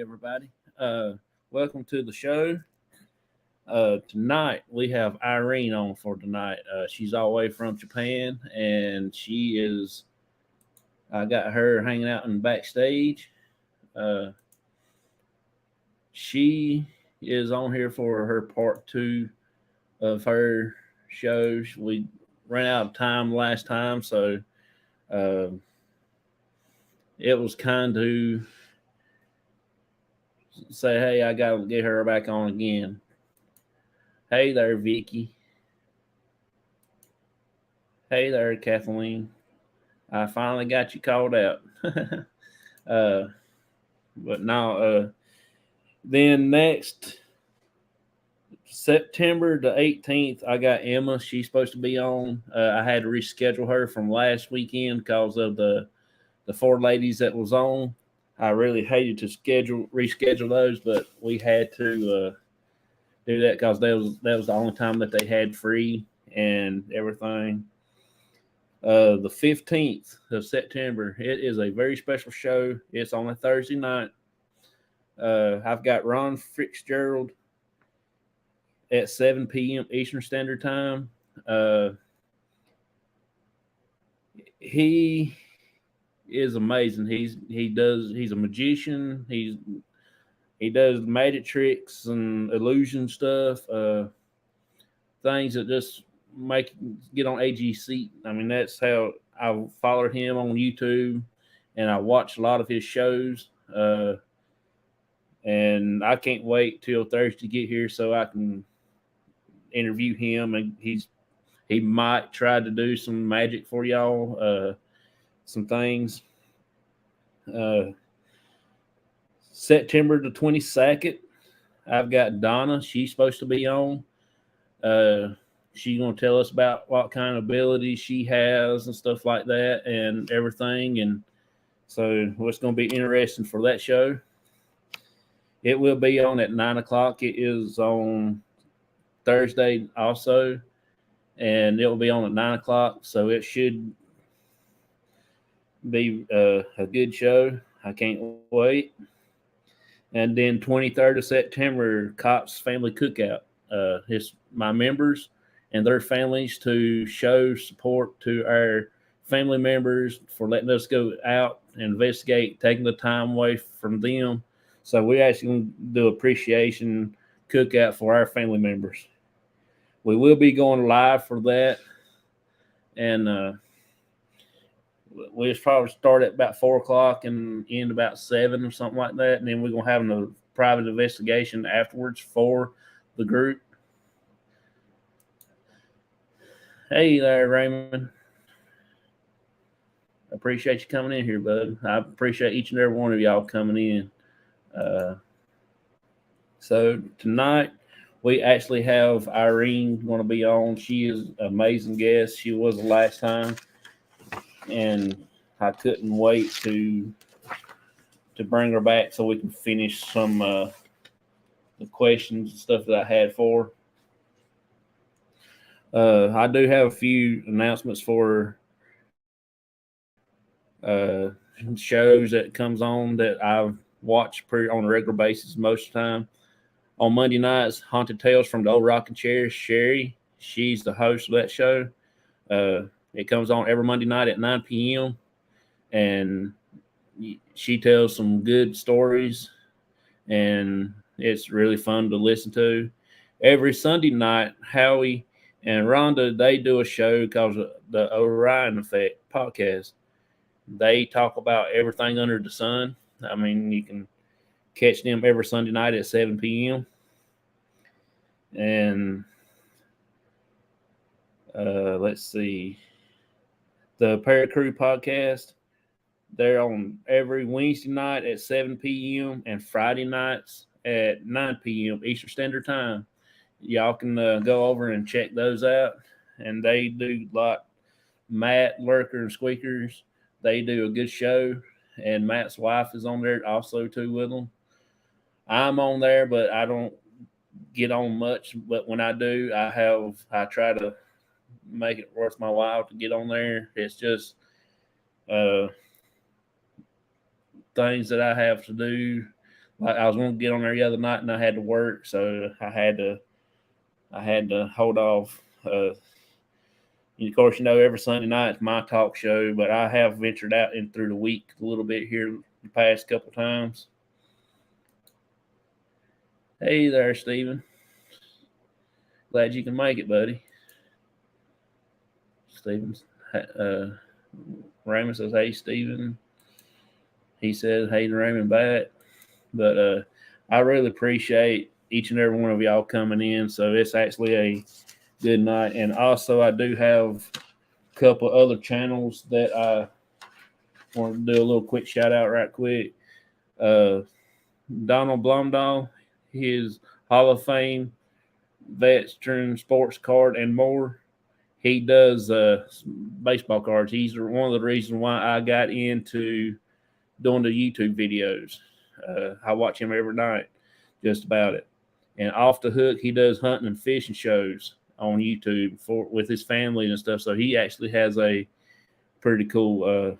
everybody. Welcome to the show. Tonight we have Irene on for tonight. She's all the way from Japan, and she is. I got her hanging out in the backstage. Uh, she is on here for her part two of her shows. We ran out of time last time, so uh, it was kind to say, hey, I got to get her back on again. Hey there, Vicky. Hey there, Kathleen. I finally got you called out. uh, but now, then next September the 18th, I got Emma. She's supposed to be on. I had to reschedule her from last weekend because of the four ladies that was on. I really hated to reschedule those, but we had to do that because that was the only time that they had free and everything. The 15th of September, it is a very special show. It's on a Thursday night. I've got Ron Fitzgerald at 7 p.m. Eastern Standard Time. He is amazing. He's a magician. He does magic tricks and illusion stuff. Things that just make get on AG's seat. I mean, that's how I followed him on YouTube, and I watched a lot of his shows. And I can't wait till Thursday to get here so I can interview him. And he might try to do some magic for y'all, some things. September the 22nd, I've got Donna. She's supposed to be on. She's going to tell us about what kind of abilities she has and stuff like that and everything. And so it's going to be interesting for that show. It will be on at 9 o'clock. It is on Thursday also, and it will be on at 9 o'clock. So it should be a good show. I can't wait. And then 23rd of September, C.O.P.S Family Cookout. It's my members and their families to show support to our family members for letting us go out and investigate, taking the time away from them. So we're actually going to do appreciation cookout for our family members. We will be going live for that. And we'll probably start at about 4 o'clock and end about 7 or something like that. And then we're going to have a private investigation afterwards for the group. Hey there, Raymond. I appreciate you coming in here, bud. I appreciate each and every one of y'all coming in. So tonight we actually have Irene going to be on. She is an amazing guest. She was the last time, and I couldn't wait to bring her back so we can finish some the questions and stuff that I had for her. I do have a few announcements for shows that comes on that I've watched on a regular basis most of the time. On Monday nights, Haunted Tales from the Old Rocking Chair. Sherry, she's the host of that show. It comes on every Monday night at 9 p.m. And she tells some good stories, and it's really fun to listen to. Every Sunday night, Howie and Rhonda, they do a show called the Orion Effect podcast. They talk about everything under the sun. I mean, you can catch them every Sunday night at 7 p.m. And let's see. The Paracrew podcast, they're on every Wednesday night at 7 p.m. and Friday nights at 9 p.m. Eastern Standard Time. Y'all can go over and check those out. And they do like Matt, Lurker, and Squeakers. They do a good show. And Matt's wife is on there also too with them. I'm on there, but I don't get on much. But when I do, I try to make it worth my while to get on there. It's just things that I have to do, Like I was going to get on there the other night, and I had to work, so I had to hold off. And of course, every Sunday night it's my talk show, but I have ventured out in through the week a little bit here the past couple times. Hey there, Stephen. Glad you can make it, buddy. Stephen, Raymond says, "Hey, Stephen." He says, "Hey, Raymond back." But I really appreciate each and every one of y'all coming in. So it's actually a good night. And also, I do have a couple other channels that I want to do a little quick shout out right quick. Donald Blumdahl, his Hall of Fame veteran sports card and more. He does baseball cards. He's one of the reasons why I got into doing the YouTube videos. I watch him every night, just about it. And Off the Hook, he does hunting and fishing shows on YouTube with his family and stuff. So he actually has a pretty cool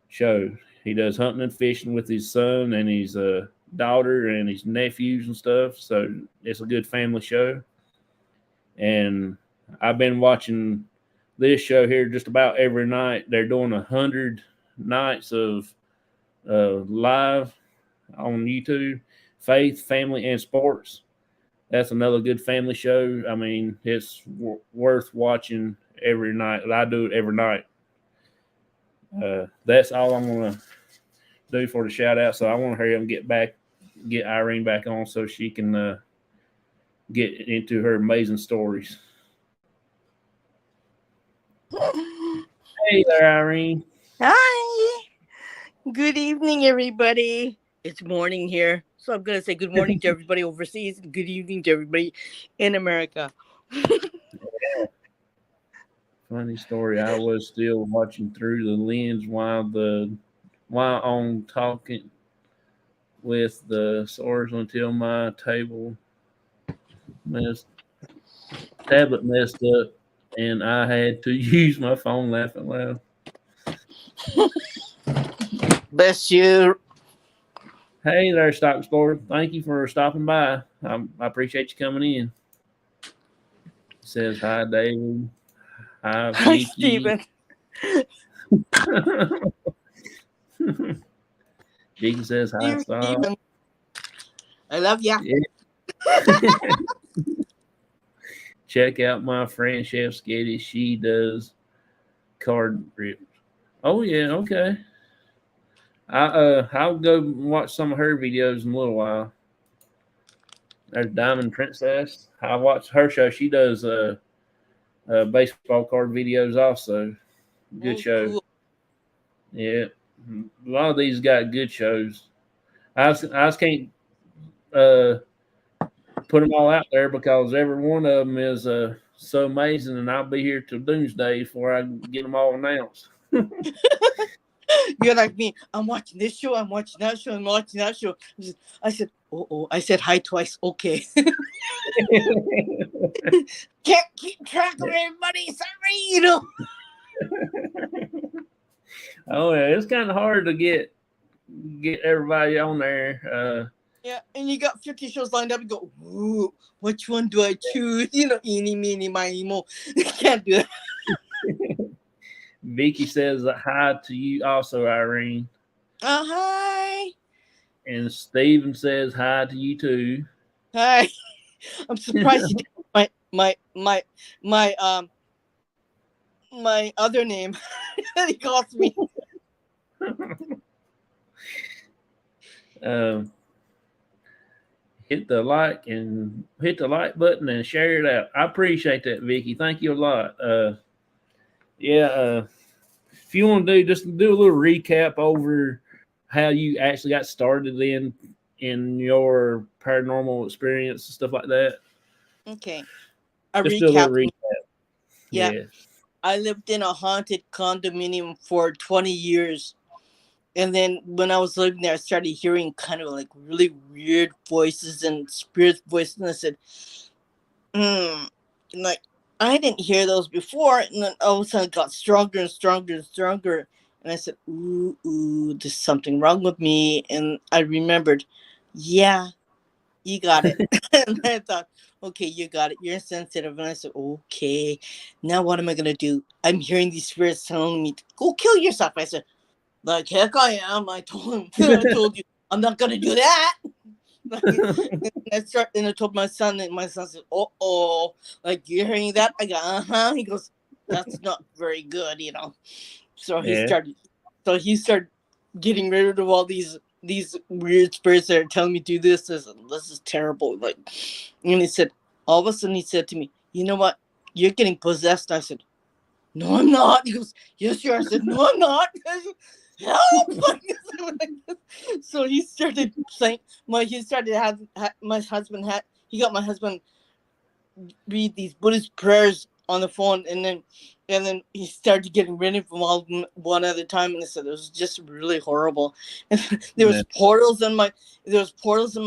show. He does hunting and fishing with his son and his daughter and his nephews and stuff. So it's a good family show. And I've been watching this show here just about every night. They're doing 100 nights of live on YouTube. Faith, Family, and Sports. That's another good family show. I mean, it's worth watching every night. I do it every night. That's all I'm going to do for the shout out. So I want to hurry up and get Irene back on so she can get into her amazing stories. Hey there, Irene. Hi. Good evening, everybody. It's morning here. So I'm going to say good morning to everybody overseas and good evening to everybody in America. Funny story. I was still watching through the lens while on talking with the source until my tablet messed up and I had to use my phone laughing loud. Bless you. Hey there, Stock Explorer. Thank you for stopping by. I appreciate you coming in. It says hi, David. Hi, Vicky. Stephen. Vicky says hi, Stock. I love ya. Yeah. Check out my friend Chef Skitty. She does card rips. Oh yeah, okay. I'll go watch some of her videos in a little while. There's Diamond Princess. I watch her show. She does baseball card videos also. Good show. Cool. Yeah, a lot of these got good shows. I just can't put them all out there because every one of them is so amazing, and I'll be here till doomsday before I get them all announced. You're like me. I'm watching this show. I'm watching that show. I'm watching that show. I said, oh. I said hi twice. Okay. Can't keep track of everybody. Sorry, Oh yeah, it's kind of hard to get everybody on there. Yeah, and you got 50 shows lined up. You go, ooh, which one do I choose? Eeny, meeny, miny, mo. Can't do that. Vicky says hi to you also, Irene. Hi. And Steven says hi to you too. Hi. I'm surprised you did my other name that he calls me. Hit the like button and share it out. I appreciate that, Vicky. Thank you a lot. If you want to just do a little recap over how you actually got started in your paranormal experience and stuff like that. Okay. Just do a little recap. Yeah. I lived in a haunted condominium for 20 years. And then when I was living there, I started hearing kind of like really weird voices and spirit voices. And I said, like, I didn't hear those before. And then all of a sudden it got stronger and stronger and stronger. And I said, ooh, there's something wrong with me. And I remembered, yeah, you got it. And I thought, okay, you got it. You're sensitive. And I said, okay, now what am I going to do? I'm hearing these spirits telling me, go kill yourself. I said, like, heck I am. I told him, I told you, I'm not going to do that. And I told my son, and my son said, oh, like, you're hearing that? I go, uh-huh. He goes, that's not very good, you know. So Yeah. he started getting rid of all these weird spirits that are telling me do this. This is terrible. Like, and he said, all of a sudden he said to me, you know what? You're getting possessed. I said, no, I'm not. He goes, yes, you are. I said, no, I'm not. Help! So he started saying, my husband had he got my husband read these Buddhist prayers on the phone, and then he started getting rid of them all one at a time, and I said it was just really horrible. And there was portals in my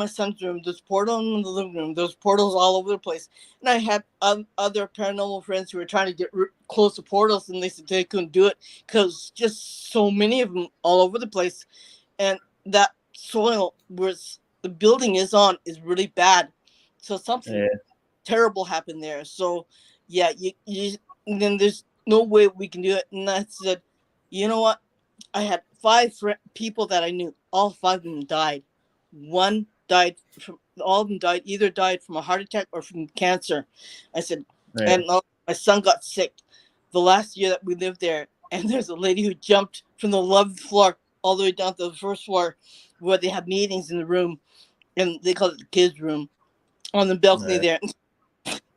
son's room, there's portals in the living room, there's portals all over the place, and I had other paranormal friends who were trying to get close to portals, and they said they couldn't do it because just so many of them all over the place, and that soil where the building is on is really bad, so something terrible happened there. So yeah, you then there's no way we can do it. And I said, you know what? I had 5 people that I knew. All 5 of them died. One died from all of them died either died from a heart attack or from cancer. I said, and my son got sick the last year that we lived there. And there's a lady who jumped from the 11th floor all the way down to the first floor where they have meetings in the room, and they call it the kids' room, on the balcony there.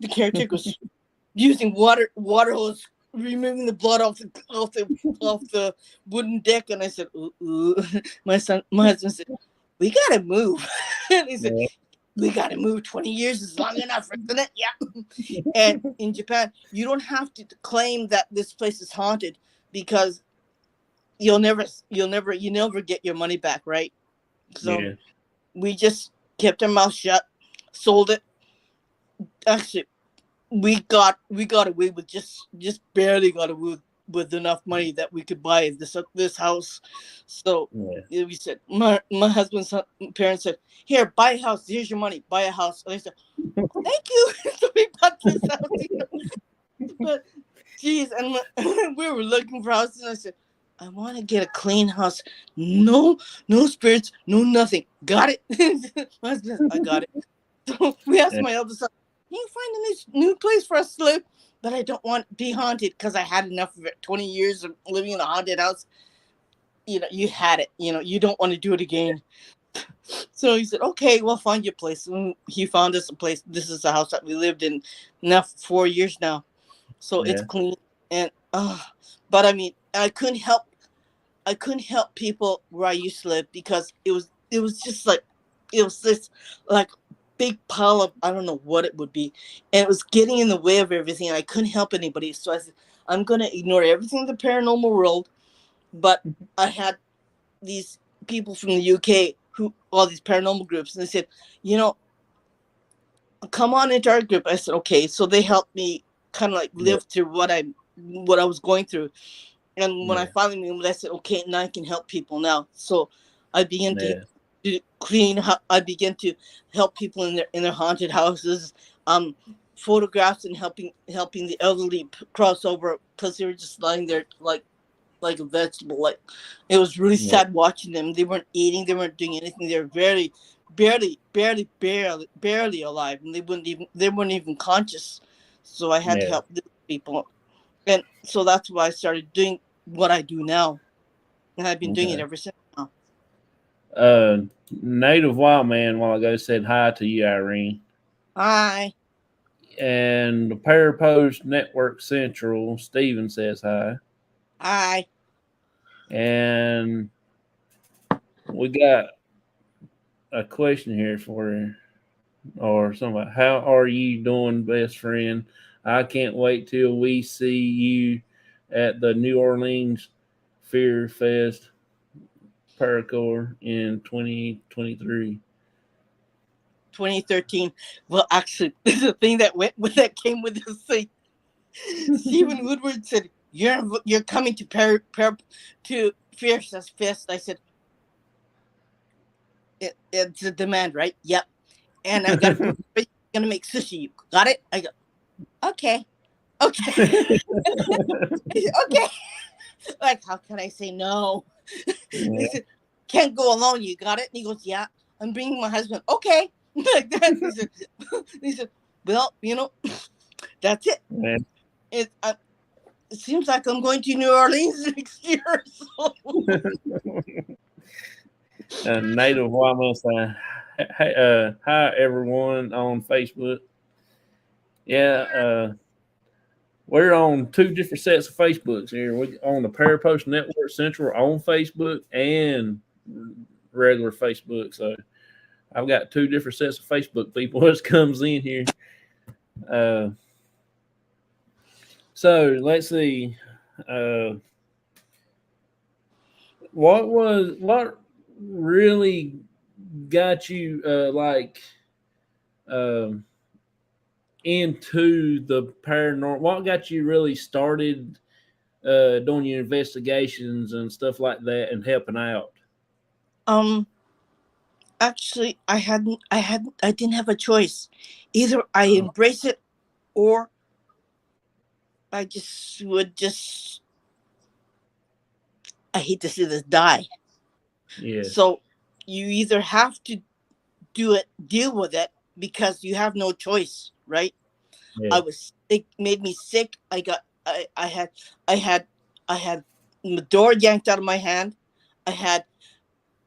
The caretaker was using water hose, removing the blood off the wooden deck, and I said, ooh. My husband said, we gotta move. And he said, we gotta move. 20 years is long enough, isn't it? Yeah. And in Japan, you don't have to claim that this place is haunted, because you never get your money back, right? So we just kept our mouth shut, sold it. Actually, we got away with just barely got away with enough money that we could buy this house. So we said, my husband's parents said, here, buy a house, here's your money, buy a house. And I said, thank you. So we bought this house, you know? But geez, and we were looking for houses, and I said, I want to get a clean house, no spirits, no nothing. Got it. My husband, I got it. So we asked my eldest son, can you find a new place for us to live? But I don't want to be haunted, because I had enough of it. 20 years of living in a haunted house. You know, you had it. You know, you don't want to do it again. So he said, okay, we'll find you a place. And he found us a place. This is the house that we lived in now for 4 years now. So it's clean. And but I mean, I couldn't help people where I used to live, because it was just like, it was this like big pile of, I don't know what it would be, and it was getting in the way of everything, and I couldn't help anybody. So I said, I'm going to ignore everything in the paranormal world. But I had these people from the UK, who all these paranormal groups, and they said, you know, come on into our group. I said, okay. So they helped me kind of like live through what I was going through. And when I finally moved, I said, okay, now I can help people now. So I began to clean. I began to help people in their haunted houses, photographs, and helping the elderly cross over, because they were just lying there like a vegetable. Like, it was really sad watching them. They weren't eating. They weren't doing anything. They were barely alive, and they weren't even conscious. So I had to help these people. And so that's why I started doing what I do now. And I've been doing it ever since now. Native Wild Man while ago said hi to you, Irene. Hi. And the Parapost Network Central, Steven says hi. Hi. And we got a question here for you, or something. How are you doing, best friend? I can't wait till we see you at the New Orleans Fear Fest Paracore in 2023. 2013. Well, actually, there's a thing that came with this thing. Stephen Woodward said, you're coming to to Fierce's Fist. I said, it's a demand, right? Yep. And I got to gonna make sushi. You got it? I go, okay. Okay. Okay. Like, how can I say no? Yeah. He said, can't go alone. You got it? And he goes, yeah, I'm bringing my husband. Okay. Like that. He said, well, that's it. Yeah. It seems like I'm going to New Orleans next year. So. Native Hawaiian saying, hey, hi everyone on Facebook. Yeah, we're on two different sets of Facebooks here. We on the Parapost Network Central on Facebook and regular Facebook. So I've got two different sets of Facebook people as comes in here. So let's see. What really got you um, into the paranormal? What got you really started doing your investigations and stuff like that and helping out? Actually, I didn't have a choice. Either I embrace it or I just would just, I hate to say this, die. Yeah. So you either have to deal with it because you have no choice, right? Yeah. It made me sick. I had the door yanked out of my hand. I had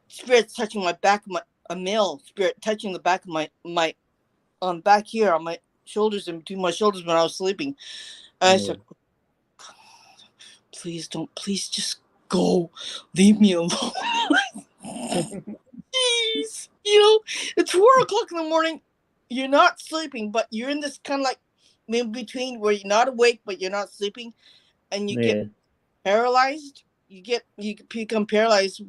spirits touching my back, a male spirit touching the back of my back here on my shoulders and between my shoulders when I was sleeping. And I said, please don't, please just go, leave me alone. Jeez, it's 4:00 in the morning. You're not sleeping, but you're in this kind of like in between where you're not awake but you're not sleeping, and you get paralyzed. You become paralyzed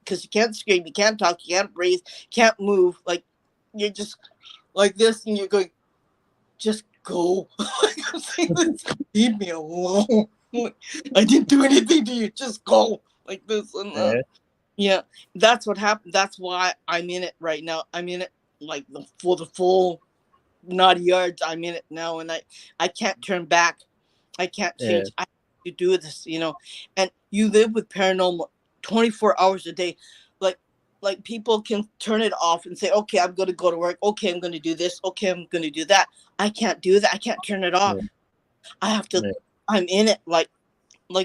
because you can't scream, you can't talk, you can't breathe, can't move. Like you're just like this, and you're going, just go. Leave me alone. I didn't do anything to you. Just go like this and yeah, that's what happened. That's why I'm in it right now. I'm in it like for the full naughty yards. I'm in it now, and I can't turn back. I can't change. I have to do this, And you live with paranormal 24 hours a day. Like people can turn it off and say, okay, I'm going to go to work. Okay, I'm going to do this. Okay, I'm going to do that. I can't do that. I can't turn it off. I have to. I'm in it like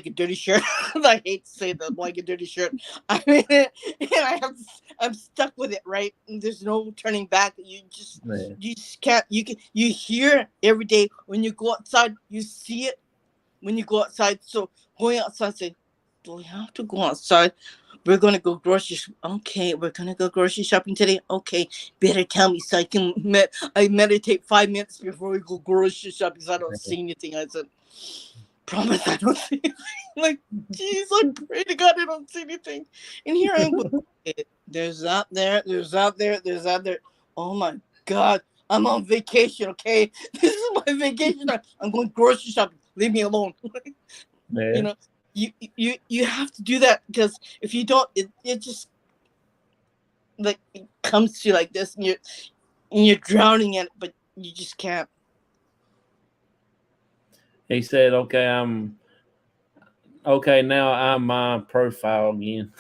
a dirty shirt. I hate to say that, like a dirty shirt. I'm in it, and I'm stuck with it, right? And there's no turning back. You just can't. You hear every day when you go outside. You see it when you go outside. So going outside, say, do we have to go outside? We're gonna go grocery. Okay, we're gonna go grocery shopping today. Okay, better tell me so I can I meditate 5 minutes before we go grocery shopping because I don't see anything. I said, promise I don't see anything. Like, jeez, I pray to God I don't see anything. And here I am. There's out there. There's out there. There's out there. Oh my God, I'm on vacation. Okay, this is my vacation. I'm going grocery shopping. Leave me alone. You have to do that because if you don't, it just like it comes to you like this, and you're drowning in it, but you just can't. He said, "Okay, now I'm my profile again."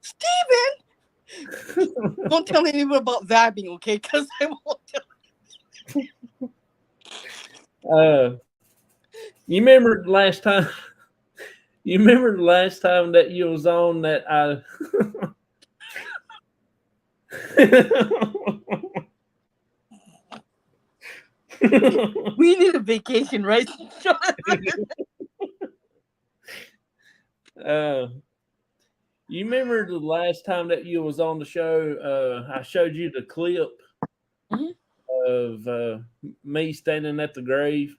Steven, don't tell anyone about vabbing, okay? Because I won't tell. You remember the last time? You remember the last time that you was on that I? We need a vacation, right? You remember the last time that you was on the show? I showed you the clip of me standing at the grave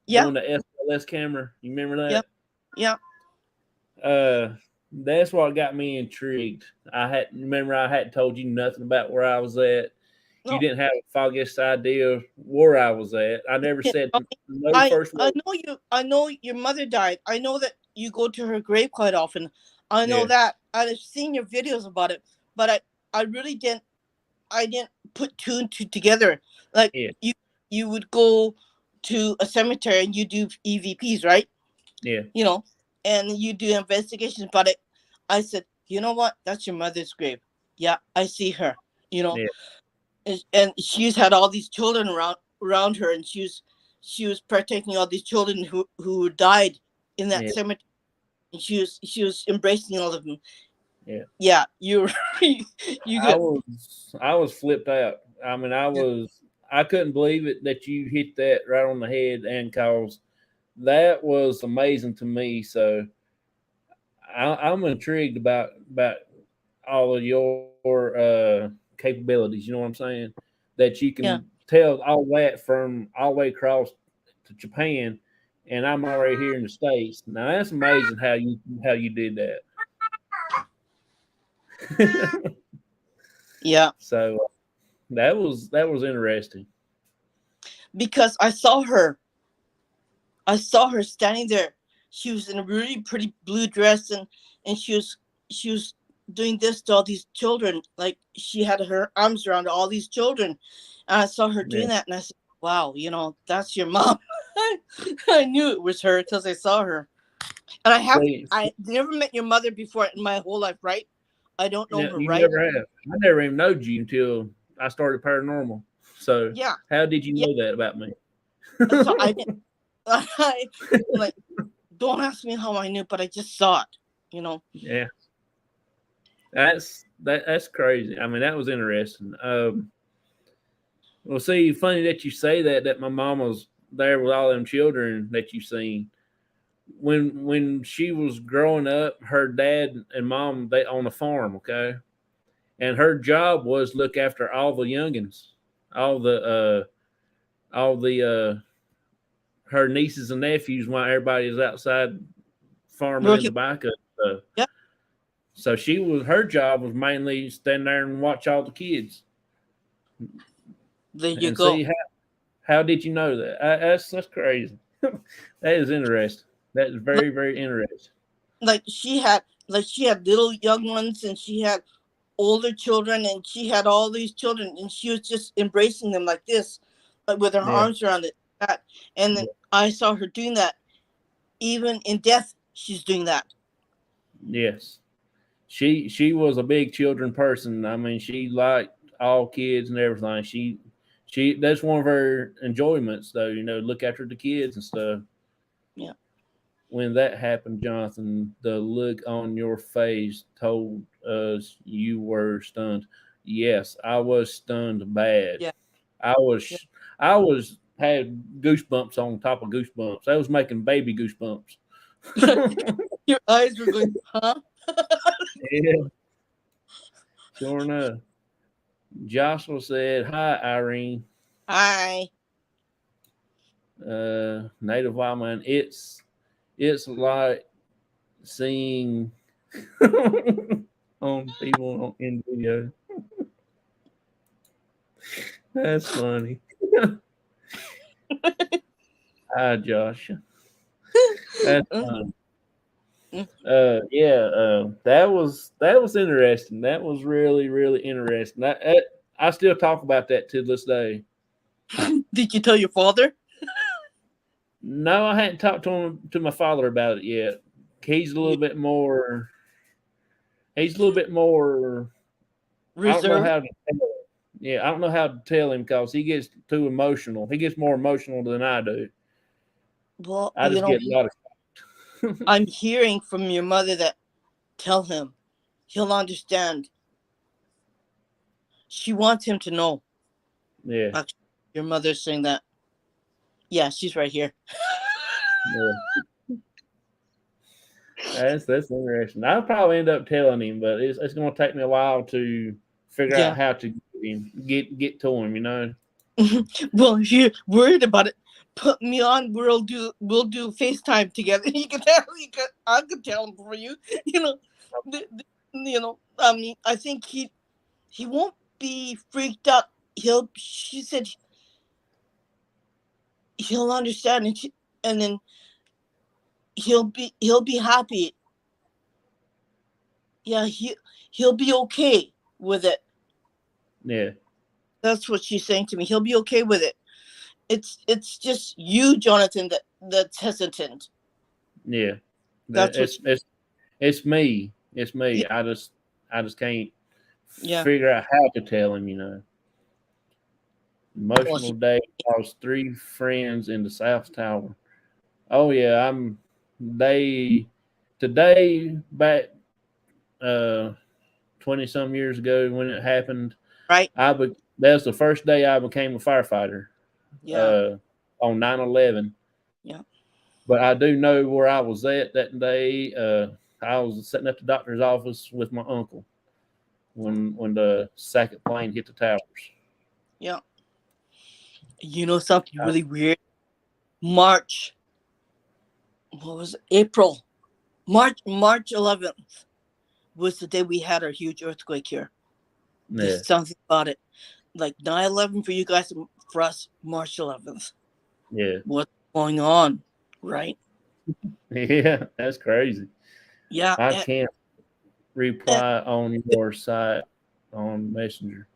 doing the SLS camera. You remember that? Yeah. That's what got me intrigued. I hadn't told you nothing about where I was at. you No, didn't have the foggiest idea where I was at. I never said no I first I word. know you. I know your mother died. I know that you go to her grave quite often. I know Yeah, that. I've seen your videos about it, but I really didn't. I didn't put two and two together. Like yeah, you would go to a cemetery and you do EVPs, right? yeah, You know, and you do investigations about it. I said, you know what? That's your mother's grave. Yeah, I see her. You know, yeah, and she's had all these children around her, and she was protecting all these children who died in that yeah, cemetery. And she was embracing all of them. yeah. Yeah, you you I good. was flipped out. I mean, I couldn't believe it that you hit that right on the head, and cause that was amazing to me. So I'm intrigued about all of your capabilities. You know what I'm saying? That you Yeah, can tell all that from all the way across to Japan, and I'm already here in the States. Now that's amazing how you did that. yeah. So that was interesting. Because I saw her standing there. She was in a really pretty blue dress, and she was doing this to all these children. Like she had her arms around all these children, and I saw her Yeah. doing that, and I said, "Wow, that's your mom." I knew it was her because I saw her, and See, I never met your mother before in my whole life, right? I don't know her, you right? never have. I never even knowed you until I started paranormal. So Yeah, how did you yeah. know that about me? So I didn't. I like. Don't ask me how I knew, but I just saw it. You know. Yeah, that's crazy. I mean, that was interesting. Well, see, funny that you say that my mom was there with all them children that you seen. When she was growing up, her dad and mom they on a farm, okay, and her job was look after all the youngins, all the her nieces and nephews while everybody is outside farming in Working. the back of stuff. Yeah. So her job was mainly stand there and watch all the kids There you and go. see how did you know that? That's crazy. That is interesting. That is Like, very very interesting. like she had little young ones, and she had older children, and she had all these children, and she was just embracing them like this, like with her Yeah. arms around it. That. And then Yeah. I saw her doing that. Even in death, she's doing that. Yes. She was a big children person. I mean, she liked all kids and everything. She that's one of her enjoyments though. Look after the kids and stuff. Yeah. When that happened, Jonathan, the look on your face told us you were stunned. Yes, I was stunned bad. Yeah. I Yeah. was I was had goosebumps on top of goosebumps. I was making baby goosebumps. Your eyes were going, huh? Yeah, sure enough. Joshua said, "Hi, Irene. Hi. Native wild man. It's like seeing on people in video. That's funny. Hi, Josh. That's fun. Yeah. That was interesting. That was really really interesting. I still talk about that to this day. Did you tell your father? No, I hadn't talked to my father about it yet. He's a little You bit more. He's a little bit more. I don't know reserved? how to. Yeah, I don't know how to tell him because he gets too emotional. He gets more emotional than I do. Well, I just get a lot of. I'm hearing from your mother that tell him. He'll understand. She wants him to know. Yeah, Actually, your mother's saying that. Yeah, she's right here. yeah. That's interesting. I'll probably end up telling him, but it's going to take me a while to figure out Yeah. how to get to him. Well, if you're worried about it, put me on. We'll do FaceTime together. I could tell him for you. I mean, I think he won't be freaked out she said he'll understand, and then he'll be happy. Yeah, he'll be okay with it. Yeah. That's what she's saying to me. He'll be okay with it. It's just you, Jonathan, that's hesitant. Yeah. That's what. It's me. It's me. Yeah. I just can't Yeah. figure out how to tell him. Well, Emotional day. Lost 3 friends in the South Tower. Oh yeah, today back 20 some years ago when it happened. right. That's the first day I became a firefighter. Yeah. On 9/11. Yeah. But I do know where I was at that day. I was sitting at the doctor's office with my uncle when the second plane hit the towers. Yeah. You know something really weird? March. What was it? April? March 11th was the day we had our huge earthquake here. Yeah. There's something about it. Like 9/11 for you guys, for us, March 11th. Yeah. What's going on? Right? Yeah, that's crazy. Yeah. I can't reply on your site on Messenger.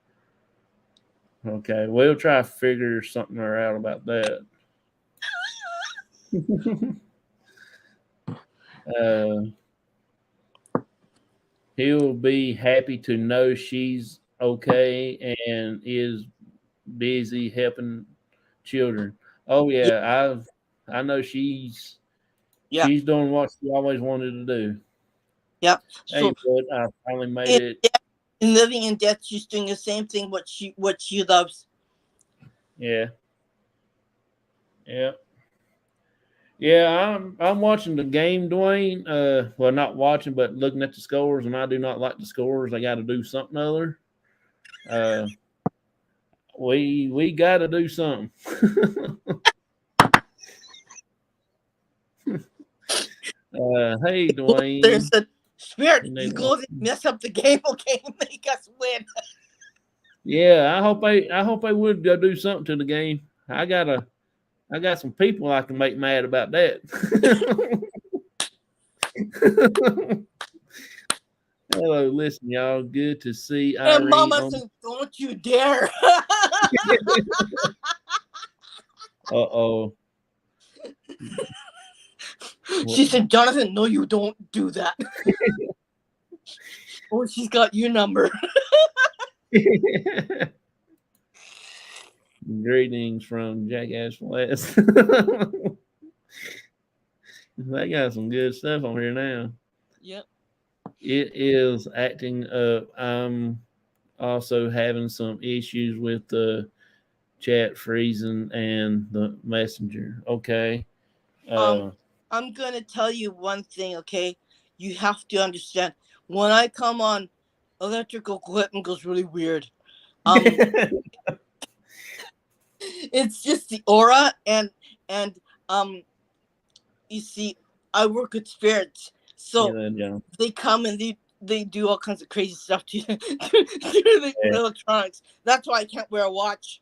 Okay, we'll try to figure something out about that. He'll be happy to know she's okay and is busy helping children. Oh yeah, I know she's doing what she always wanted to do. Yeah. Hey, So bud, I finally made it. in Living in Death, she's doing the same thing. What she loves. Yeah. Yeah. Yeah, I'm watching the game, Dwayne. Well, not watching, but looking at the scores, and I do not like the scores. I got to do something other. We got to do something. Hey, Dwayne. There's a spirit. You go and mess up the game, okay? Make us win. Yeah, I hope I would go do something to the game. I got some people I can make mad about that. Hello, listen, y'all. Good to see Irene. And Mama says, "Don't you dare!" Uh-oh. She said, "Jonathan, no, you don't do that." Oh, she's got your number. Greetings from Jackass West. They got some good stuff on here now. Yep. It is acting up. I'm also having some issues with the chat freezing and the messenger. Okay. I'm gonna tell you one thing, okay? You have to understand. When I come on, electrical equipment goes really weird. It's just the aura and you see, I work with spirits, so they come and they do all kinds of crazy stuff to the electronics. That's why I can't wear a watch.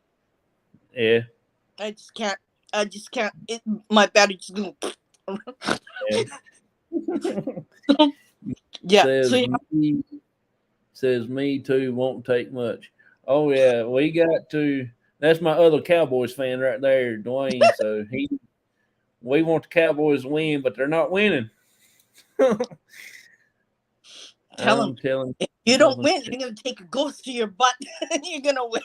Yeah. I just can't. My battery just going. Yeah. Says me too. Won't take much. Oh yeah, we got to. That's my other Cowboys fan right there, Dwayne. So we want the Cowboys to win, but they're not winning. Tell him. If you don't win, you're gonna take a ghost to your butt, and you're gonna win.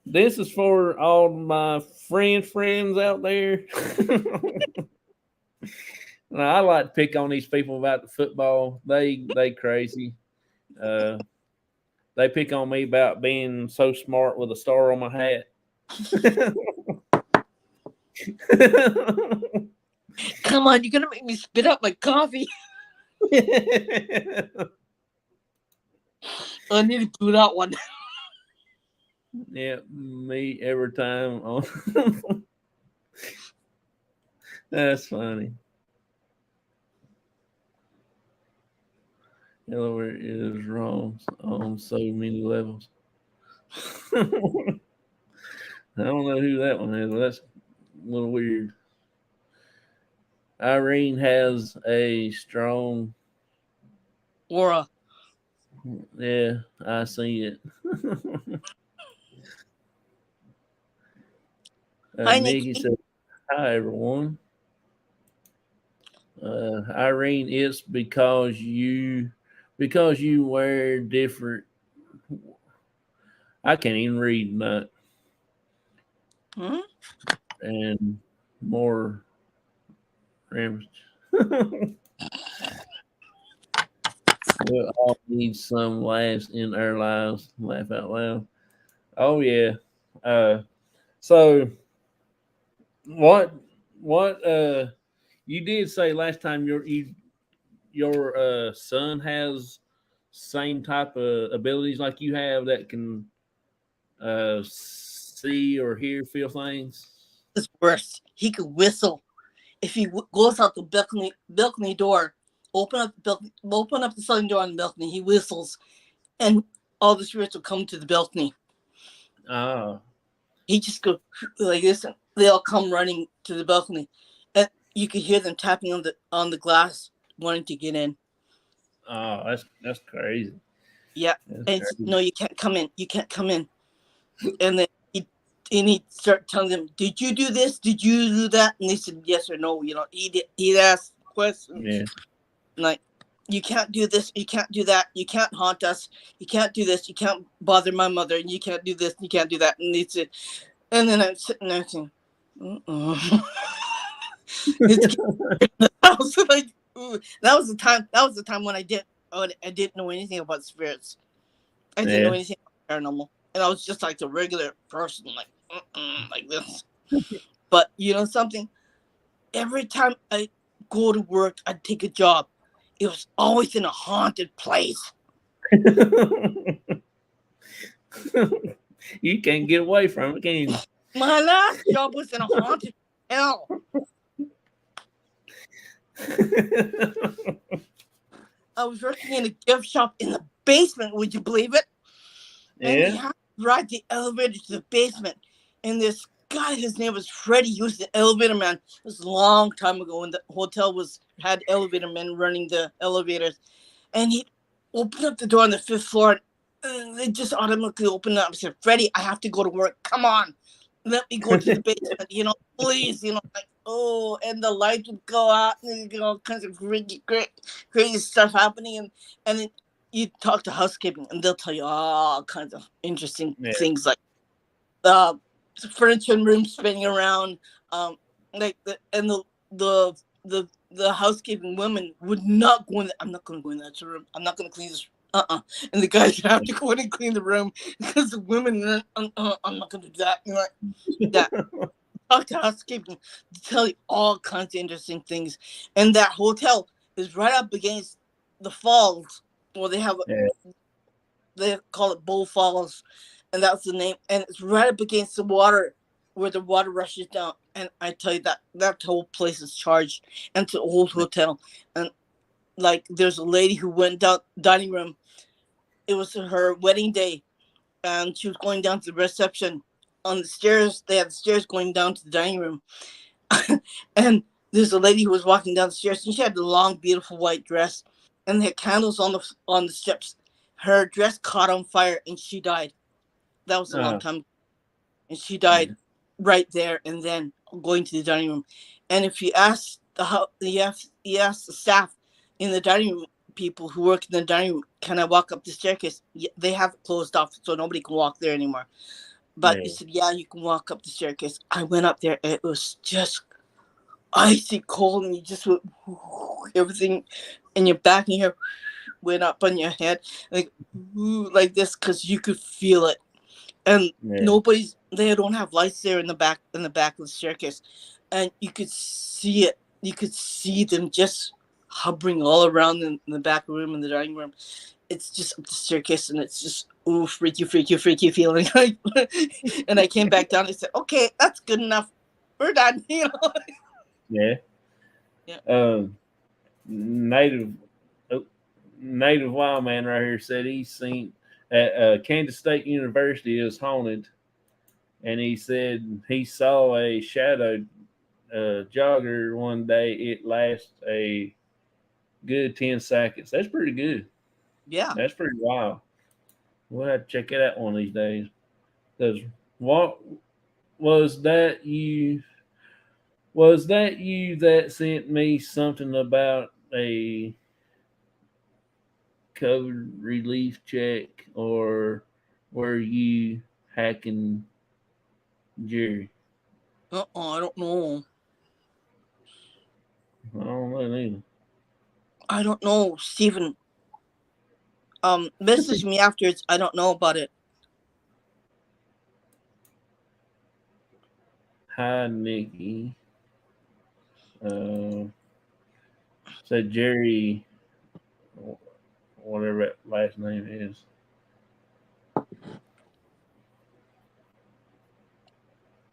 This is for all my friends out there. Now, I like to pick on these people about the football. They crazy. They pick on me about being so smart with a star on my hat. Come on, you're gonna make me spit out my coffee. I need to do that one. Yeah, me every time. That's funny. Delaware is wrong on so many levels. I don't know who that one is. But that's a little weird. Irene has a strong. Aura. Yeah, I see it. Hi, Nikki Nikki. said, "Hi everyone. Irene, it's because you wear different. I can't even read that Hmm? and more ramage. We'll all need some laughs in our lives. Laugh out loud. Oh yeah. Uh, so what? What? You did say last time your son has same type of abilities like you have that can see or hear, feel things. It's worse. He could whistle. If he goes out the balcony door, open up the southern door on the balcony, he whistles, and all the spirits will come to the balcony. Ah, He just go like this, and they all come running to the balcony, and you could hear them tapping on the glass, wanting to get in. that's crazy. Yeah, That's and it's, crazy. no, you can't come in. You can't come in. And then he'd start telling them, "Did you do this? Did you do that?" And they said yes or no. You know, he'd ask questions Yeah. like, "You can't do this. You can't do that. You can't haunt us. You can't do this. You can't bother my mother. And you can't do this. You can't do that." And they said, and then I'm sitting there saying, "It's I was like, ooh. That was the time. That was the time when I didn't know anything about spirits. I didn't know Yeah. anything about paranormal, and I was just like a regular person, like this. But you know something? Every time I go to work, I'd take a job. It was always in a haunted place. You can't get away from it, can you? My last job was in a haunted hell. I was working in a gift shop in the basement. Would you believe it? And you Yeah. have to ride the elevator to the basement. And this guy, his name was Freddie. He was the elevator man. It was a long time ago when the hotel had elevator men running the elevators. And he opened up the door on the fifth floor, and they just automatically opened up. I said, "Freddie, I have to go to work. Come on, let me go to the basement. Please, like, oh." And the lights would go out, and all kinds of crazy stuff happening, and then you talk to housekeeping, and they'll tell you all kinds of interesting Yeah. things like uh, furniture and rooms spinning around, um, like the housekeeping women would not go in. I'm not going to go in that room. I'm not going to clean this. And the guys have to go in and clean the room because the women. I'm not going to do that. Like that. Talk to housekeeping to tell you all kinds of interesting things. And that hotel is right up against the falls, where Yeah. they call it Bull Falls, and that's the name. And it's right up against the water, where the water rushes down. And I tell you that whole place is charged. And it's an old hotel. And like, there's a lady who went down dining room. It was her wedding day, and she was going down to the reception. On the stairs, they had the stairs going down to the dining room, and there's a lady who was walking down the stairs, and she had the long, beautiful white dress, and they had candles on the steps. Her dress caught on fire, and she died. That was a long Uh, time, and she yeah. died right there and then, going to the dining room. And if you ask you ask the staff in the dining room, people who work in the dining room, "Can I walk up the staircase?" They have it closed off, so nobody can walk there anymore. But they Yeah. said, "Yeah, you can walk up the staircase." I went up there, and it was just icy cold, and you just went, everything in your back and your went up on your head, like, like this, because you could feel it. And Yeah. they don't have lights there in the back of the staircase, and you could see it. You could see them just hovering all around in the back room, in the dining room. It's just up the staircase, and it's just, freaky feeling. And I came back down and said, "Okay, that's good enough. We're done." Yeah. Yeah. Um, native. Oh, Native Wild Man right here said he's seen at Kansas State University is haunted, and he said he saw a shadow jogger one day. It lasts a good 10 seconds. That's pretty good. Yeah. That's pretty wild. We'll have to check it out one of these days. Because what was that you? Was that you that sent me something about a COVID relief check, or were you hacking Jerry? I don't know. I don't know either. I don't know, Stephen. Message me afterwards. I don't know about it. Hi, Nikki. Uh, said Jerry, whatever that last name is.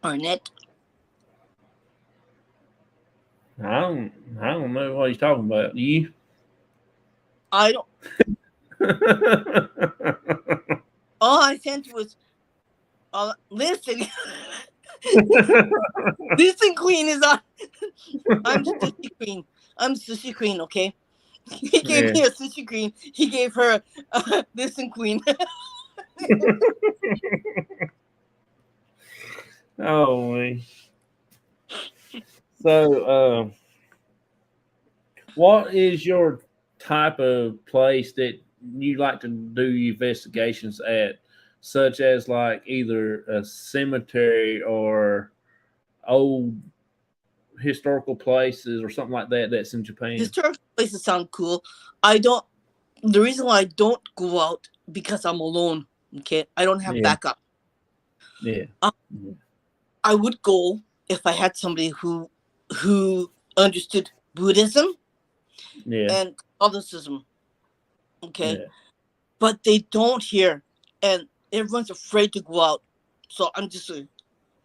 Arnett. I don't. I don't know what he's talking about. You? I don't. All I sent was, listen. Listen, Queen is on. I'm Sushi Queen. I'm Sushi Queen, okay? He gave me a Sushi Queen. He gave her Listen, Queen. Oh, man. So, what is your type of place that you like to do investigations at, such as like either a cemetery or old historical places or something like that that's in Japan? Historical places sound cool. I don't. The reason why I don't go out because I'm alone. Okay, I don't have Yeah. backup. Yeah. I would go if I had somebody who understood Buddhism Yeah. and Catholicism. Okay, Yeah. but they don't here, and everyone's afraid to go out. So I'm just like,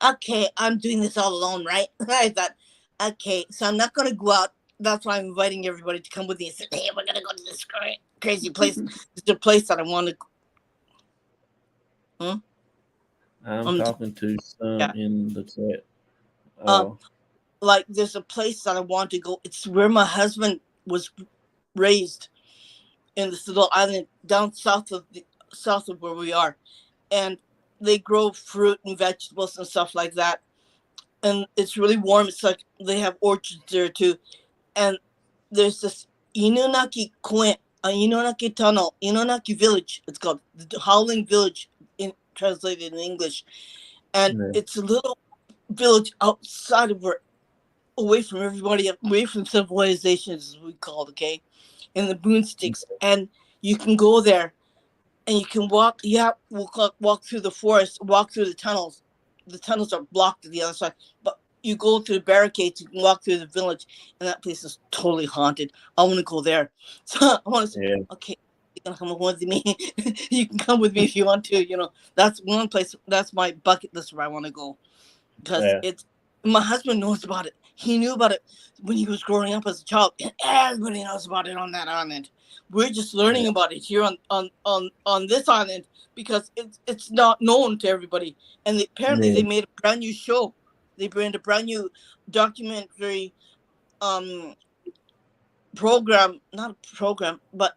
okay, I'm doing this all alone, right? I thought, okay, so I'm not gonna go out. That's why I'm inviting everybody to come with me and say, hey, we're gonna go to this crazy place. It's the place that I want to. I'm talking to some yeah. in the chat. Oh. Like there's a place that I want to go. It's where my husband was raised in this little island down south of where we are, and they grow fruit and vegetables and stuff like that. And it's really warm. It's like they have orchards there too. And there's this Inunaki Koen, Inunaki Tunnel, Inunaki Village. It's called the Howling Village, translated in English. And Yeah. it's a little village outside of where, away from everybody, away from civilization, as we call it, okay? In the boonsticks. And you can go there and you can walk, walk through the forest, walk through the tunnels. The tunnels are blocked to the other side, but you go through the barricades, you can walk through the village, and that place is totally haunted. I want to go there. So I want to say, okay, you're going to come with me. You can come with me if you want to. You know, that's one place, that's my bucket list where I want to go. Because it's, my husband knows about it. He knew about it when he was growing up as a child, and everybody knows about it on that island. We're just learning about it here on this island because it's not known to everybody. And apparently they made a brand new show. They made a brand new documentary program, not a program, but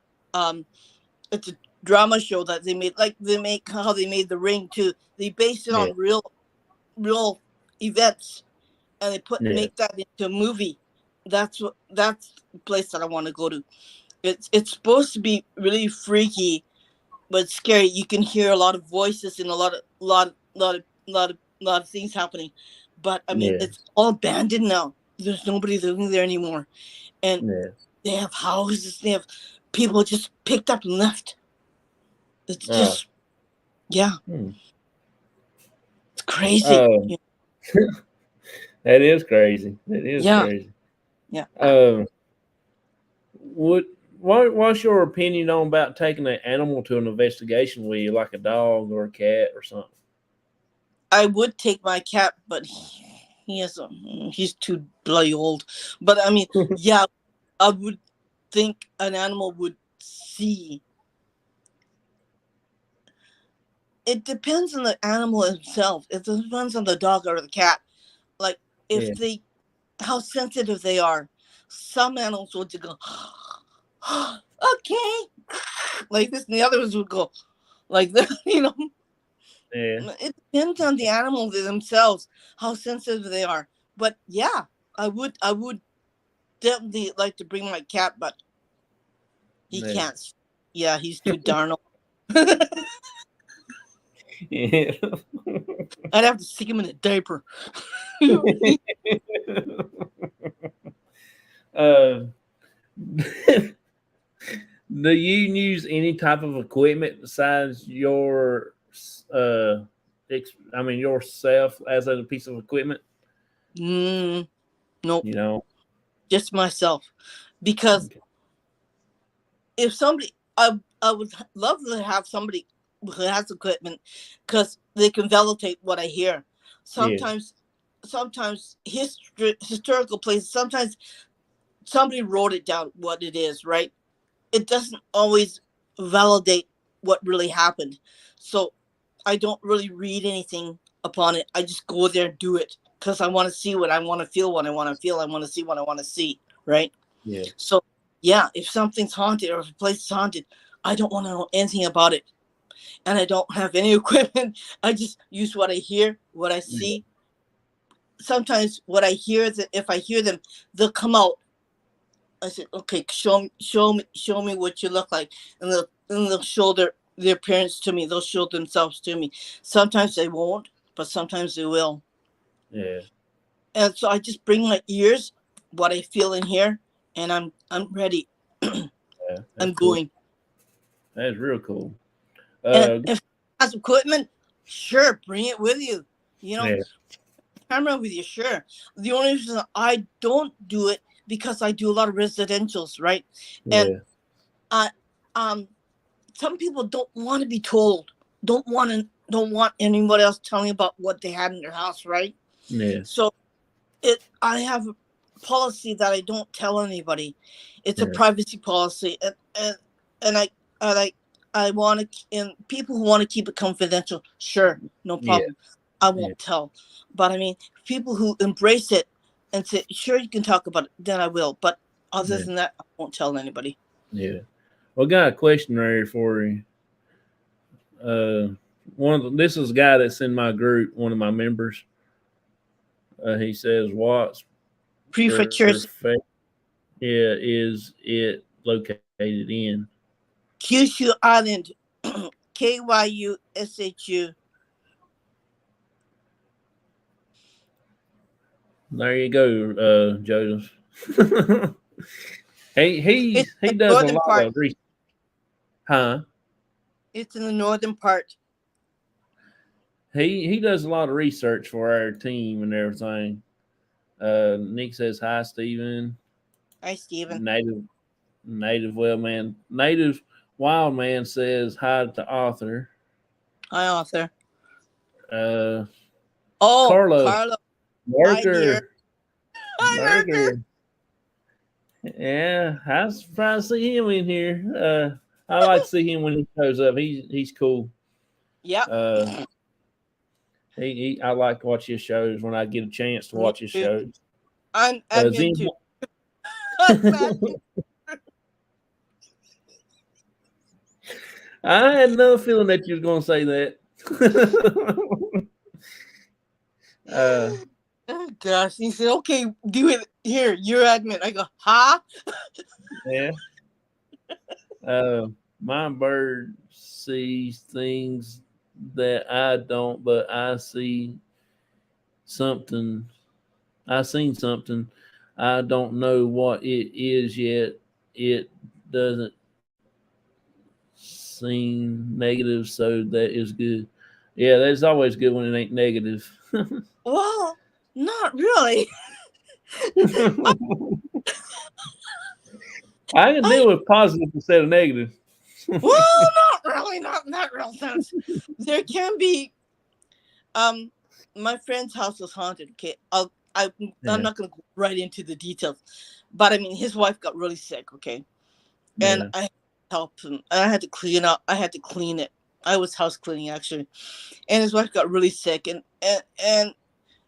it's a drama show that they made. Like they make how they made The Ring too. They based it on real events, and they make that into a movie. That's the place that I want to go to. It's supposed to be really freaky, but scary. You can hear a lot of voices and a lot of things happening. But I mean, it's all abandoned now. There's nobody living there anymore, and they have houses. They have people just picked up and left. It's just, it's crazy. That is crazy. That is crazy. Yeah. What's your opinion on about taking an animal to an investigation with you, like a dog or a cat or something? I would take my cat, but he's too bloody old. But I mean, yeah, I would think an animal would see. It depends on the animal itself. It depends on the dog or the cat. Like if they, how sensitive they are. Some animals will just go, okay, like this, and the others would go like that. Yeah. It depends on the animals themselves how sensitive they are. But yeah, I would definitely like to bring my cat, but he can't. Yeah, he's too darn old. Yeah. I'd have to stick him in a diaper. uh, do you use any type of equipment besides your, yourself as a piece of equipment? Nope, You know. just myself. Because Okay. if somebody, I would love to have somebody who has equipment, because they can validate what I hear. Yeah. Sometimes historical places. Sometimes somebody wrote it down what it is, right? It doesn't always validate what really happened. So I don't really read anything upon it. I just go there and do it because I want to see what I want to feel, what I want to feel. I want to see what I want to see, right? Yeah. So yeah, if something's haunted or if a place is haunted, I don't want to know anything about it. And I don't have any equipment. I just use what I hear, what I Yeah. see. Sometimes what I hear is that if I hear them, they'll come out. I said, okay, show me what you look like. And they'll show their appearance to me. They'll show themselves to me. Sometimes they won't, but sometimes they will. Yeah. And so I just bring my ears, what I feel in here, and I'm ready. Yeah. That's I'm cool. going. That's real cool. And Uh, if it has equipment, sure, bring it with you. yeah. Camera with you, sure. The only reason I don't do it because I do a lot of residentials, right? And Yeah. I some people don't want to be told, don't want anybody else telling about what they had in their house, right? Yeah. So I have a policy that I don't tell anybody. It's a Yeah. privacy policy, and I want to, and people who want to keep it confidential, sure, no Yeah. problem. I Yeah. won't tell. But I mean, people who embrace it and say, sure, you can talk about it, then I will. But other Yeah. than that, I won't tell anybody. Yeah. Well, I got a question right here for you. Uh, this is a guy that's in my group, one of my members. He says, "What's Prefectures, perfect? Yeah, is it located in?" Kyushu Island, KYUSHU. There you go, Joseph. It's He the does a northern lot part. of research, huh? It's in the northern part. He does a lot of research for our team and everything. Nick says hi, Steven. Hi, Stephen. Native Native Wild Man says hi to Arthur. Hi, Arthur. Uh, Oh, Carla Carlo. Hi, dear. Lurker Hi, Lurker. Lurker. Yeah, I was surprised to see him in here. I like to see him when he shows up. He's cool. Yep. Uh, I like to watch his shows when I get a chance to Me watch his too. shows. I'm admin Zen, too. I'm admin. I had no feeling that you was going to say that. Oh, gosh. He said, okay, do it here. You're admin. I go, huh? Yeah. My bird sees things that I don't, but something. I seen something. I don't know what it is yet. It doesn't seem negative, so that is good. Yeah, that's always good when it ain't negative. Well, not really. I can I deal with positive instead of negative. Well, not really. Not in that real sense. There can be. My friend's house was haunted. Okay, I'm Yeah, not gonna go right into the details, but I mean, his wife got really sick. Okay, and yeah, help him. And I had to clean up. I had to clean it. I was house cleaning actually, and his wife got really sick. And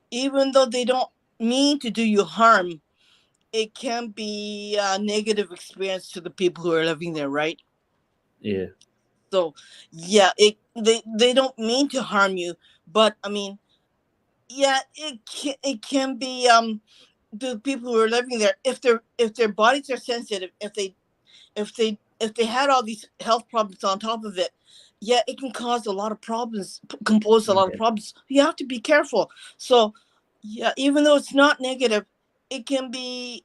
even though they don't mean to do you harm, it can be a negative experience to the people who are living there, right? Yeah. So yeah, they don't mean to harm you, but I mean, yeah, it can be the people who are living there, if their bodies are sensitive, if they had all these health problems on top of it, yeah, it can cause a lot of problems, compose a lot of Yeah. problems. You have to be careful. So yeah, even though it's not negative, it can be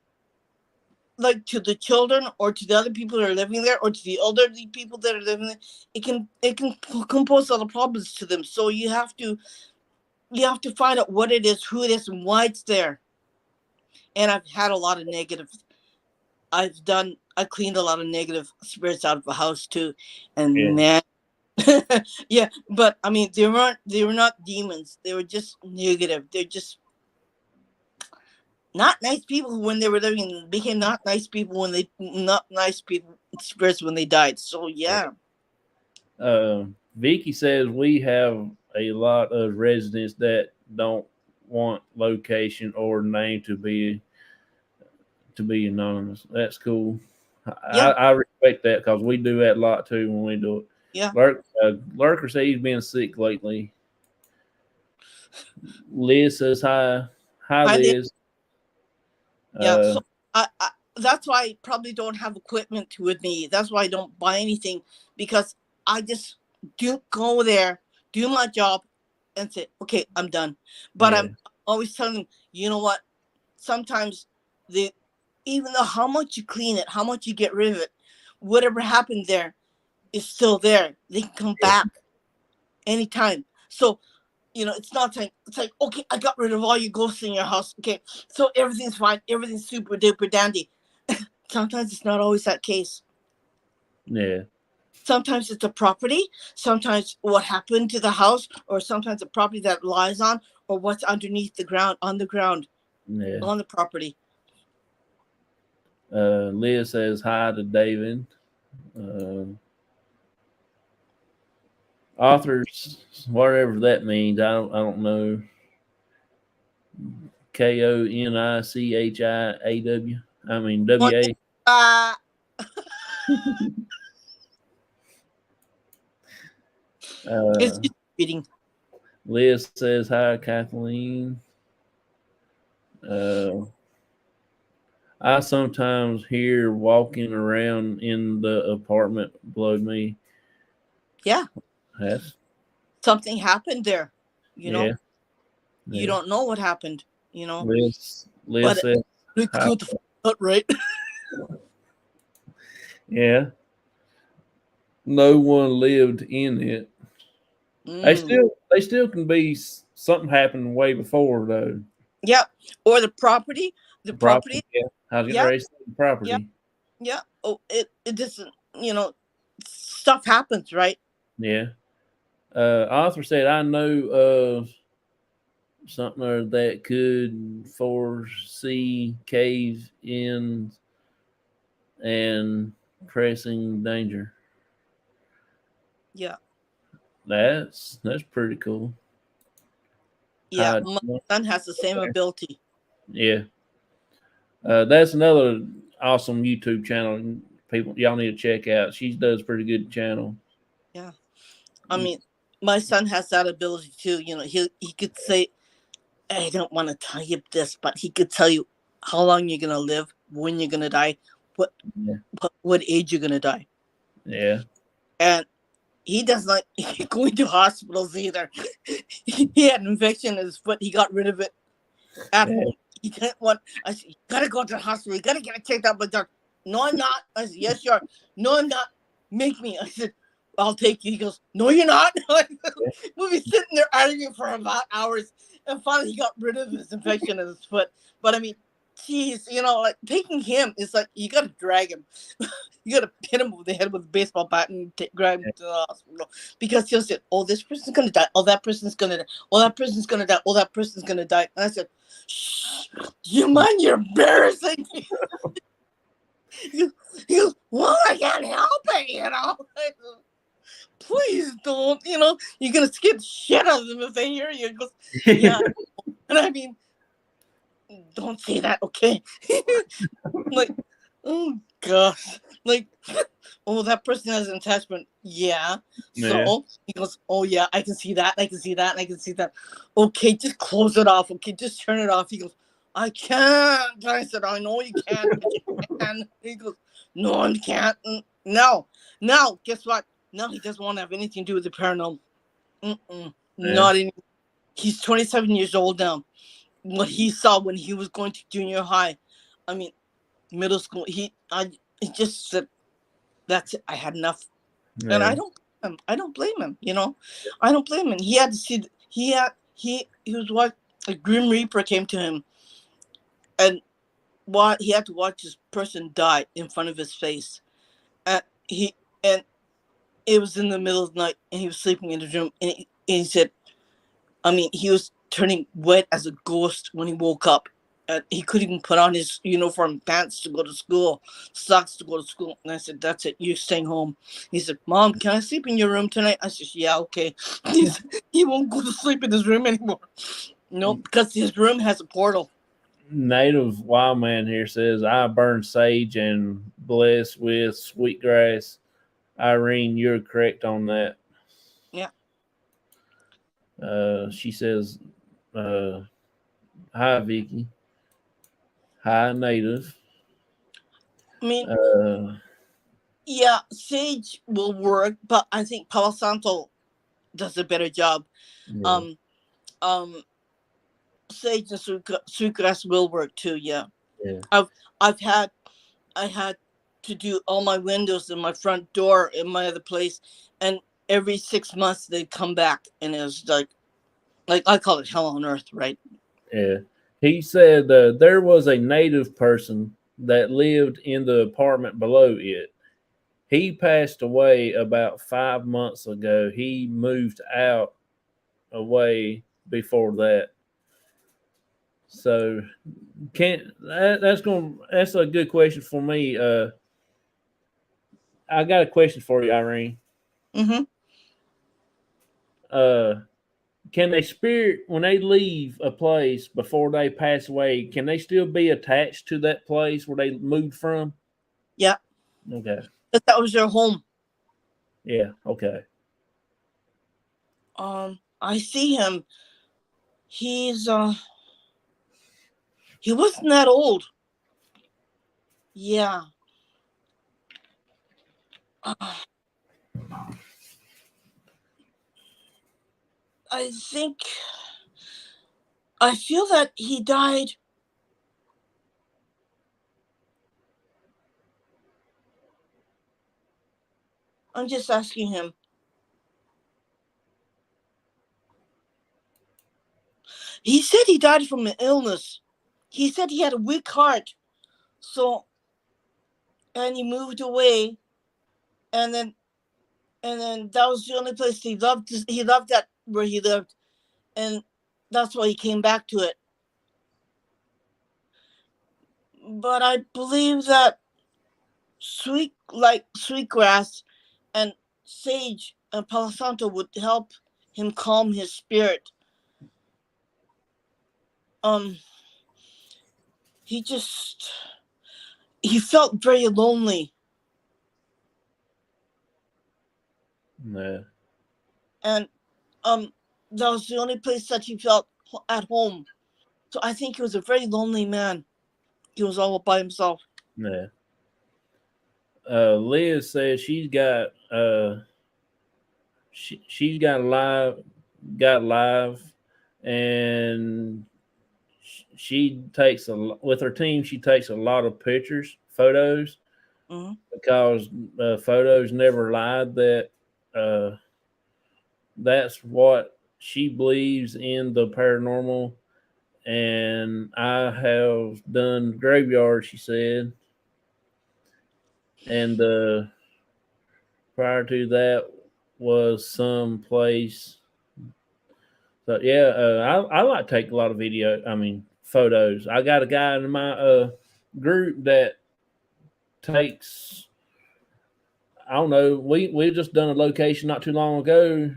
like to the children or to the other people that are living there or to the elderly people that are living there. It can compose a lot of problems to them. So you have to find out what it is, who it is, and why it's there. And I've had a lot of negative. I cleaned a lot of negative spirits out of the house too, and Yeah. man, yeah. But I mean, they were not demons. They were just negative. They're just not nice people when they were living, and became not nice people when they not nice people spirits when they died. So yeah, Vicky says we have a lot of residents that don't want location or name to be anonymous. That's cool. yeah, I respect that because we do that a lot too when we do it. yeah. Lurker says he's been sick lately. Liz says hi. Hi, I live. Liz. Yeah. Uh, So I that's why I probably don't have equipment with me. That's why I don't buy anything, because I just do go there, do my job, and say, okay, I'm done. But I'm yeah, always telling them, you know what? Sometimes the even though how much you clean it, how much you get rid of it, whatever happened there is still there. They can come yeah, back anytime. So it's like okay, I got rid of all your ghosts in your house. Okay, so everything's fine, everything's super duper dandy. Sometimes it's not always that case. yeah, Sometimes it's a property, sometimes what happened to the house, or sometimes a property that it lies on, or what's underneath the ground, on the ground, yeah. on the property. Liz says hi to David. Uh, Authors, whatever that means, I don't know. Konichiaw. I mean WA. Uh, it's Uh, just reading. Liz says hi, Kathleen. Uh, I sometimes hear walking around in the apartment below me. Yeah, That's something happened there. You yeah, know, you yeah. don't know what happened. Liz But says it's hi. good to find out, right? Yeah, no one lived in it. Mm. They still can be something happened way before though. Yeah, or the property, the Property, property. yeah. I was getting Yeah, ready to say yeah, property. yeah. Oh, it doesn't. Stuff happens, right? Yeah. Author said, I know of something that could foresee cave ins and pressing danger. Yeah, That's pretty cool. yeah. Hide. My son has the same ability. Yeah. That's another awesome YouTube channel. People, y'all need to check out. She does pretty good channel. Yeah, I mean, my son has that ability too. He could say, I don't want to tell you this, but he could tell you how long you're gonna live, when you're gonna die, what Yeah. what age you're gonna die, Yeah. and he does not going to hospitals either. He had an infection in his foot. He got rid of it at Yeah. home. He didn't want. I said, you gotta go to the hospital. You gotta get it checked out by the doctor. No, I'm not. I said, yes, you are. No, I'm not. Make me. I said, I'll take you. He goes, no, you're not. We'll be sitting there arguing for about hours, and finally he got rid of his infection in his foot. But I mean, geez, like taking him is like you gotta drag him. You gotta hit him with the head with a baseball bat and grab him to the hospital, because he'll say, "Oh, this person's gonna die. Oh, that person's gonna die. Oh, that person's gonna die. Oh, that person's gonna die." And I said, "Shh, do you mind? You're embarrassing me." he goes, well, I can't help it, you know. Please don't, you know, you're gonna scare the shit out of them if they hear you. He goes, yeah. And I mean, don't say that, okay? Like, oh gosh. Like, oh, that person has an attachment. Yeah. So he goes, oh yeah, I can see that. I can see that. I can see that. Okay, just close it off. Okay, just turn it off. He goes, I can't. I said, I know you can't, but you can. He goes, no, I can't. No. Now, guess what? Now he doesn't want to have anything to do with the paranormal. Not anymore. He's 27 years old now. What he saw when he was going to junior high, I mean, middle school, he just said, that's it. I had enough. And I don't blame him, you know. I don't blame him. He had to see, he was what a Grim Reaper came to him, and he had to watch this person die in front of his face. And it was in the middle of the night, and he was sleeping in his room, and he said, I mean, he was turning wet as a ghost when he woke up. He couldn't even put on his uniform, pants to go to school, socks to go to school. And I said, that's it, you're staying home. He said, Mom, can I sleep in your room tonight? I said, yeah, okay. He won't go to sleep in his room anymore. No, because his room has a portal. Native Wild Man here says, I burn sage and bless with sweetgrass. Irene, you're correct on that. Yeah. She says, hi, Vicky. Hi, Native. I mean, yeah, sage will work, but I think Palo Santo does a better job. Yeah. Sage and sweetgrass will work too. Yeah. Yeah. I had to do all my windows and my front door in my other place, and every 6 months they'd come back, and it was like I call it hell on earth, right? Yeah. He said there was a native person that lived in the apartment below it. He passed away about 5 months ago. He moved out away before that. So that's a good question for me. I got a question for you, Irene. Mm-hmm. Can they spirit when they leave a place before they pass away? Can they still be attached to that place where they moved from? Yeah. Okay. But that was their home. Yeah. Okay. I see him. He's he wasn't that old. Yeah. I think I feel that he died. I'm just asking him. He said he died from an illness. He said he had a weak heart. So, and he moved away, and then that was the only place he loved. He loved that where he lived, and that's why he came back to it. But I believe that sweetgrass and sage and Palo Santo would help him calm his spirit. He felt very lonely. Yeah. And that was the only place that he felt at home. So I think he was a very lonely man. He was all by himself. Yeah. Liz says she's got she's got live, and she takes with her team. She takes a lot of photos, Mm-hmm. because photos never lied. That's what she believes in the paranormal. And I have done graveyard, she said, and prior to that was some place. So yeah, I like to take a lot of photos. I got a guy in my group that takes, I don't know. We just done a location not too long ago,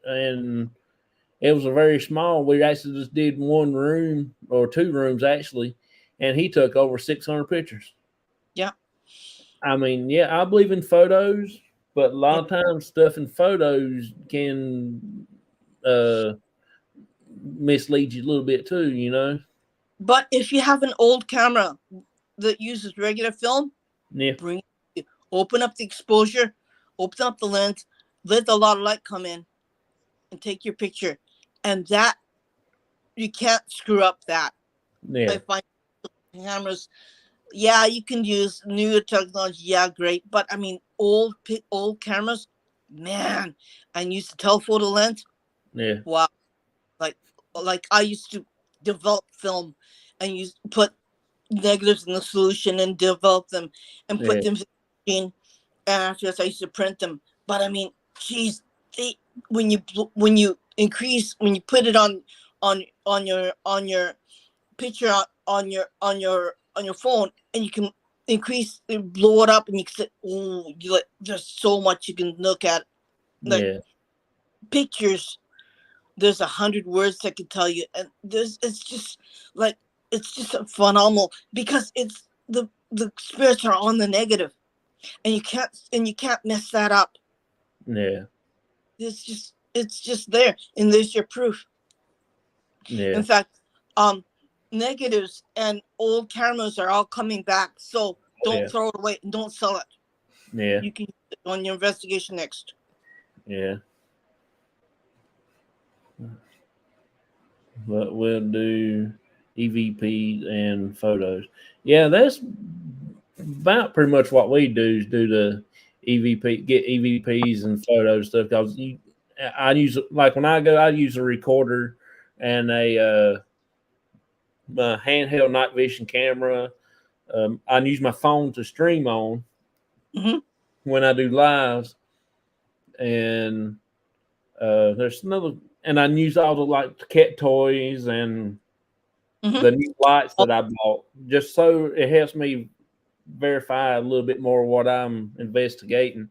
and it was a very small. We actually just did one room or two rooms actually, and he took over 600 pictures. Yeah. I mean, yeah, I believe in photos, but a lot Yeah. of times stuff in photos can uh, mislead you a little bit too. You know. But if you have an old camera that uses regular film, Yeah. bring open up the exposure, open up the lens, let a lot of light come in, and take your picture. And that you can't screw up that. Yeah. I find cameras, yeah, you can use newer technology, yeah, great. But I mean, old cameras, man, and use the telephoto lens. Yeah. Wow, like I used to develop film and put negatives in the solution and develop them and put Yeah. them in the machine. And afterwards, I used to print them. But I mean, geez, when you put it on your picture on your phone, and you can increase blow it up, and you can say, oh, there's so much you can look at. Like Yeah. pictures, there's 100 words that can tell you, and it's just phenomenal because it's the spirits are on the negative, and you can't mess that up. Yeah. It's just there, and there's your proof. Yeah. In fact, negatives and old cameras are all coming back, so don't throw it away and don't sell it. Yeah. You can use it on your investigation next. Yeah. But we'll do EVP and photos. Yeah, that's about pretty much what we do is do the EVP, get EVPs and photos stuff. Because I use, like when I go, I use a recorder and a handheld night vision camera. I use my phone to stream on when I do lives, and there's another, and I use all the like cat toys and the new lights that I bought, just so it helps me verify a little bit more what I'm investigating.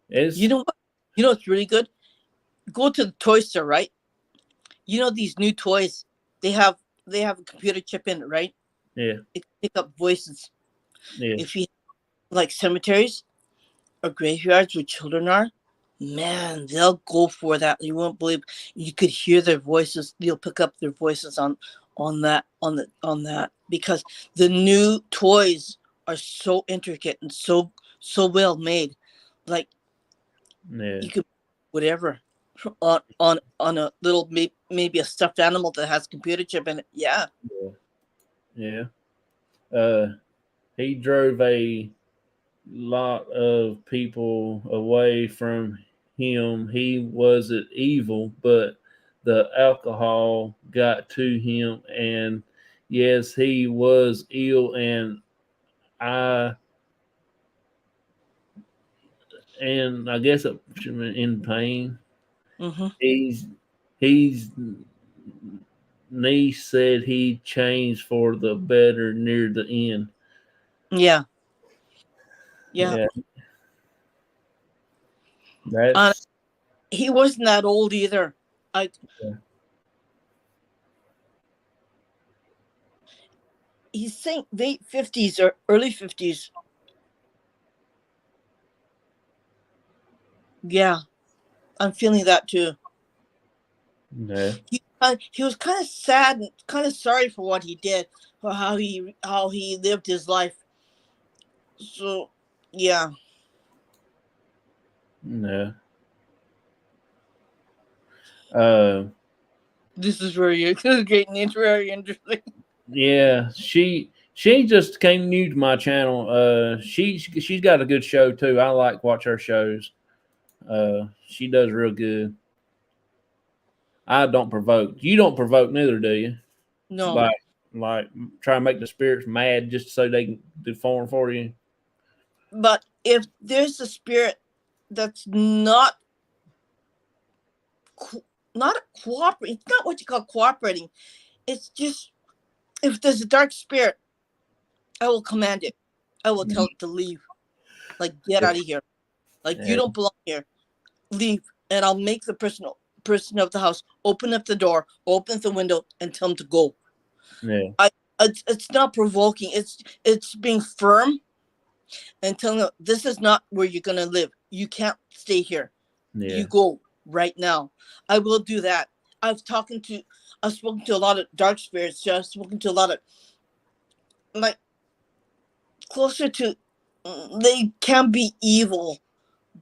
It's You know what? You know what's really good? Go to the toy store, right? You know these new toys, they have a computer chip in it, right? yeah, It can pick up voices. yeah, If you like cemeteries or graveyards where children are, man, they'll go for that. You won't believe, you could hear their voices. You'll pick up their voices on that because the new toys are so intricate and so well made. Like yeah, you could whatever on a little maybe a stuffed animal that has computer chip in it. Yeah. yeah. He drove a lot of people away from him. He wasn't evil, but the alcohol got to him, and yes, he was ill, I and I guess in pain. Mm-hmm. He's niece said he changed for the better near the end. Yeah. Yeah, that's He wasn't that old either. yeah. He's saying late 50s or early 50s. Yeah, I'm feeling that too. Yeah. He was kind of sad and kind of sorry for what he did, for how he lived his life. So, yeah. Yeah. This is very great and it's very interesting. Yeah, she just came new to my channel. She's got a good show too. I like watch her shows. She does real good. I don't provoke. You don't provoke neither, do you? No. Like try to make the spirits mad just so they can do for you. But if there's a spirit that's not cooperating, it's not what you call cooperating. It's just if there's a dark spirit I will command it. I will tell it to leave. Like, get out of here. Like, you don't belong here. Leave. And I'll make the person of the house open up the door, open the window, and tell them to go. Yeah. It's not provoking. It's being firm and telling them this is not where you're gonna live. You can't stay here. Yeah. You go right now. I will do that. I've spoken to a lot of dark spirits. I've spoken to a lot of, like, closer to, they can be evil,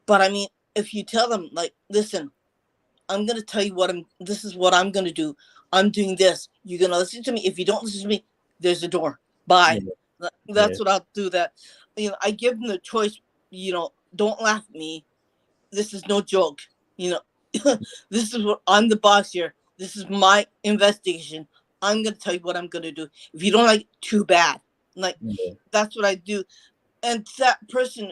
but I mean, if you tell them, like, listen, I'm gonna tell you this is what I'm gonna do. I'm doing this. You're gonna listen to me. If you don't listen to me, there's a door. Bye. Yeah. That's what I'll do. That, I give them the choice. Don't laugh at me. This is no joke. This is what I'm the boss here. This is my investigation. I'm gonna tell you what I'm gonna do. If you don't like it, too bad. Like, that's what I do. And that person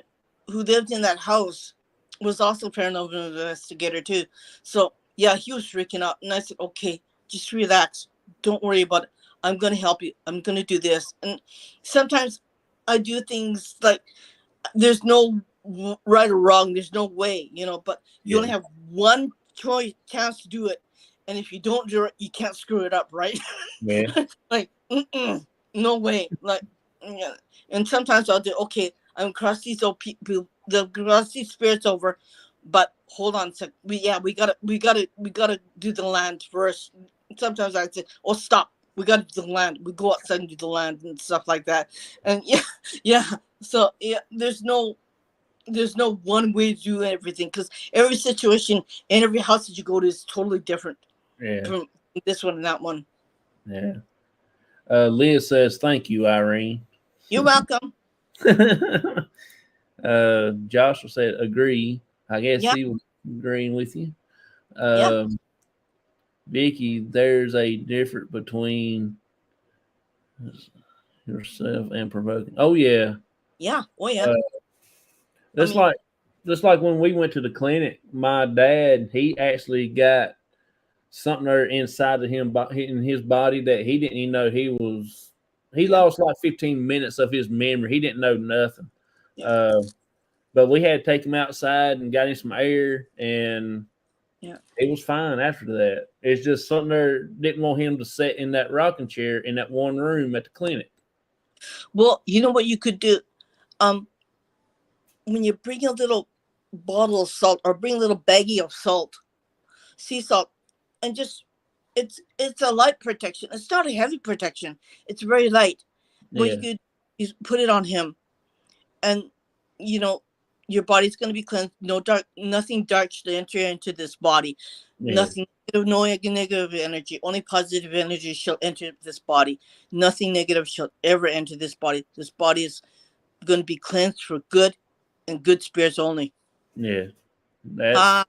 who lived in that house was also a paranormal investigator too. So yeah, he was freaking out, and I said, "Okay, just relax. Don't worry about it. I'm gonna help you. I'm gonna do this." And sometimes I do things like, there's no right or wrong. There's no way, but you only have one chance to do it. And if you don't do it, you can't screw it up, right? Yeah. Like, no way. Like, yeah. And sometimes I'll do, okay, I'm cross these old people, the cross these spirits over, but hold on a sec. We gotta do the land first. Sometimes I say, oh, stop. We gotta do the land. We go outside and do the land and stuff like that. And yeah. So yeah, there's no one way to do everything, because every situation and every house that you go to is totally different. Yeah. From this one and that one. Yeah. Liz says, "Thank you, Irene." You're welcome. Joshua said, "Agree." I guess Yeah. he was agreeing with you. Yeah. Vicky, there's a difference between yourself and provoking. Oh yeah. Yeah. Oh yeah. That's like when we went to the clinic. My dad, he actually got something there inside of him, in his body, that he didn't even know he was. He lost like 15 minutes of his memory. He didn't know nothing. Yeah. But we had to take him outside and got him some air, and he was fine after that. It's just something there didn't want him to sit in that rocking chair in that one room at the clinic. Well, you know what you could do? When you bring a little bottle of salt, or bring a little baggie of salt, sea salt, and just, it's a light protection. It's not a heavy protection. It's very light. What you could is put it on him, and your body's going to be cleansed. Nothing dark should enter into this body. Nothing negative, no negative energy. Only positive energy shall enter this body. Nothing negative shall ever enter this body. This body is going to be cleansed for good, and good spirits only. Yeah. That's Hi.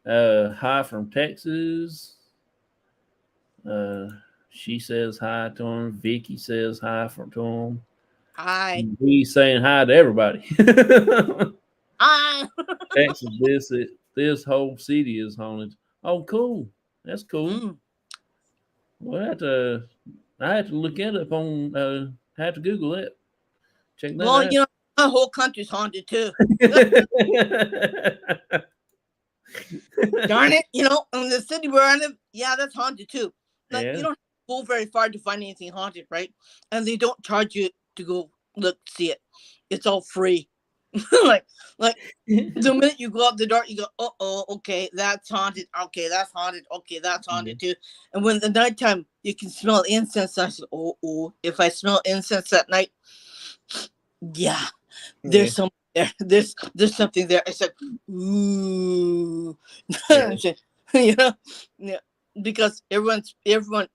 Hi from Texas. She says hi to him. Vicky says hi to him. Hi. He's saying hi to everybody. Hi. Texas, this whole city is haunted. Oh, cool. That's cool. Well, I had to look it up on. I had to Google it. Check that out. The whole country's haunted too. Darn it, in the city where I live, that's haunted too. Like, you don't go very far to find anything haunted, right? And they don't charge you to go see it. It's all free. like the minute you go out the door, you go, oh, okay, that's haunted. Okay, that's haunted. Okay, that's haunted too. And when the nighttime, you can smell incense. I said, oh, if I smell incense at night, there's something there. There's something there. I said, ooh. Because everyone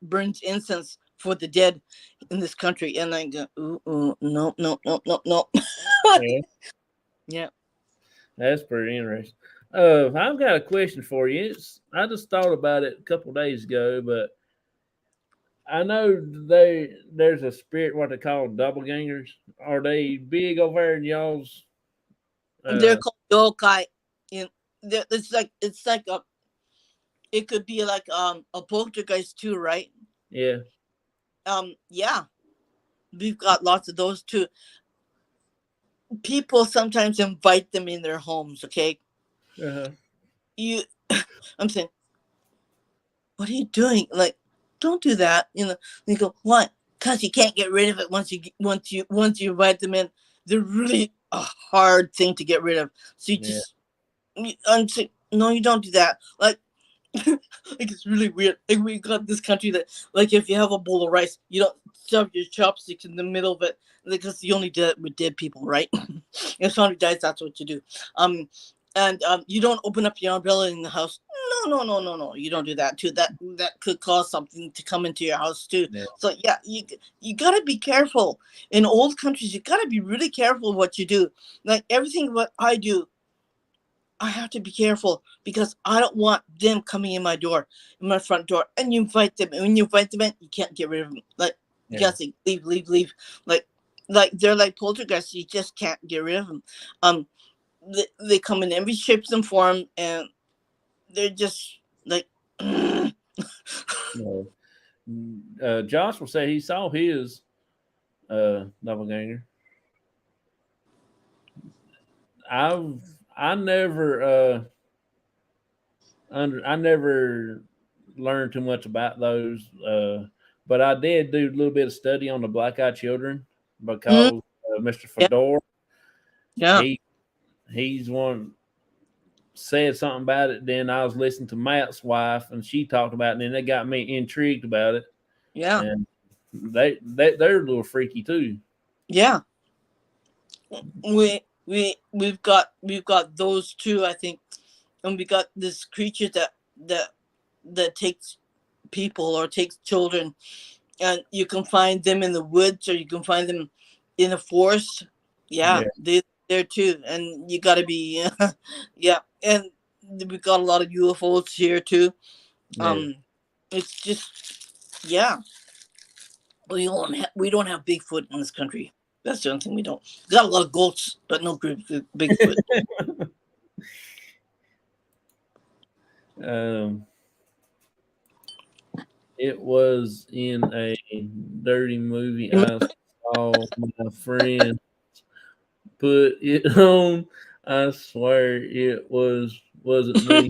burns incense for the dead in this country, and I go, ooh, no. Yeah. That's pretty interesting. I've got a question for you. I just thought about it a couple days ago, but I know there's a spirit, what they call doppelgangers. Are they big over there in y'all's? They're called yokai. It's like it could be like a poltergeist too, right? Yeah. Yeah. we've got lots of those too. People sometimes invite them in their homes. Okay, Uh-huh. I'm saying, what are you doing? Like, don't do that. They go, what? Because you can't get rid of it once you invite them in. They're really a hard thing to get rid of. So I'm saying, no, you don't do that. Like, like it's really weird. Like we got this country that, like, if you have a bowl of rice, you don't shove your chopsticks in the middle of it because you only do that with dead people, right? If somebody dies, that's what you do. And you don't open up your umbrella in the house. No. You don't do that too. That could cause something to come into your house too. Yeah. So yeah, you gotta be careful. In old countries, you gotta be really careful what you do. Like everything what I do, I have to be careful because I don't want them coming in my front door. And you invite them, and when you invite them in, you can't get rid of them. Like you gotta say, leave. Like they're like poltergeists. You just can't get rid of them. They come in every shape and form, and they're just like. Josh will say he saw his doppelganger. I never I never learned too much about those, but I did do a little bit of study on the black-eyed children because Mr. Fedor, Yeah. he's one said something about it. Then I was listening to Matt's wife, and she talked about it, and then they got me intrigued about it. Yeah. And they're a little freaky too. Yeah. We've got those two, I think, and we got this creature that takes people or takes children, and you can find them in the woods or you can find them in the forest. Yeah. They're too, and you got to be yeah. And we got a lot of UFOs here too. It's just we don't have Bigfoot in this country. That's the only thing we don't. We got a lot of ghosts, but no Bigfoot. It was in a dirty movie I saw my friend put it on. I swear it wasn't me.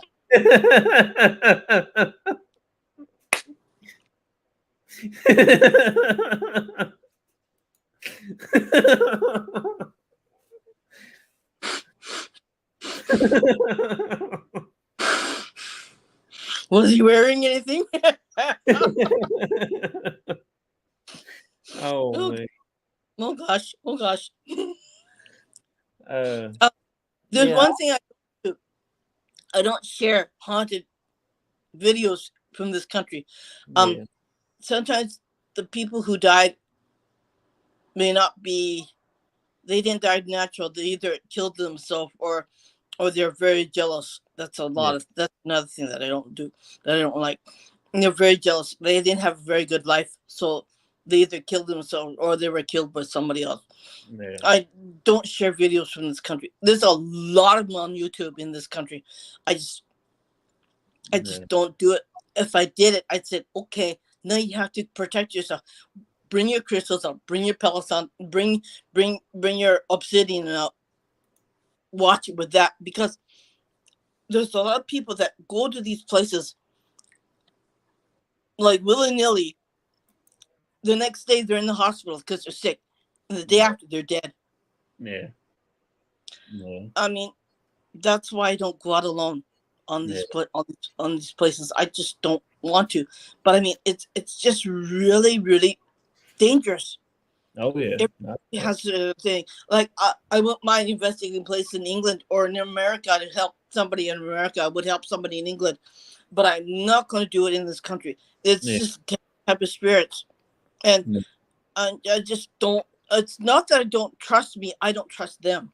Was he wearing anything? Oh man. Oh gosh. Uh, There's one thing I do. I don't share haunted videos from this country. Sometimes the people who died may not be. They didn't die natural. They either killed themselves or they're very jealous. That's another thing that I don't do. That I don't like. And they're very jealous. They didn't have a very good life, so they either killed themselves or they were killed by somebody else. I don't share videos from this country. There's a lot of them on YouTube in this country. I just don't do it. If I did it, I'd say, okay, now you have to protect yourself. Bring your crystals out. Bring your pellets out. Bring your obsidian out. Watch it with that, because there's a lot of people that go to these places like willy-nilly. The next day they're in the hospital because they're sick, and the day after they're dead. I mean, that's why I don't go out alone on these on these places. I just don't want to. But I mean, it's just really, really dangerous. Oh yeah. It has a thing. Like I wouldn't mind investigating a place in England or in America to help somebody in America. I would help somebody in England, but I'm not going to do it in this country. It's just type of spirits, and I just don't. It's not that I don't trust me. I don't trust them.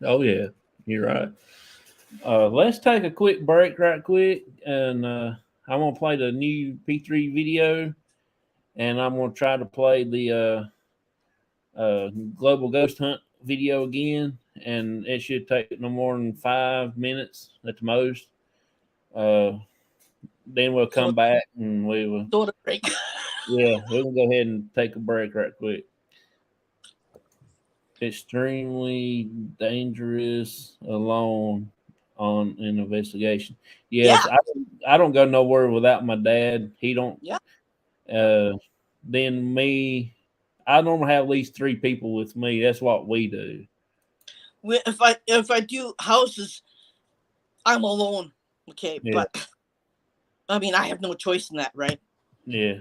Oh yeah, you're right. Let's take a quick break, right quick, and I'm gonna play the new P3 video, and I'm gonna try to play the Global Ghost Hunt video again, and it should take no more than 5 minutes at the most. Then we'll come back and we will. Break. Yeah, we can go ahead and take a break right quick. Extremely dangerous alone on an investigation. Yes, Yeah. I don't go nowhere without my dad. He don't. Yeah. Then me, I normally have at least 3 people with me. That's what we do. If I do houses, I'm alone. Okay, Yeah, but I mean, I have no choice in that, right? yeah.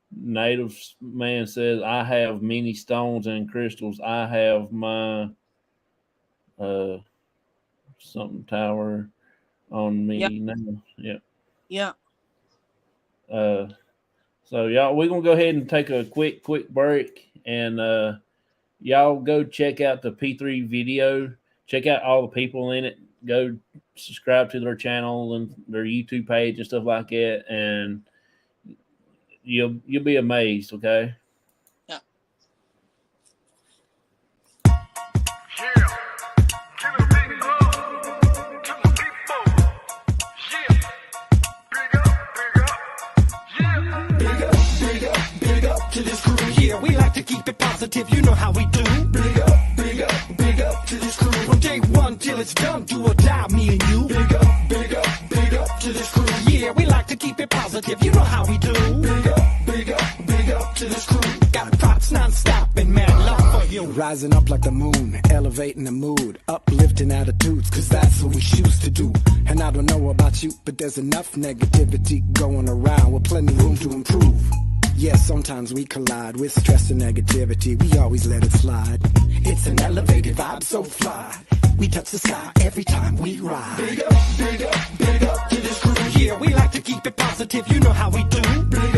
Native man says I have many stones and crystals. I have my uh something tower on Yeah. me now. Yeah. Yeah. Uh, so y'all, we're gonna go ahead and take a quick break, and y'all go check out the P3 video. Check out all the people in it. Go subscribe to their channel and their YouTube page and stuff like that, and you'll be amazed. Okay. Yeah. To this crew here, we like to keep it positive, you know how we do. Big up to this crew. From day one till it's done, do or die, me and you. Big up to this crew. Yeah, we like to keep it positive, you know how we do. Big up to this crew. Got props non-stop and mad love for you. Rising up like the moon, elevating the mood, uplifting attitudes, cause that's what we choose to do. And I don't know about you, but there's enough negativity going around with plenty room to improve. Yeah, sometimes we collide with stress and negativity. We always let it slide. It's an elevated vibe, so fly. We touch the sky every time we ride. Big up to this crew. Yeah, we like to keep it positive. You know how we do. Big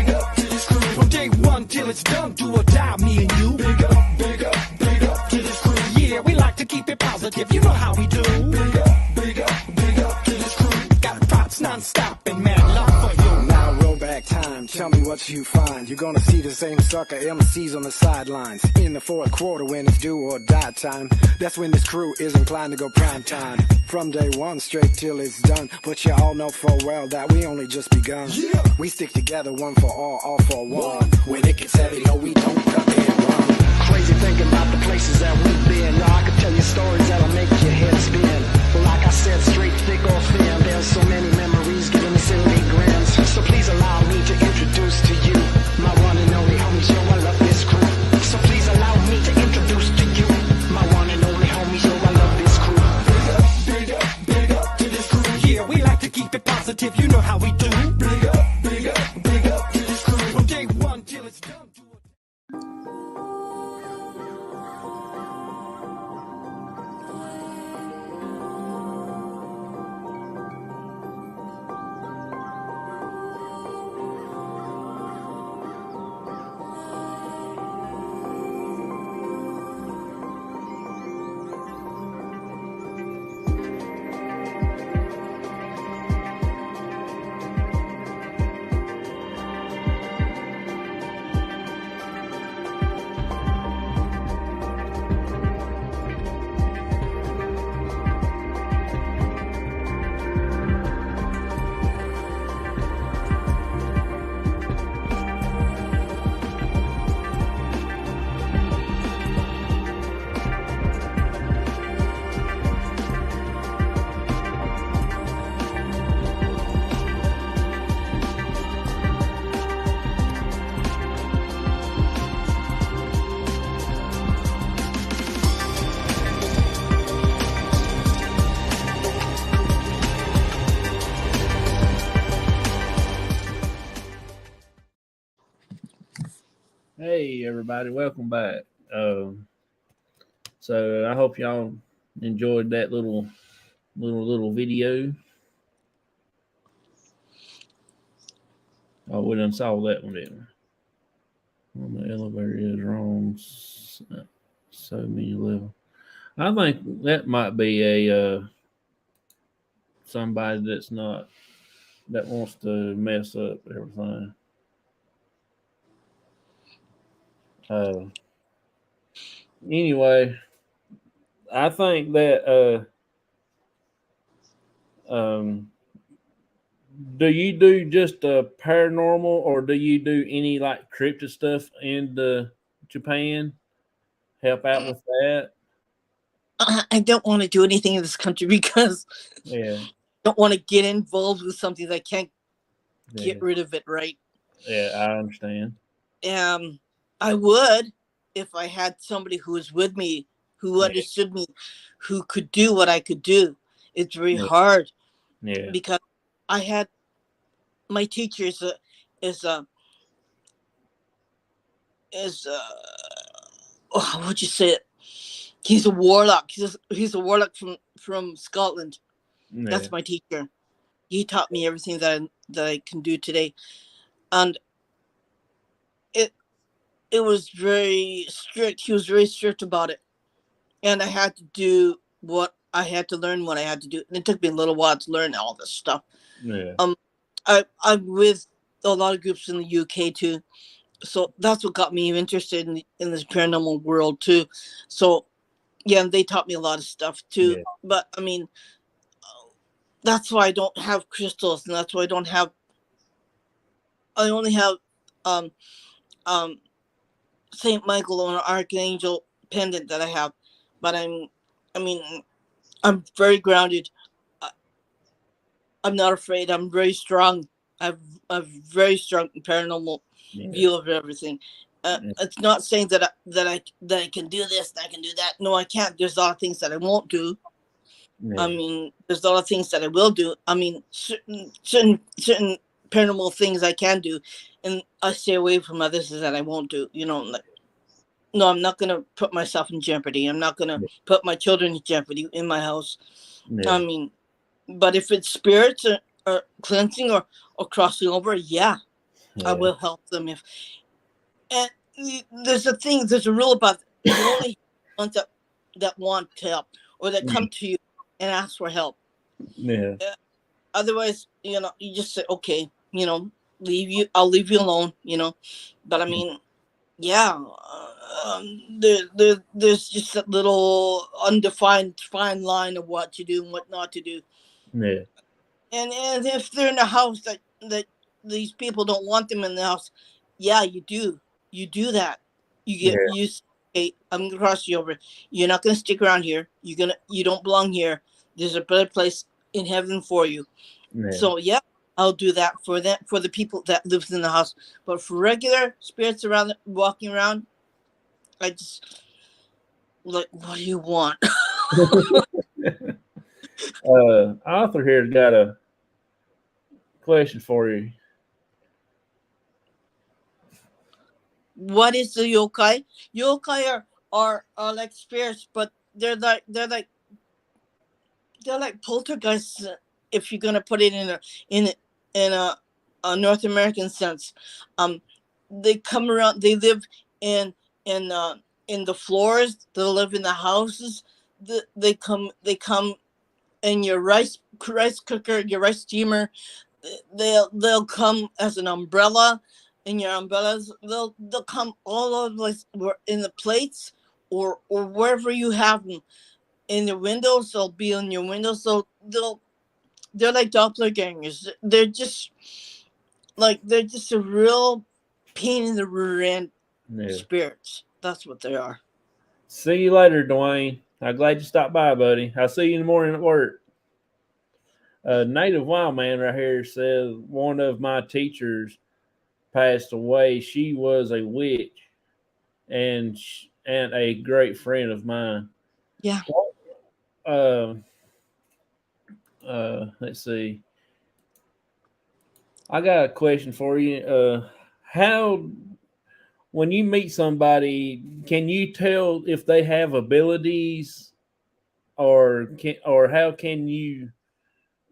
up to this crew. From day one till it's done, do or die, me and you. Big up to this crew. Yeah, we like to keep it positive. You know how we do. Big up to this crew. Got props non-stop and mad love for you. Now roll back time. Tell me what you find. You're gonna see the same sucker MCs on the sidelines. In the fourth quarter when it's do or die time. That's when this crew is inclined to go prime time. From day one straight till it's done. But you all know full well that we only just begun. Yeah. We stick together, one for all for one. When it gets heavy, no, we don't cut and run. Crazy thinking about the places that we've been. Now I could tell you stories that'll make your head spin. But like I said, straight, thick, or thin, there's so many memories giving me silly grins. So please allow me to introduce to you my one and only homies, yo, I love this crew. So please allow me to introduce to you my one and only homies, yo, I love this crew. Big up to this crew. Yeah, we like to keep it positive, you know how we do. Big up to this crew. From day one till it's done. Hey everybody, welcome back. So I hope y'all enjoyed that little video. Oh, we done saw that one, didn't we? On the elevator is wrong. So many levels. I think that might be a somebody that wants to mess up everything. Anyway, I think that Do you do just paranormal, or do you do any like cryptid stuff in the Japan? Help out with that? I don't want to do anything in this country because Yeah, I don't want to get involved with something that I can't get yeah, rid of it, right? yeah. I understand. Um, I would if I had somebody who was with me, who Yeah, understood me, who could do what I could do. It's very yeah, hard yeah, because I had my teacher is oh, what'd you say it? He's a warlock. He's a warlock from Scotland. yeah, That's my teacher. He taught me everything that I can do today, and it it was very strict. He was very strict about it, and I had to do what I had to learn. What I had to do, and it took me a little while to learn all this stuff. yeah, Um, I'm with a lot of groups in the UK too, so that's what got me interested in this paranormal world too. So yeah, and they taught me a lot of stuff too. yeah, But I mean, that's why I don't have crystals, and that's why I don't have. I only have um um Saint Michael or an Archangel pendant that I have, but I mean, I'm very grounded. I- I'm not afraid. I'm very strong. I've a very strong paranormal yeah, view of everything. It's not saying that I can do this, that I can do that. No, I can't. There's a lot of things that I won't do. I yeah, mean, there's a lot of things that I will do. I mean, certain paranormal things I can do, and I stay away from others that I won't do. You know, like, no, I'm not gonna put myself in jeopardy. I'm not gonna put my children in jeopardy in my house. I yeah, mean, but if it's spirits or cleansing or crossing over, yeah, I yeah, will help them. If and there's a thing, there's a rule about you only ones that want to help or that come to you and ask for help. yeah, Otherwise, you just say, okay, I'll leave you alone, But I mean, yeah, there's just that little undefined fine line of what to do and what not to do. yeah, And if they're in a house that these people don't want them in the house, yeah, you do that. yeah, You say, hey, I'm gonna cross you over. You're not gonna stick around here. You don't belong here. There's a better place in heaven for you. yeah. So yeah, I'll do that for the people that lives in the house. But for regular spirits around walking around, I just like, what do you want? Arthur here's got a question for you. What is the yokai? Yokai are like spirits, but they're like poltergeists. If you're gonna put it in a North American sense, um, they come around. They live in in uh, in the floors. They live in the houses. They come in your rice cooker, your rice steamer. They'll come as an umbrella in your umbrellas. They'll come all over in the plates or wherever you have them in the windows. They'll be on your windows. So they're like doppelgangers. They're just a real pain in the rear end Yeah. spirits. That's what they are. See you later, Dwayne. I'm glad you stopped by, buddy. I'll see you in the morning at work. Native Wild Man right here says one of my teachers passed away. She was a witch and a great friend of mine. Yeah. Uh, let's see. I got a question for you. How when you meet somebody, can you tell if they have abilities, or how can you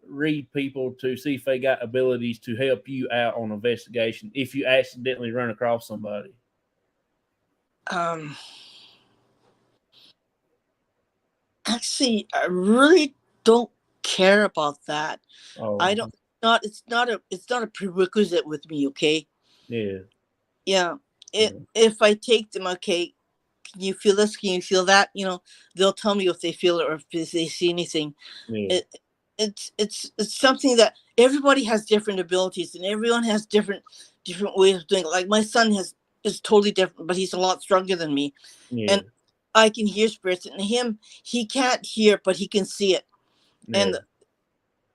read people to see if they got abilities to help you out on investigation if you accidentally run across somebody? Um. Actually, I really don't care about that. I Oh, don't. Not. It's not a prerequisite with me. Okay. yeah, Yeah. yeah, If I take them, okay. Can you feel this? Can you feel that? They'll tell me if they feel it or if they see anything. yeah, It it's something that everybody has different abilities, and everyone has different ways of doing it. Like my son is totally different, but he's a lot stronger than me, Yeah. and I can hear spirits. And him, he can't hear, but he can see it. Yeah. And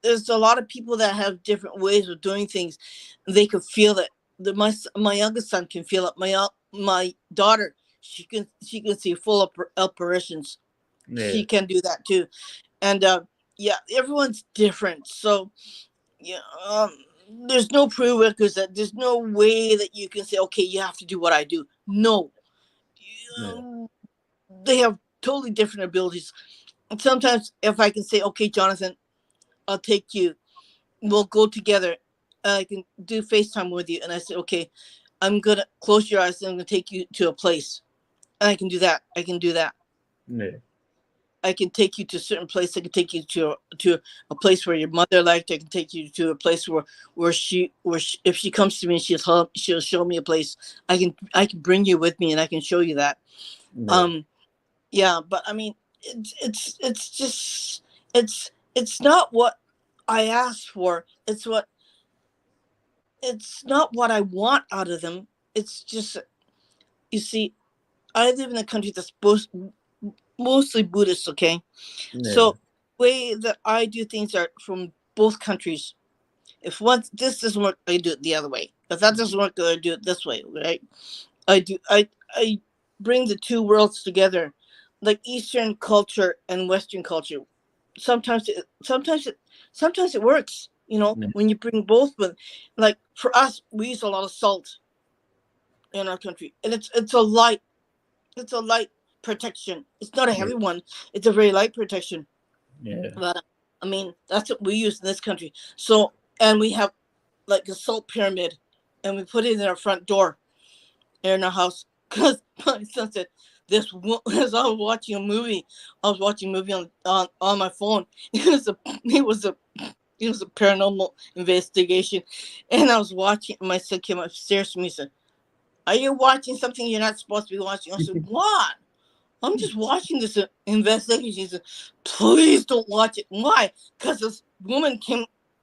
there's a lot of people that have different ways of doing things. They can feel it. My youngest son can feel it. My daughter, she can see full apparitions. Yeah. She can do that too. And yeah, everyone's different. So yeah, there's no prerequisite. There's no way that you can say, okay, you have to do what I do. No, Yeah. they have totally different abilities. And sometimes if I can say, okay, Jonathan, I'll take you, we'll go together. I can do FaceTime with you. And I say, okay, I'm going to close your eyes and I'm going to take you to a place. And I can do that. I can do that. Yeah. I can take you to a certain place. I can take you to a place where your mother liked. I can take you to a place where she if she comes to me, she'll show me a place. I can bring you with me and I can show you that. Yeah. Yeah, but I mean, it's just it's not what I asked for. It's not what I want out of them. It's just, you see, I live in a country that's mostly Buddhist, okay? Yeah. So way that I do things are from both countries. If this doesn't work, I do it the other way. If that doesn't work, I do it this way, right? I bring the two worlds together, like Eastern culture and Western culture. Sometimes it works, Yeah. when you bring both. But like for us, we use a lot of salt in our country, and it's a light protection. It's not a heavy one. It's a very light protection. Yeah. But I mean, that's what we use in this country. So, and we have like a salt pyramid, and we put it in our front door in our house. Because my son said, as I was watching a movie, on my phone. It was a paranormal investigation, and I was watching. My son came upstairs to me and said, "Are you watching something you're not supposed to be watching?" I said, "What? I'm just watching this investigation." He said, "Please don't watch it." Why? Because this woman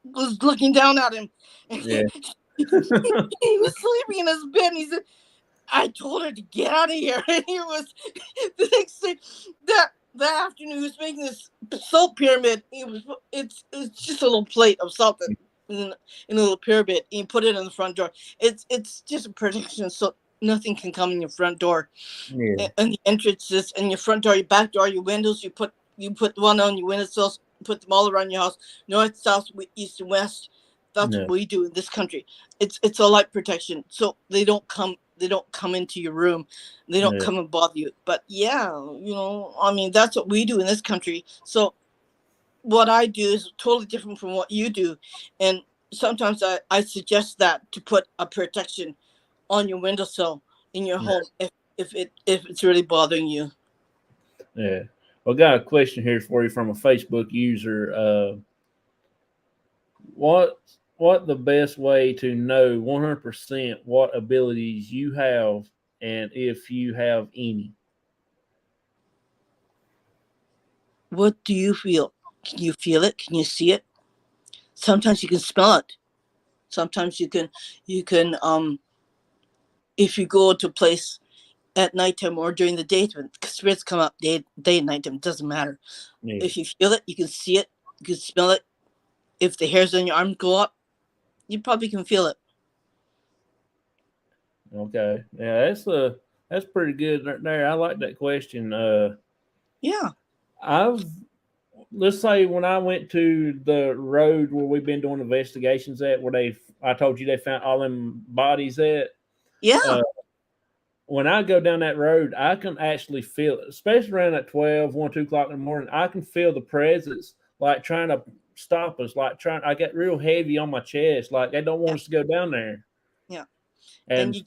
was looking down at him. Yeah. He was sleeping in his bed. And he said, "I told her to get out of here." And he was the next day, that afternoon, he was making this salt pyramid. It's just a little plate of salt in a little pyramid. And you put it in the front door. It's just a protection, so nothing can come in your front door. Yeah. And the entrances and your front door, your back door, your windows. You put one on your windowsills. Put them all around your house, north, south, east, and west. That's Yeah. what we do in this country. It's a light protection, so they don't come into your room. They don't Yeah. come and bother you. But yeah, I mean, that's what we do in this country. So what I do is totally different from what you do. And sometimes I suggest that to put a protection on your windowsill in your home if it's really bothering you. Yeah. Well, I got a question here for you from a Facebook user. What the best way to know 100% what abilities you have, and if you have any? What do you feel? Can you feel it? Can you see it? Sometimes you can smell it. Sometimes you can if you go to a place at nighttime or during the day, when spirits come up day and nighttime, it doesn't matter. Yeah. If you feel it, you can see it, you can smell it. If the hairs on your arm go up, you probably can feel it. Okay. Yeah, that's pretty good right there. I like that question. Yeah. Let's say when I went to the road where we've been doing investigations at, where I told you they found all them bodies at. Yeah. When I go down that road, I can actually feel it, especially around at 12, 1, 2 o'clock in the morning. I can feel the presence, like trying to stop us, I get real heavy on my chest, like they don't want us to go down there. Yeah. And you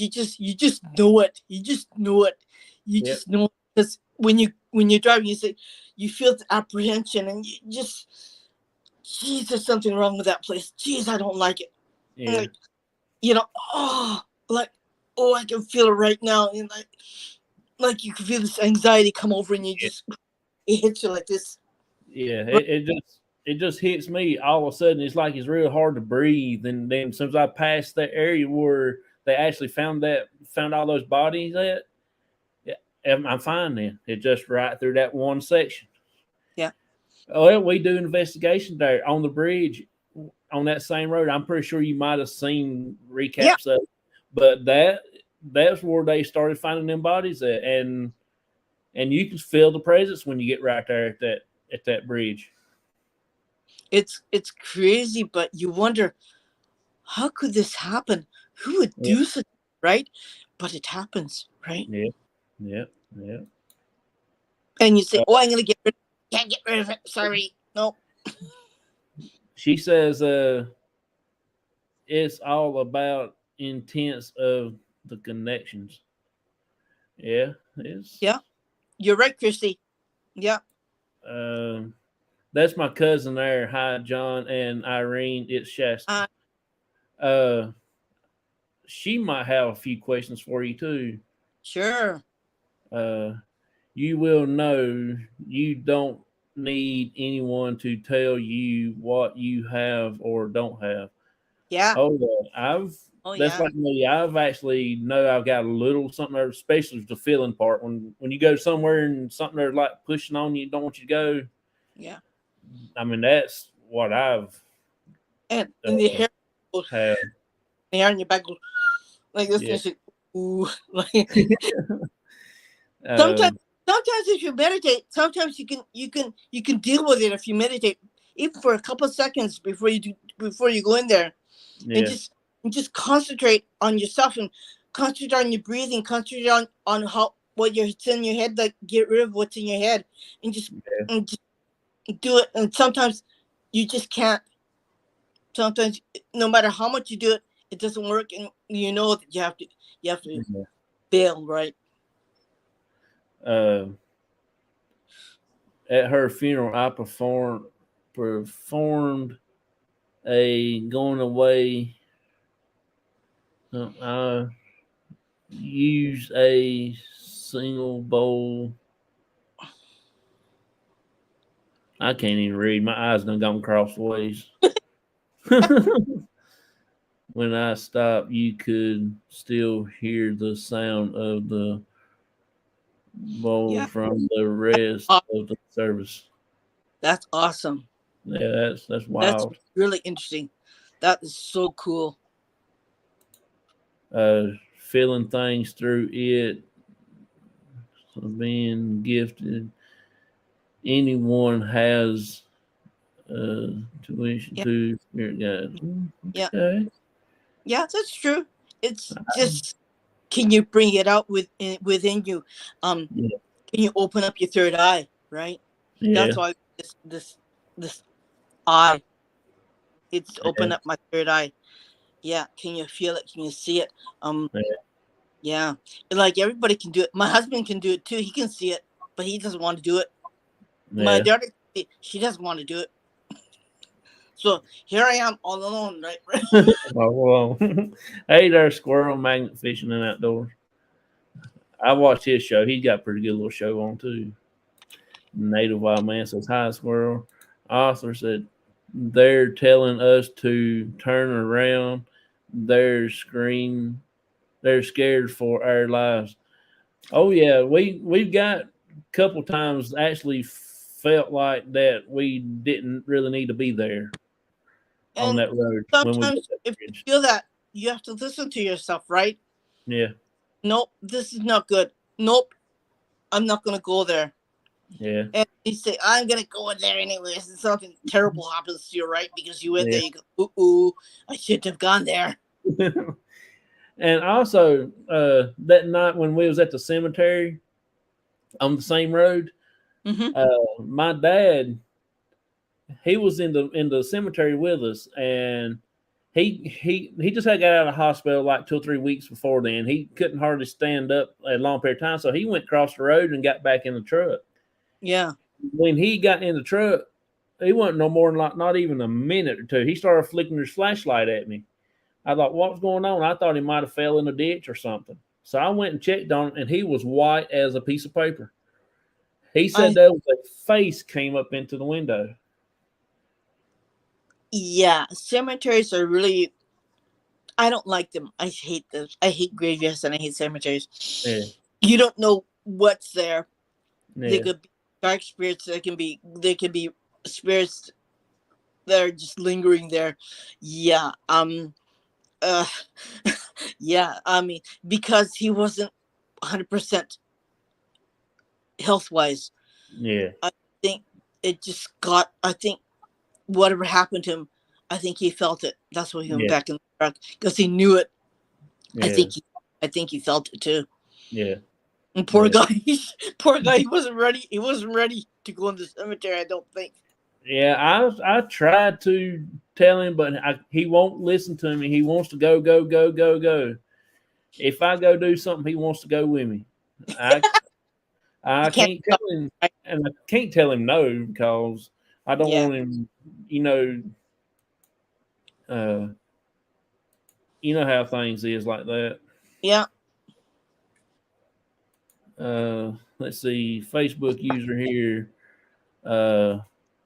just know it. You just know it. You just know it. Because when you're driving, you feel the apprehension, and you just, geez, there's something wrong with that place. Geez, I don't like it. yeah. I can feel it right now, and like you can feel this anxiety come over, and you just, it hits you like this. Yeah, it just it just hits me all of a sudden. It's like it's real hard to breathe. And then since I passed that area where they actually found all those bodies at, I'm fine then. It's just right through that one section. Yeah. Well, we do investigation there on the bridge on that same road. I'm pretty sure you might have seen recaps of it. But that's where they started finding them bodies at. And you can feel the presence when you get right there at that bridge. It's crazy, but you wonder, how could this happen? Who would do such, right? But it happens, right? Yeah. And you say, "Oh, I'm gonna can't get rid of it. Sorry, no." She says, it's all about intents of the connections. Yeah, it's. Yeah, you're right, Christy. Yeah. That's my cousin there. Hi, John and Irene. It's Shasta. She might have a few questions for you too. Sure. You will know you don't need anyone to tell you what you have or don't have. Yeah. That's like me. I've actually know I've got a little something there, especially the feeling part. When you go somewhere and something they're like pushing on you, don't want you to go. Yeah. I mean, that's what I've and the hair have. The hair on your back goes like this. Yeah. And ooh, like sometimes if you meditate, sometimes you can deal with it if you meditate, even for a couple of seconds before you go in there, and just concentrate on yourself and concentrate on your breathing, concentrate on what's in your head, like get rid of what's in your head, and just do it. And sometimes you just can't. Sometimes, no matter how much you do it, it doesn't work, and you know that you have to bail, right? At her funeral, I performed a going away. I used a single bowl. I can't even read. My eyes done gone crossways. When I stopped, you could still hear the sound of the bowl from the rest of the service. That's awesome. Yeah, that's wild. That's really interesting. That is so cool. Feeling things through it, being gifted. Anyone has tuition to spirit guide. Okay. Yeah, that's true. It's just, can you bring it out within you? Can you open up your third eye, right? Yeah. That's why this eye, it's open up my third eye. Yeah. Can you feel it? Can you see it? Yeah. Like everybody can do it. My husband can do it too. He can see it, but he doesn't want to do it. My daughter, she doesn't want to do it. So here I am all alone, right? Well, hey there, squirrel, magnet fishing and outdoors. I watched his show. He's got a pretty good little show on too. Native Wild Man says, "Hi, squirrel." Author said, "They're telling us to turn around. They're screaming. They're scared for our lives." Oh yeah, we've got a couple times actually felt like that we didn't really need to be there. And on that road. Sometimes if you feel that, you have to listen to yourself, right? Yeah. Nope, this is not good. Nope, I'm not going to go there. Yeah. And you say, I'm going to go in there anyways. And something terrible happens to you, right? Because you went there, you go, ooh, I shouldn't have gone there. And also, that night when we was at the cemetery on the same road, my dad, he was in the cemetery with us, and he just had got out of the hospital like 2 or 3 weeks before then. He couldn't hardly stand up a long period of time, so he went across the road and got back in the truck. Yeah. When he got in the truck, he wasn't no more than like not even a minute or two. He started flicking his flashlight at me. I thought, what's going on? I thought he might have fell in a ditch or something. So I went and checked on him, and he was white as a piece of paper. He said there was a face came up into the window. Yeah, cemeteries are really. I don't like them. I hate them. I hate graveyards and I hate cemeteries. Yeah, You don't know what's there. They yeah, could be dark spirits. They can be spirits that are just lingering there. Yeah. Uh. Yeah. I mean, because he wasn't 100% health wise. yeah, I think it just got. I think whatever happened to him, I think he felt it. That's why he went yeah, back in the truck because he knew it. I yeah, think he, I think he felt it too. yeah, And poor yeah. guy, poor guy, he wasn't ready. He wasn't ready to go in the cemetery. I don't think. Yeah, I tried to tell him, but he won't listen to me. He wants to go, go, go, go, go. If I go do something, he wants to go with me. I You I can't can't tell stop. him, Right? and I can't tell him no because I don't Yeah, want him. You know, uh, you know how things is like that. yeah. Let's see, Facebook user here. Uh,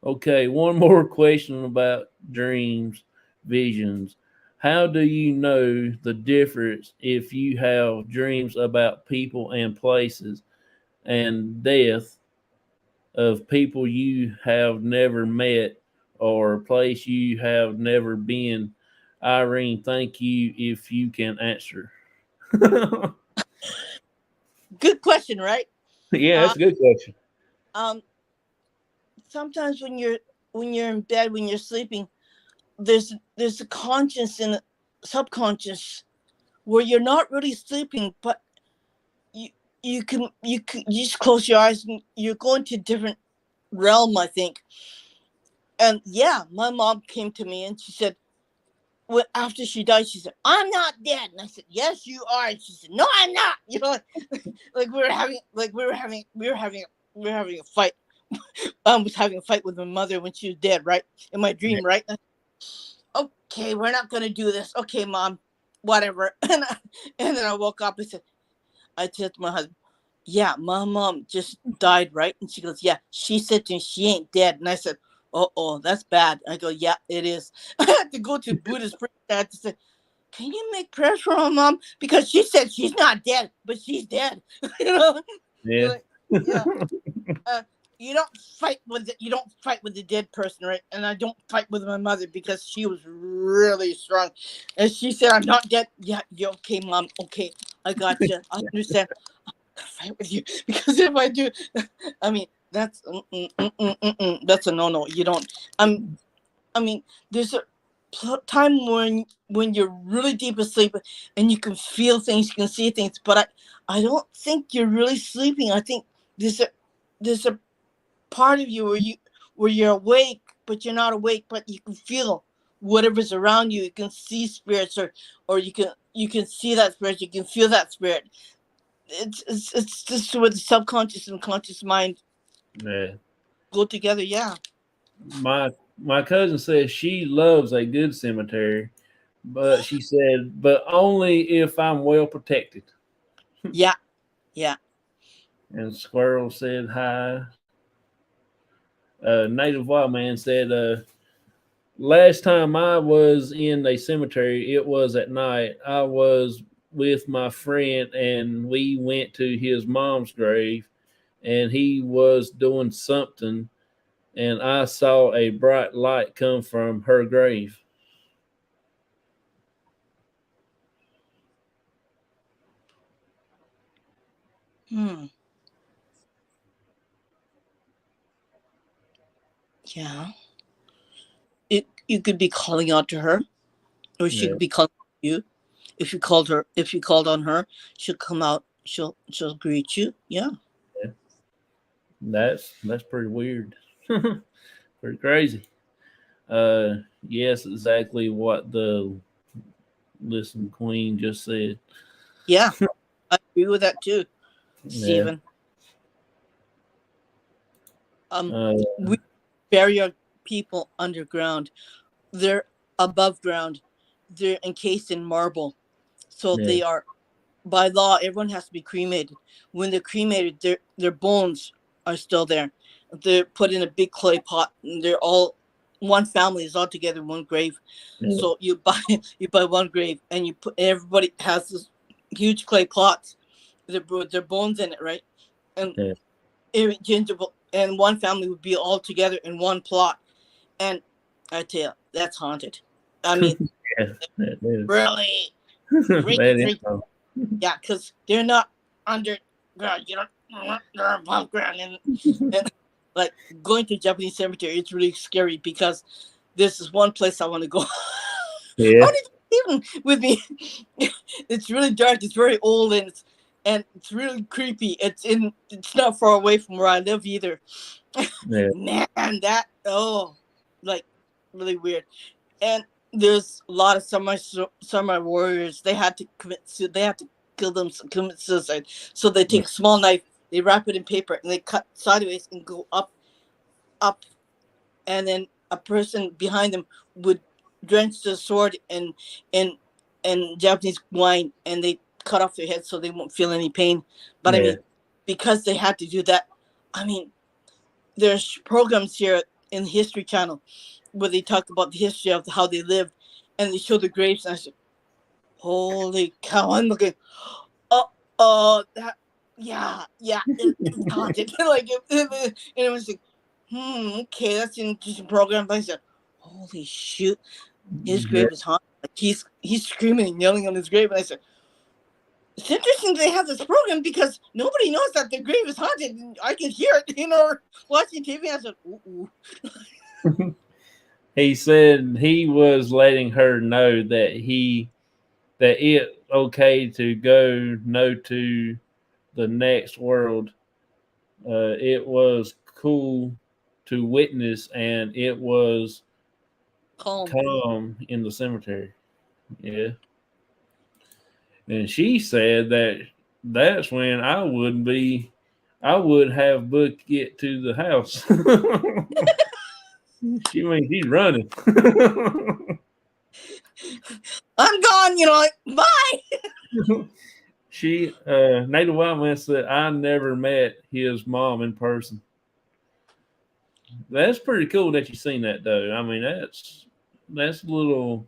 okay, one more question about dreams, visions. How do you know the difference if you have dreams about people and places and death of people you have never met or a place you have never been? Irene, thank you if you can answer. Good question, right? Yeah, Uh, that's a good question. um. Sometimes when you're in bed, when you're sleeping, there's a conscious and a subconscious where you're not really sleeping, but you you just close your eyes and you're going to a different realm. I think. And yeah, my mom came to me and she said, well, after she died, she said, "I'm not dead." And I said, "Yes, you are." And she said, "No, I'm not." You know, like we were having a fight. I was having a fight with my mother when she was dead, right? In my Yeah, dream, right? Okay, we're not gonna do this. Okay, mom, whatever. And then I woke up and said, I said to my husband, "Yeah, my mom just died, right?" And she goes, "Yeah." She said to me, "She ain't dead." And I said, "Oh, that's bad." I go, "Yeah, it is." I had to go to Buddhist priest. I had to say, "Can you make prayers for my mom because she said she's not dead, but she's dead." You know, yeah, like, yeah. Uh, you don't fight with the dead person, right? And I don't fight with my mother because she was really strong. And she said, "I'm not dead." "Yeah, you okay, mom? Okay, I got you. I understand." Fight with you because if I do, I mean that's a no. You don't. I'm. I mean, there's a time when you're really deep asleep and you can feel things, you can see things, but I don't think you're really sleeping. I think there's a part of you where you're awake, but you're not awake, but you can feel whatever's around you. You can see spirits, or you can see that spirit. You can feel that spirit. It's just where the subconscious and conscious mind yeah. go together. Yeah, My cousin says she loves a good cemetery, but she said, but only if I'm well protected. yeah, yeah. And Squirrel said hi. Native Wild Man said, last time I was in a cemetery, it was at night. I was with my friend and we went to his mom's grave and he was doing something and I saw a bright light come from her grave. Hmm. Yeah. You could be calling out to her, or she Yeah, could be calling you. If you called on her, she'll come out. She'll greet you. Yeah. yeah. That's pretty weird. Pretty crazy. Yes, exactly what the listen queen just said. Yeah. I agree with that too, Yeah. Stephen. Um, Uh, we bury our people underground. They're above ground. They're encased in marble, so yeah. they are by law. Everyone has to be cremated. When they're cremated, their bones are still there. They're put in a big clay pot, and they're all one family is all together in one grave. Yeah. So you buy one grave, and you put everybody has this huge clay plots, their bones in it, right? And Yeah. interchangeable, and one family would be all together in one plot. And I tell you, that's haunted. I mean, Yeah, that is. really, That is freaky. so. Yeah, because they're not underground. You know, they're above ground, and like going to Japanese cemetery, it's really scary because this is one place I want to go. Yeah. How did you even with me? It's really dark. It's very old, and it's really creepy. It's not far away from where I live either. Yeah. Man, that like really weird. And there's a lot of samurai warriors. They had to they had to commit suicide. So they take a small knife, they wrap it in paper, and they cut sideways and go up, and then a person behind them would drench the sword in Japanese wine, and they cut off their head so they won't feel any pain. But I Yeah. mean, because they had to do that, I mean, there's programs here in the History Channel where they talk about the history of how they lived, and they show the graves. And I said, "Holy cow!" I'm looking. That, yeah, it's haunted. And it was like, okay, that's an interesting program. But I said, "Holy shoot, his Yeah. grave is haunted." Like he's screaming and yelling on his grave, and I said, it's interesting they have this program because nobody knows that the grave is haunted. And I can hear it, watching TV. I said, ooh. He said he was letting her know that it's okay to go to the next world. It was cool to witness, and it was calm in the cemetery. Yeah. And she said that's when I would have booked it to the house. She's running. I'm gone, like, bye. She Native Wildman said I never met his mom in person. That's pretty cool that you seen that though. I mean that's a little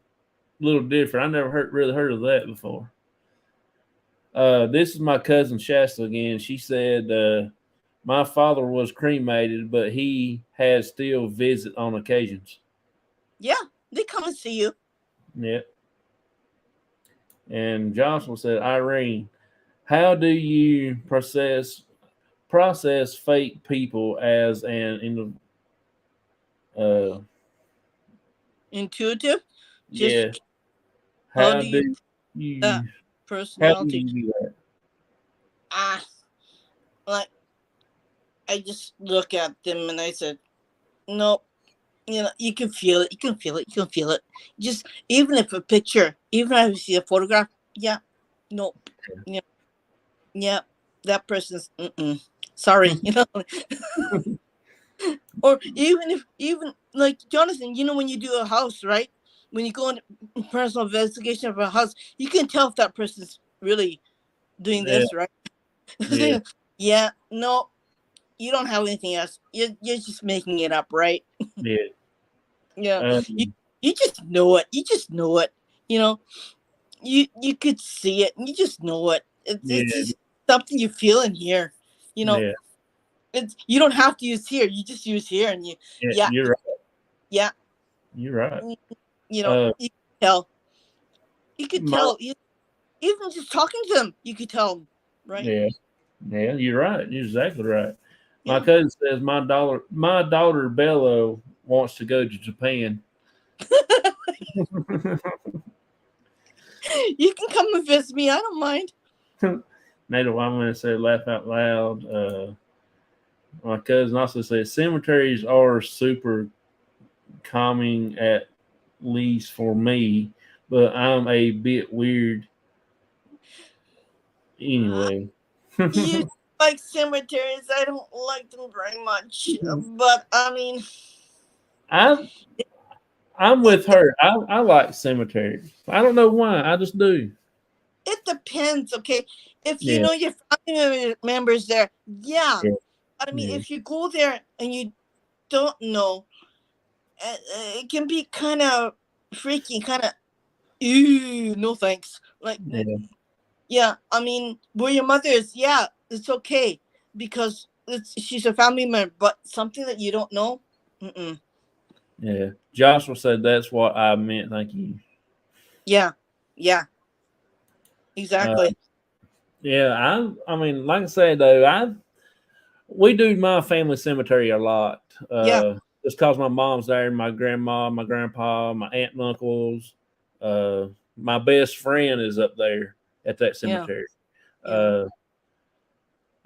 different. I never really heard of that before. This is my cousin Shasta again. She said my father was cremated, but he has still visit on occasions. Yeah, they come and see you. Yeah. And Jocelyn said, Irene, how do you process fake people as an intuitive? Yeah. Just How do you personality? do that? Like I just look at them and I said, nope. You can feel it. You can feel it. You can feel it. Just even if a picture, even if you see a photograph, yeah, nope. Yeah, that person's sorry, Or even like Jonathan, when you do a house, right? When you go in personal investigation of a house, you can tell if that person's really doing this, right? Yeah. Yeah, no, you don't have anything else. You're just making it up, right? Yeah. Yeah. You just know it. You just know it. You could see it and you just know it. It's just something you feel in here. Yeah. You don't have to use here. You just use here, and Yeah. You're right. Yeah. You're right. You can tell. You could tell. Even just talking to them, you could tell, right? Yeah. Yeah, you're right. You're exactly right. Yeah. My cousin says my daughter Bella wants to go to Japan. You can come and visit me. I don't mind. Native Wyman said, laugh out loud. My cousin also said cemeteries are super calming, at least for me, but I'm a bit weird anyway. You like cemeteries? I don't like them very much, but I mean, I'm with her. I like cemeteries. I don't know why. I just do. It depends, okay? If you know your family members there, yeah. But I mean, if you go there and you don't know, it can be kind of freaky, kind of, ew, no thanks. Like, yeah, I mean, where your mother is, yeah, it's okay because she's a family member, but something that you don't know, Yeah, Joshua said that's what I meant. Thank you. Yeah, exactly. Yeah, I mean, like I said though, we do my family cemetery a lot. Yeah. Just cause my mom's there, my grandma, my grandpa, my aunt and uncles. My best friend is up there at that cemetery. Yeah.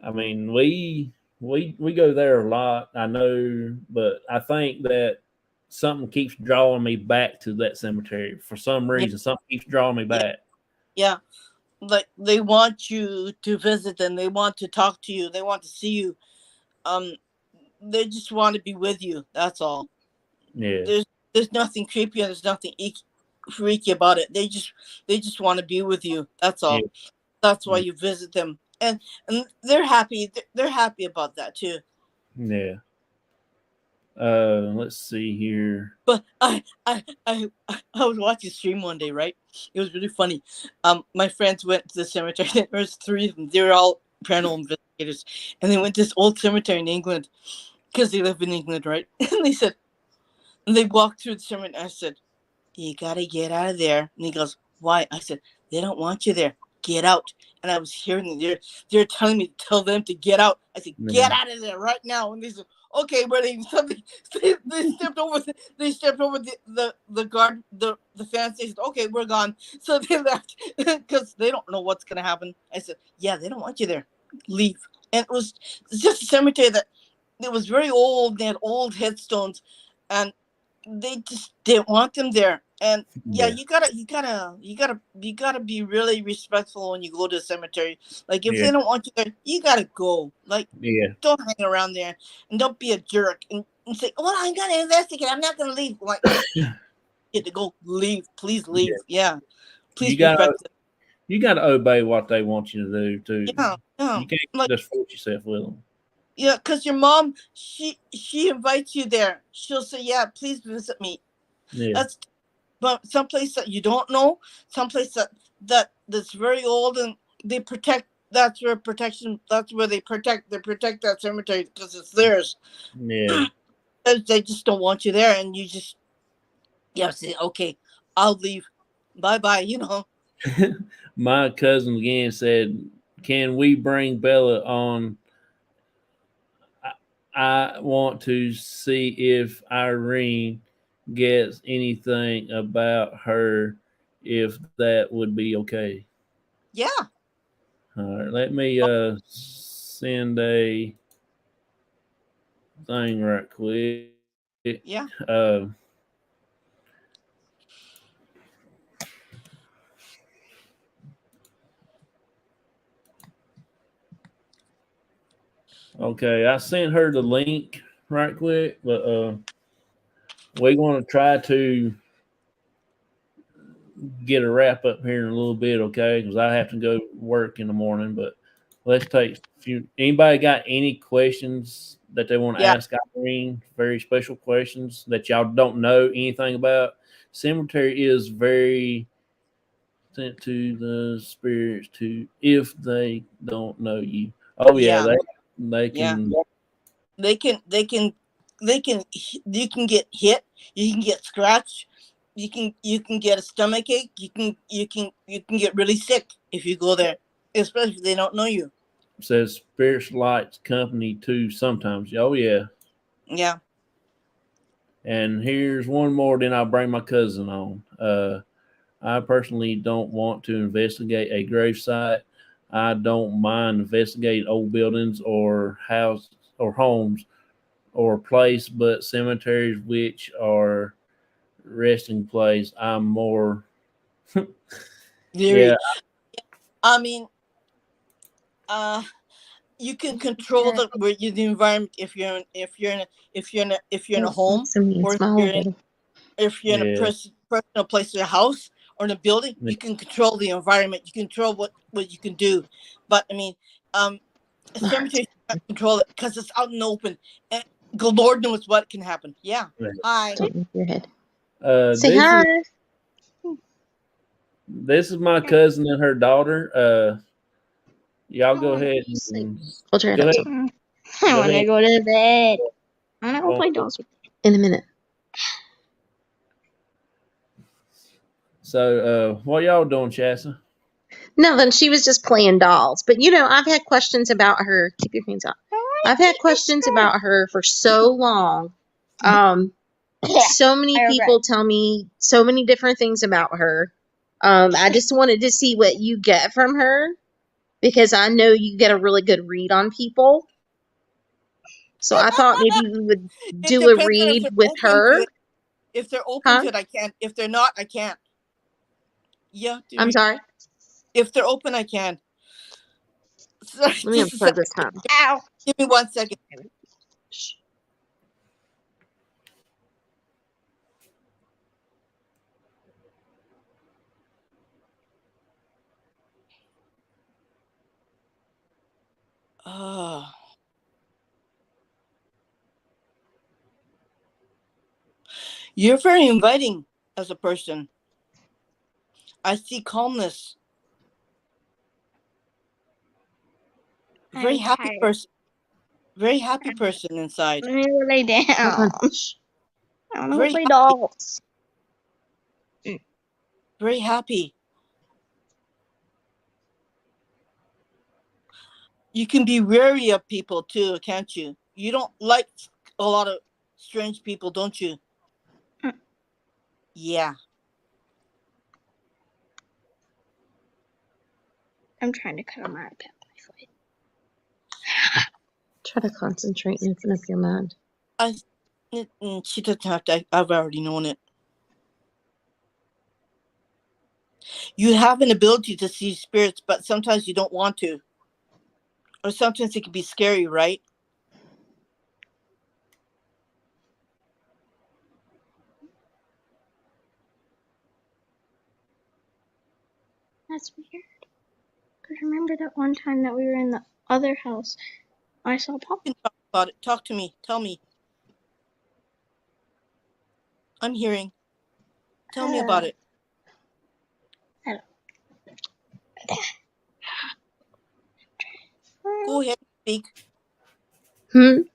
I mean, we go there a lot. I know, but I think that something keeps drawing me back to that cemetery for some reason. Something keeps drawing me back. Yeah. Like they want you to visit them. They want to talk to you. They want to see you. They just want to be with you. That's all. Yeah. There's nothing creepy and there's nothing freaky about it. They just want to be with you. That's all. Yeah. That's why you visit them, and they're happy. They're happy about that too. Yeah. Let's see here. But I was watching a stream one day, right? It was really funny. My friends went to the cemetery. There was 3 of them. They were all paranormal investigators, and they went to this old cemetery in England because they live in England, right? And they walked through the cemetery. And I said, "You gotta get out of there." And he goes, "Why?" I said, "They don't want you there. Get out." And I was hearing them. They're telling me to tell them to get out. I said, "Get out of there right now." And they said, "Okay," but they stepped over. They stepped over the guard, the fence. They said, "Okay, we're gone." So they left because they don't know what's gonna happen. I said, "Yeah, they don't want you there. Leave." And it's just a cemetery that it was very old. They had old headstones, and they just didn't want them there. And you gotta be really respectful when you go to a cemetery. Like if they don't want you there, you gotta go. Like don't hang around there and don't be a jerk and say, "Well, I'm gonna investigate. I'm not gonna leave." Like you get to go. Leave, please leave. Yeah, please respect them. You gotta obey what they want you to do too. Yeah. You can't just force yourself with them. Yeah, because your mom, she invites you there. She'll say, "Yeah, please visit me." Yeah. But someplace that you don't know, someplace that's very old, and they protect. That's where protection. That's where they protect. They protect that cemetery because it's theirs. Yeah. They just don't want you there, and you just say, "Okay, I'll leave. Bye bye." You know. My cousin again said, "Can we bring Bella on? I want to see if Irene gets anything about her, if that would be okay." Yeah. All right, let me send a thing right quick. Yeah. Okay, I sent her the link right quick, but we want to try to get a wrap up here in a little bit, okay? Because I have to go work in the morning. But let's take a few. Anybody got any questions that they want to ask Irene? Very special questions that y'all don't know anything about. Cemetery is very sent to the spirits to if they don't know you. Oh yeah, they can. They can you can get hit, you can get scratched, you can get a stomach ache, you can get really sick if you go there, especially if they don't know you. Says spirits lights company too sometimes. Oh yeah. Yeah. And here's one more, then I'll bring my cousin on. I personally don't want to investigate a gravesite. I don't mind investigating old buildings or houses or homes or place, but cemeteries, which are resting place, I'm more. Yeah. I mean, you can control the environment if you're in a home, or if you're in a personal place, your house or in a building. You can control the environment. You control what you can do. But I mean, cemetery can't control it because it's out in the open. And The Lord knows what can happen. Yeah. Right. Hi. Don't move your head. Say hi. This is my cousin and her daughter. Y'all go ahead and Hold your head go up. ahead. I want to go to bed. I want to go Well, play dolls with In a minute. So, what y'all doing, Chassa? Nothing. She was just playing dolls. But I've had questions about her. Keep your hands up. I've had questions about her for so long. So many people tell me so many different things about her. I just wanted to see what you get from her because I know you get a really good read on people. So I thought maybe we would do a read with her. If they're open to it, I can. If they're not, I can't. Yeah. I'm sorry. If they're open, I can. Let me unplug this time. Ow. Give me 1 second. You're very inviting as a person. I see calmness. Very happy person. Very happy person inside. Let me go lay down. I want to play happy. dolls. Very happy. You can be wary of people too, can't you? You don't like a lot of strange people, don't you? Yeah. I'm trying to cut on my iPad. Try to concentrate and open up your mind. She doesn't have to. I've already known it. You have an ability to see spirits, but sometimes you don't want to. Or sometimes it can be scary, right? That's weird. Because remember that one time that we were in the other house, I saw Pop. Talk about it. Talk to me. Tell me. I'm hearing. Tell me about it. Go ahead and speak.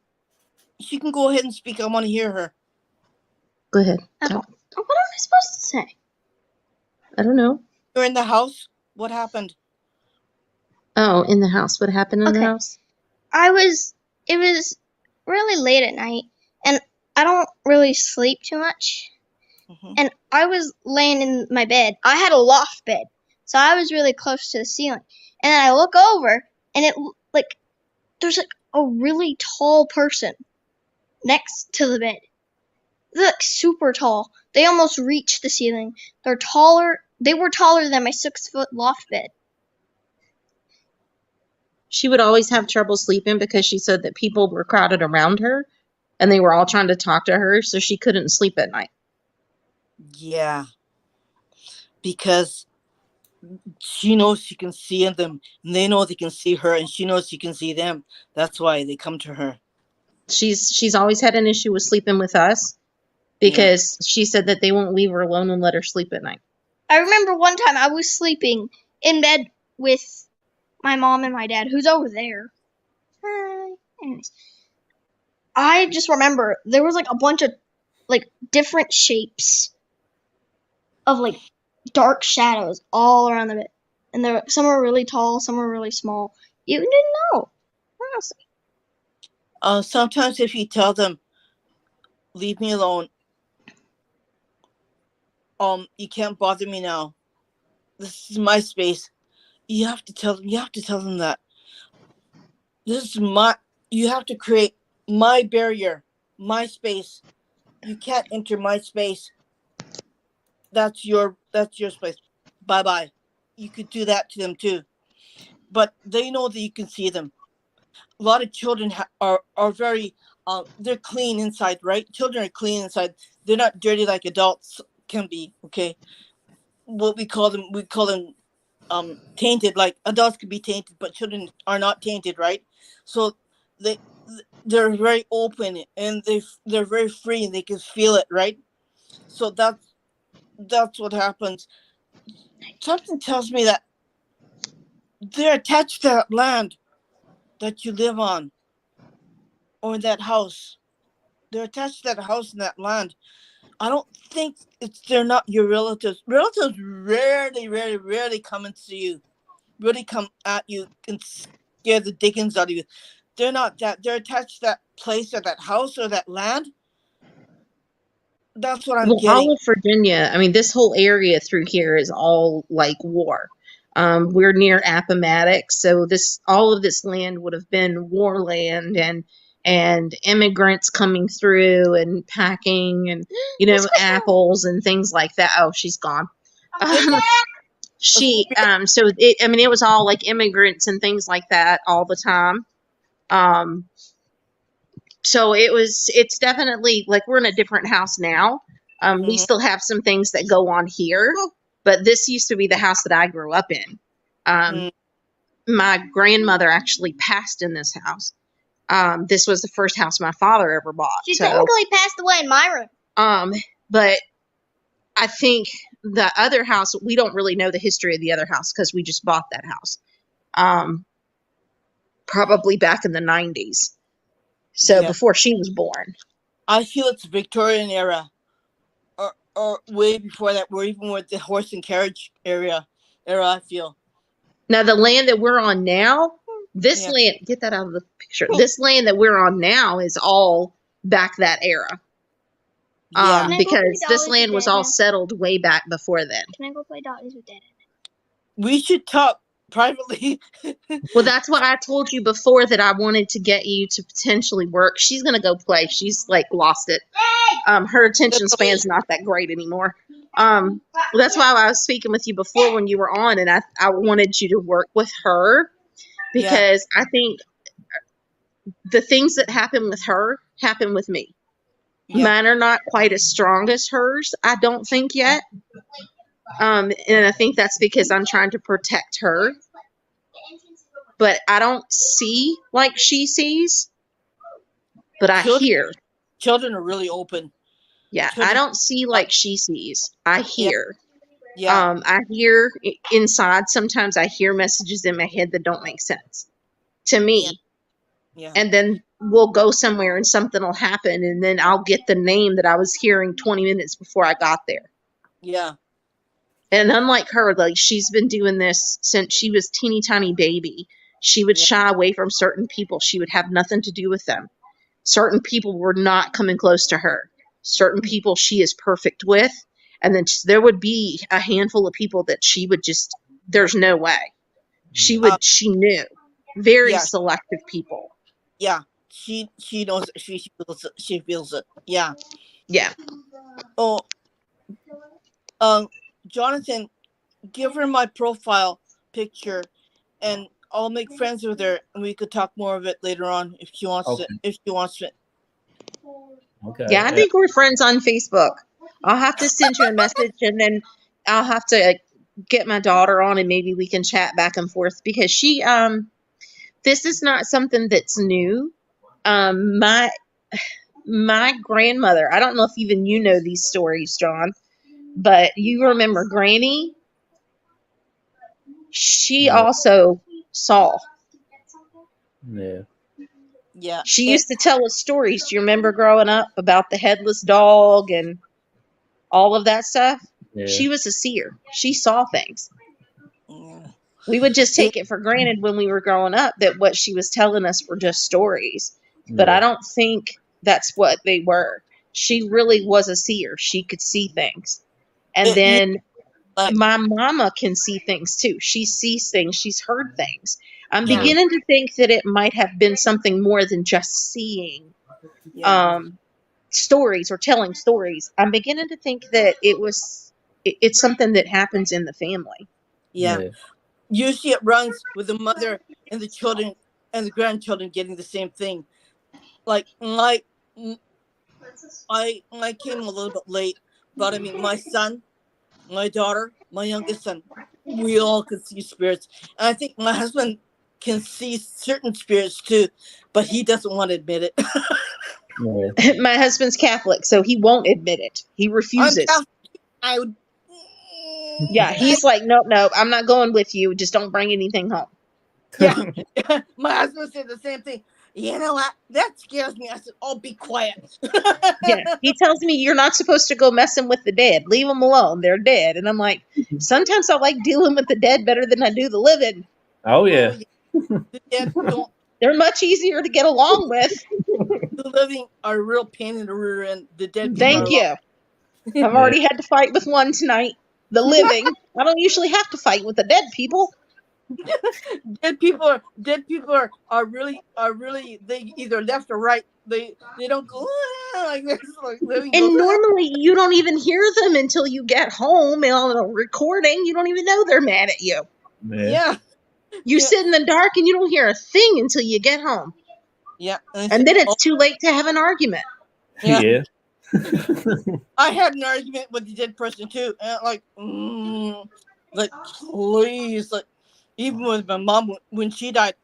She can go ahead and speak. I want to hear her. Go ahead. What am I supposed to say? I don't know. You're in the house? What happened? Oh, in the house. What happened in the house? It was really late at night, and I don't really sleep too much. Mm-hmm. And I was laying in my bed. I had a loft bed, so I was really close to the ceiling. And then I look over, and there's a really tall person next to the bed. They're super tall. They almost reach the ceiling. They're taller. They were taller than my 6-foot loft bed. She would always have trouble sleeping because she said that people were crowded around her and they were all trying to talk to her, so she couldn't sleep at night. Yeah. Because she knows she can see them, and they know they can see her, and she knows she can see them. That's why they come to her. She's always had an issue with sleeping with us because she said that they won't leave her alone and let her sleep at night. I remember one time I was sleeping in bed with my mom and my dad, who's over there. Anyways, I just remember there was a bunch of different shapes of dark shadows all around the bed, and some were really tall, some were really small. You didn't know, honestly. Sometimes if you tell them, leave me alone. You can't bother me now. This is my space. You have to tell them that. This is you have to create my barrier, my space. You can't enter my space. That's your space. Bye-bye. You could do that to them too. But they know that you can see them. A lot of children are very, they're clean inside, right? Children are clean inside. They're not dirty like adults can be, okay? What we call them tainted. Like adults can be tainted, but children are not tainted, right? So they they're very open and they're very free and they can feel it, right? So that's what happens. Something tells me that they're attached to that land that you live on or that house. They're attached to that house and that land. I don't think they're not your relatives. Relatives rarely come and see you. Really come at you and scare the dickens out of you. They're not that. They're attached to that place or that house or that land. That's what I'm Well, all getting. of Virginia, I mean, this whole area through here is all like war. We're near Appomattox, so all of this land would have been war land and immigrants coming through and packing and apples and things like that. Oh, she's gone. It was all like immigrants and things like that all the time. So it's definitely like we're in a different house now. We still have some things that go on here, but this used to be the house that I grew up in. My grandmother actually passed in this house. This was the first house my father ever bought. She technically passed away in my room. But I think the other house, we don't really know the history of the other house because we just bought that house. Probably back in the 90s. So before she was born. I feel it's Victorian era. Or way before that, we're even with the horse and carriage era, I feel. Now, the land that we're on now, land, get that out of the picture. This land that we're on now is all back that era. Because this land was all settled way back before then. Can I go play Dollies with Dad? We should talk privately. Well, that's what I told you before, that I wanted to get you to potentially work. She's going to go play. She's like lost it. Her attention span's not that great anymore. That's why I was speaking with you before when you were on, and I wanted you to work with her because I think the things that happen with her happen with me. Mine are not quite as strong as hers, I don't think yet. And I think that's because I'm trying to protect her. But I don't see like she sees, but I hear. Children are really open. Yeah, I don't see like she sees. I hear. I hear inside. Sometimes I hear messages in my head that don't make sense to me. Yeah. And then we'll go somewhere and something will happen, and then I'll get the name that I was hearing 20 minutes before I got there. Yeah. And unlike her, like she's been doing this since she was teeny tiny baby. She would shy away from certain people. She would have nothing to do with them. Certain people were not coming close to her. Certain people she is perfect with. And then there would be a handful of people that she would just, there's no way. She knew. Very selective people. Yeah. She knows it. She feels it. Yeah. Yeah. Oh, Jonathan, give her my profile picture and I'll make friends with her and we could talk more of it later on if she wants to. Okay. Yeah, I think we're friends on Facebook. I'll have to send you a message and then I'll have to get my daughter on and maybe we can chat back and forth because she this is not something that's new. My grandmother, I don't know if even you know these stories, John, but you remember Granny? She also saw. Yeah. Yeah. She used to tell us stories. Do you remember growing up about the headless dog and all of that stuff? Yeah. She was a seer. She saw things. Yeah. We would just take it for granted when we were growing up that what she was telling us were just stories. Yeah. But I don't think that's what they were. She really was a seer. She could see things. And then my mama can see things too. She sees things. She's heard things. I'm beginning to think that it might have been something more than just seeing stories or telling stories. I'm beginning to think that it's something that happens in the family. Yeah. Usually it runs with the mother and the children and the grandchildren getting the same thing. Like I came a little bit late, but I mean my son, my daughter, my youngest son, we all could see spirits. And I think my husband can see certain spirits too, but he doesn't want to admit it. Yeah. My husband's Catholic, so he won't admit it. He I'm refuses. Catholic. I would. Yeah, he's like, nope, nope, I'm not going with you. Just don't bring anything home. Yeah, my husband said the same thing. You know what? That scares me. I said, "Oh, be quiet." Yeah, he tells me you're not supposed to go messing with the dead. Leave them alone. They're dead. And I'm like, sometimes I like dealing with the dead better than I do the living. Oh yeah. The dead don't. They're much easier to get along with. The living are a real pain in the rear end. The dead people Thank are. you. I've already had to fight with one tonight. The living. I don't usually have to fight with the dead people. Dead people are really they either left or right. They don't go like this like living And goes. normally you don't even hear them until you get home and on a recording. You don't even know they're mad at you. Yeah. You Yeah. sit in the dark and you don't hear a thing until you get home. Yeah. And then it's too late to have an argument. Yeah. Yeah. I had an argument with the dead person too. And like please, like even with my mom when she died.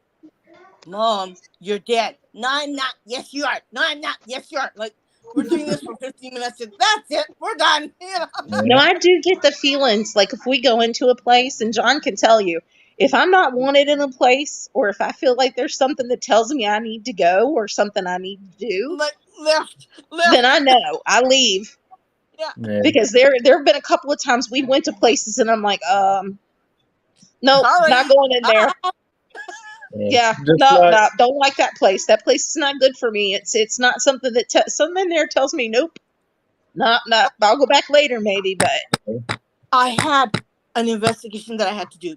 Mom, you're dead. No, I'm not. Yes, you are. No, I'm not. Yes, you are. Like we're doing this for 15 minutes. And that's it. We're done. You know? No, I do get the feelings like if we go into a place, and John can tell you, if I'm not wanted in a place, or if I feel like there's something that tells me I need to go or something I need to do, Like left. then I know I leave. Yeah. Yeah. Because there have been a couple of times we went to places and I'm like, nope, Sorry. not going in there. Yeah, Just no, like, no, don't like that place. That place is not good for me. It's not something that something in there tells me, nope, no. I'll go back later maybe, but I had an investigation that I had to do.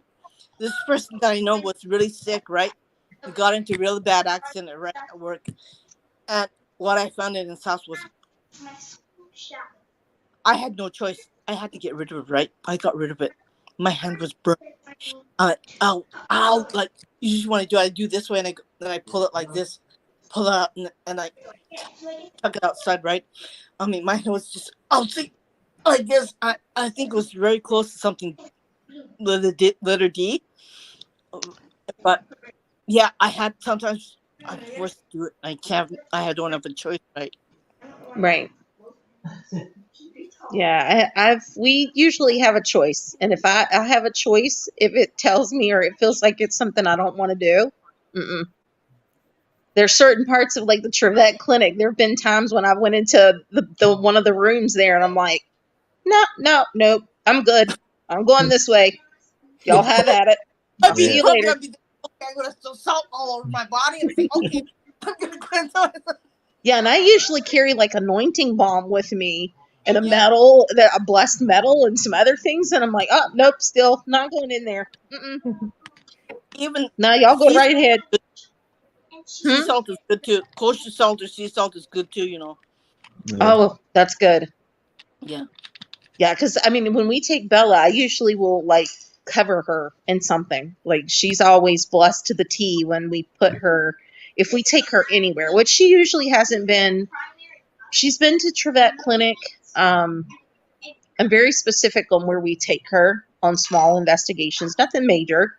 This person that I know was really sick, right? He got into a really bad accident right at work. And what I found in his house was I had no choice. I had to get rid of it, right? I got rid of it. My hand was burnt. Ow, like you just want to do. I do this way, and then I pull it like this, pull it out, and I tuck it outside, right? I mean, my hand was just see, like this. I think it was very close to something letter D. But yeah, I had sometimes I'm forced to do it. I can't. I don't have a choice, right? right. Yeah, we usually have a choice, and if I have a choice, if it tells me or it feels like it's something I don't want to do, there's certain parts of like the Trevette clinic. There have been times when I went into the one of the rooms there, and I'm like, nope, I'm good. I'm going this way. Y'all have at it. I'll see you later. Okay, I'm gonna throw salt all over my body and say, okay, I'm gonna cleanse it. Yeah, and I usually carry like anointing balm with me and a Yeah. a blessed metal and some other things, and I'm like, oh nope, still not going in there. Even No, y'all go right ahead. sea salt is good too. Kosher salt or sea salt is good too. You know. yeah. Oh, that's good. Yeah. Yeah, because I mean, when we take Bella, I usually will like cover her in something. Like she's always blessed to the T when we put her. If we take her anywhere, which she usually hasn't been. She's been to Trevette Clinic. I'm very specific on where we take her on small investigations, nothing major,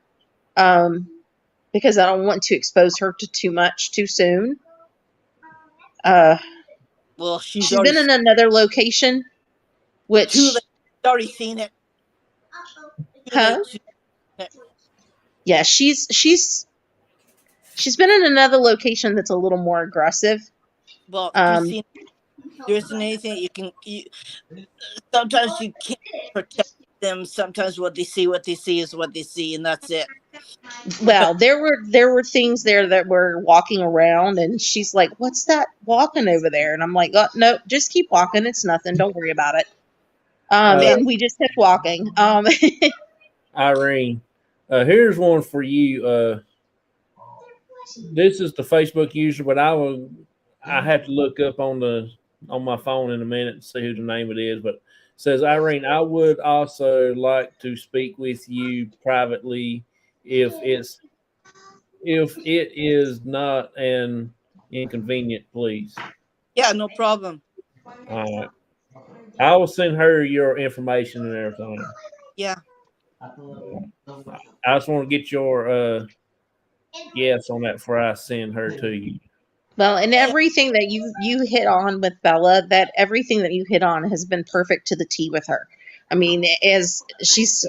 because I don't want to expose her to too much too soon. Well, she's been in another location, which already seen it. Yeah, she's been in another location that's a little more aggressive. Well, there isn't anything you can. Sometimes you can't protect them. Sometimes what they see is what they see, and that's it. Well, there were things there that were walking around, and she's like, "What's that walking over there?" And I'm like, "Oh, no, just keep walking. It's nothing. Don't worry about it." And we just kept walking. Irene, here's one for you. This is the Facebook user, but I have to look up on my phone in a minute to see who the name it is. But it says, Irene, I would also like to speak with you privately if it is not an inconvenient, please. Yeah, no problem. All right. I will send her your information and everything. Yeah. I just want to get your yes on that before I send her to you. Well, and everything that you hit on with Bella, that everything that you hit on has been perfect to the T with her. I mean, as she's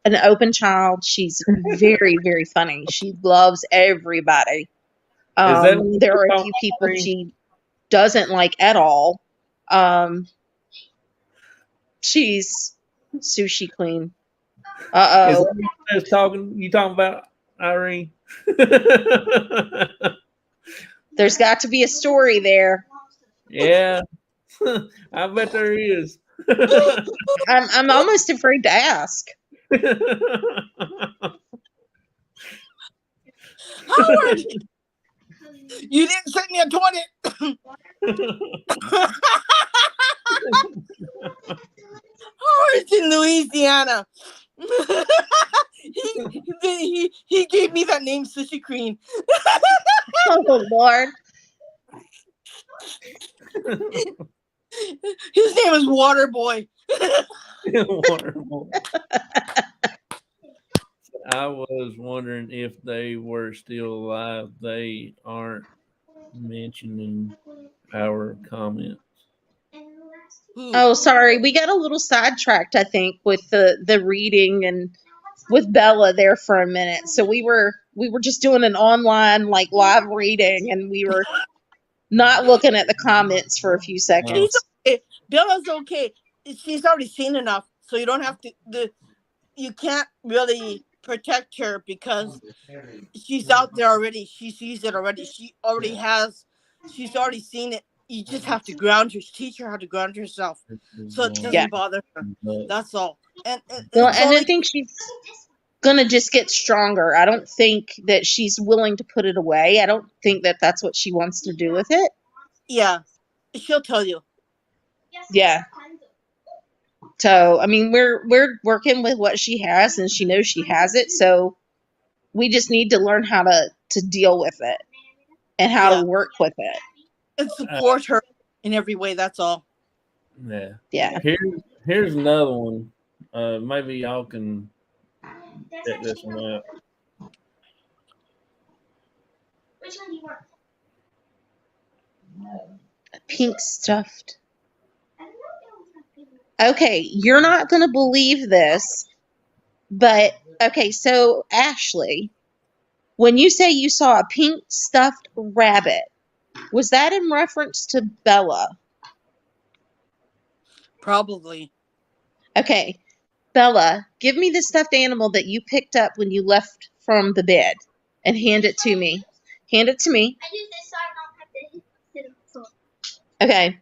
an open child, she's very, very funny. She loves everybody. Is that what There you're are a talking few about, people Irene? she doesn't like at all. She's sushi queen. Is Uh-oh. that what you talking about, Irene? There's got to be a story there. Yeah, I bet there is. I'm almost afraid to ask. Howard, you didn't send me a 20. Howard's in Louisiana. he gave me that name, Sushi Queen. Oh, Lord. His name is Waterboy. Wonderful. I was wondering if they were still alive. They aren't mentioning our comments. Who? Oh, sorry. We got a little sidetracked, I think, with the reading and with Bella there for a minute. So we were just doing an online like live reading, and we were not looking at the comments for a few She's seconds. okay. Bella's okay. She's already seen enough, so you don't have to. You can't really protect her because she's out there already. She sees it already. She's already seen it. You just have to teach her how to ground herself, so it Yeah. doesn't bother her. That's all. And Well, it's and I only think she's gonna just get stronger. I don't think that she's willing to put it away. I don't think that that's what she wants to do with it. yeah. She'll tell you. Yeah. So, I mean, we're working with what she has, and she knows she has it. So we just need to learn how to deal with it and how Yeah. to work with it. And support her in every way. That's all. Yeah. Yeah. Here's another one. Maybe y'all can check this one out. Which one do you want? Pink stuffed. Okay, you're not going to believe this, but okay, so Ashley, when you say you saw a pink stuffed rabbit, was that in reference to Bella? Probably. Okay, Bella, give me the stuffed animal that you picked up when you left from the bed and hand it to me. Hand it to me. I use this so I don't have to hit the floor. Okay.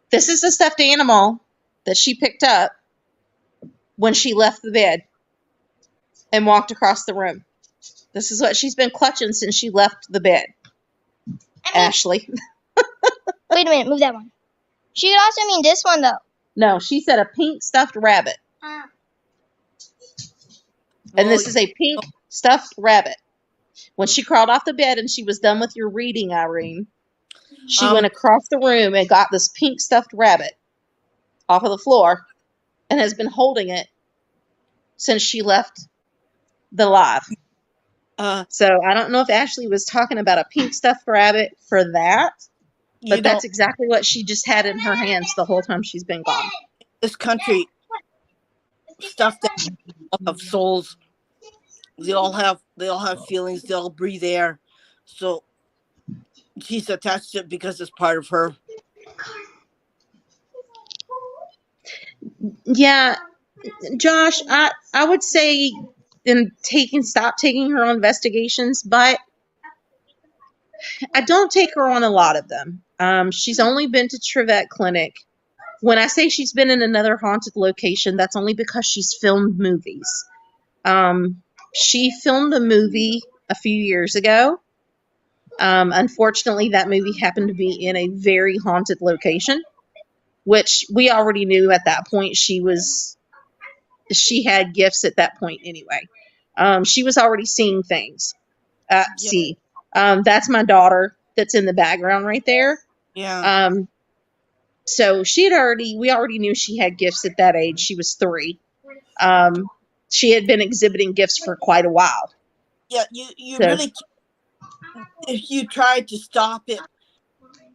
This is the stuffed animal that she picked up when she left the bed and walked across the room. This is what she's been clutching since she left the bed. Ashley. Wait a minute, move that one. She could also mean this one, though. No, she said a pink stuffed rabbit. And this is a pink stuffed rabbit. When she crawled off the bed and she was done with your reading, Irene, she went across the room and got this pink stuffed rabbit off of the floor and has been holding it since she left the live. So I don't know if Ashley was talking about a pink stuffed rabbit for that, but that's exactly what she just had in her hands the whole time she's been gone. This country, stuff that have souls. They all have feelings. They all breathe air. So she's attached to it because it's part of her. Yeah, Josh, I would say stop taking her on investigations, but I don't take her on a lot of them. She's only been to Trivette Clinic. When I say she's been in another haunted location, that's only because she's filmed movies. She filmed a movie a few years ago. Unfortunately, that movie happened to be in a very haunted location, which we already knew at that point. She had gifts at that point anyway. She was already seeing things. See, that's my daughter that's in the background right there. Yeah. So we already knew she had gifts at that age. She was 3. She had been exhibiting gifts for quite a while. Yeah, you So really, if you try to stop it,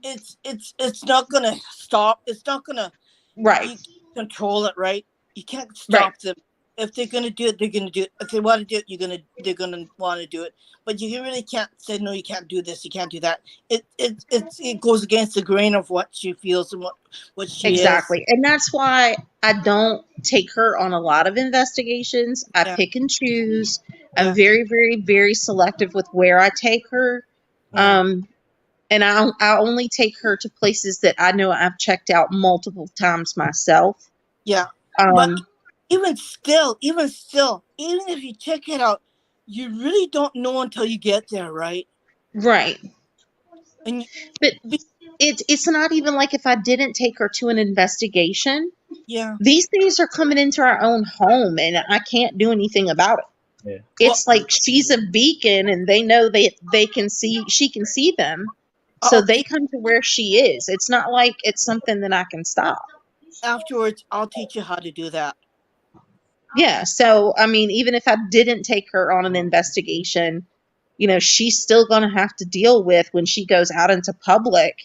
it's not gonna stop. It's not gonna, right, you can't control it, right? You can't right. stop them. If they're gonna do it, they're gonna do it. If they want to do it, they're gonna want to do it. But you really can't say no. You can't do this. You can't do that. It goes against the grain of what she feels and what she is. Exactly. And that's why I don't take her on a lot of investigations. I Yeah, pick and choose. I'm yeah, very, very, very selective with where I take her. yeah, And I only take her to places that I know I've checked out multiple times myself. yeah. But Um, even if you check it out, you really don't know until you get there, right? right. And But be, it's not even like if I didn't take her to an investigation. yeah. These things are coming into our own home and I can't do anything about it. Yeah. Well, It's like she's a beacon and they know they can see, she can see them. So I'll they teach come to where she is. It's not like it's something that I can stop. afterwards. I'll teach you how to do that. Yeah. So, I mean, even if I didn't take her on an investigation, she's still going to have to deal with when she goes out into public.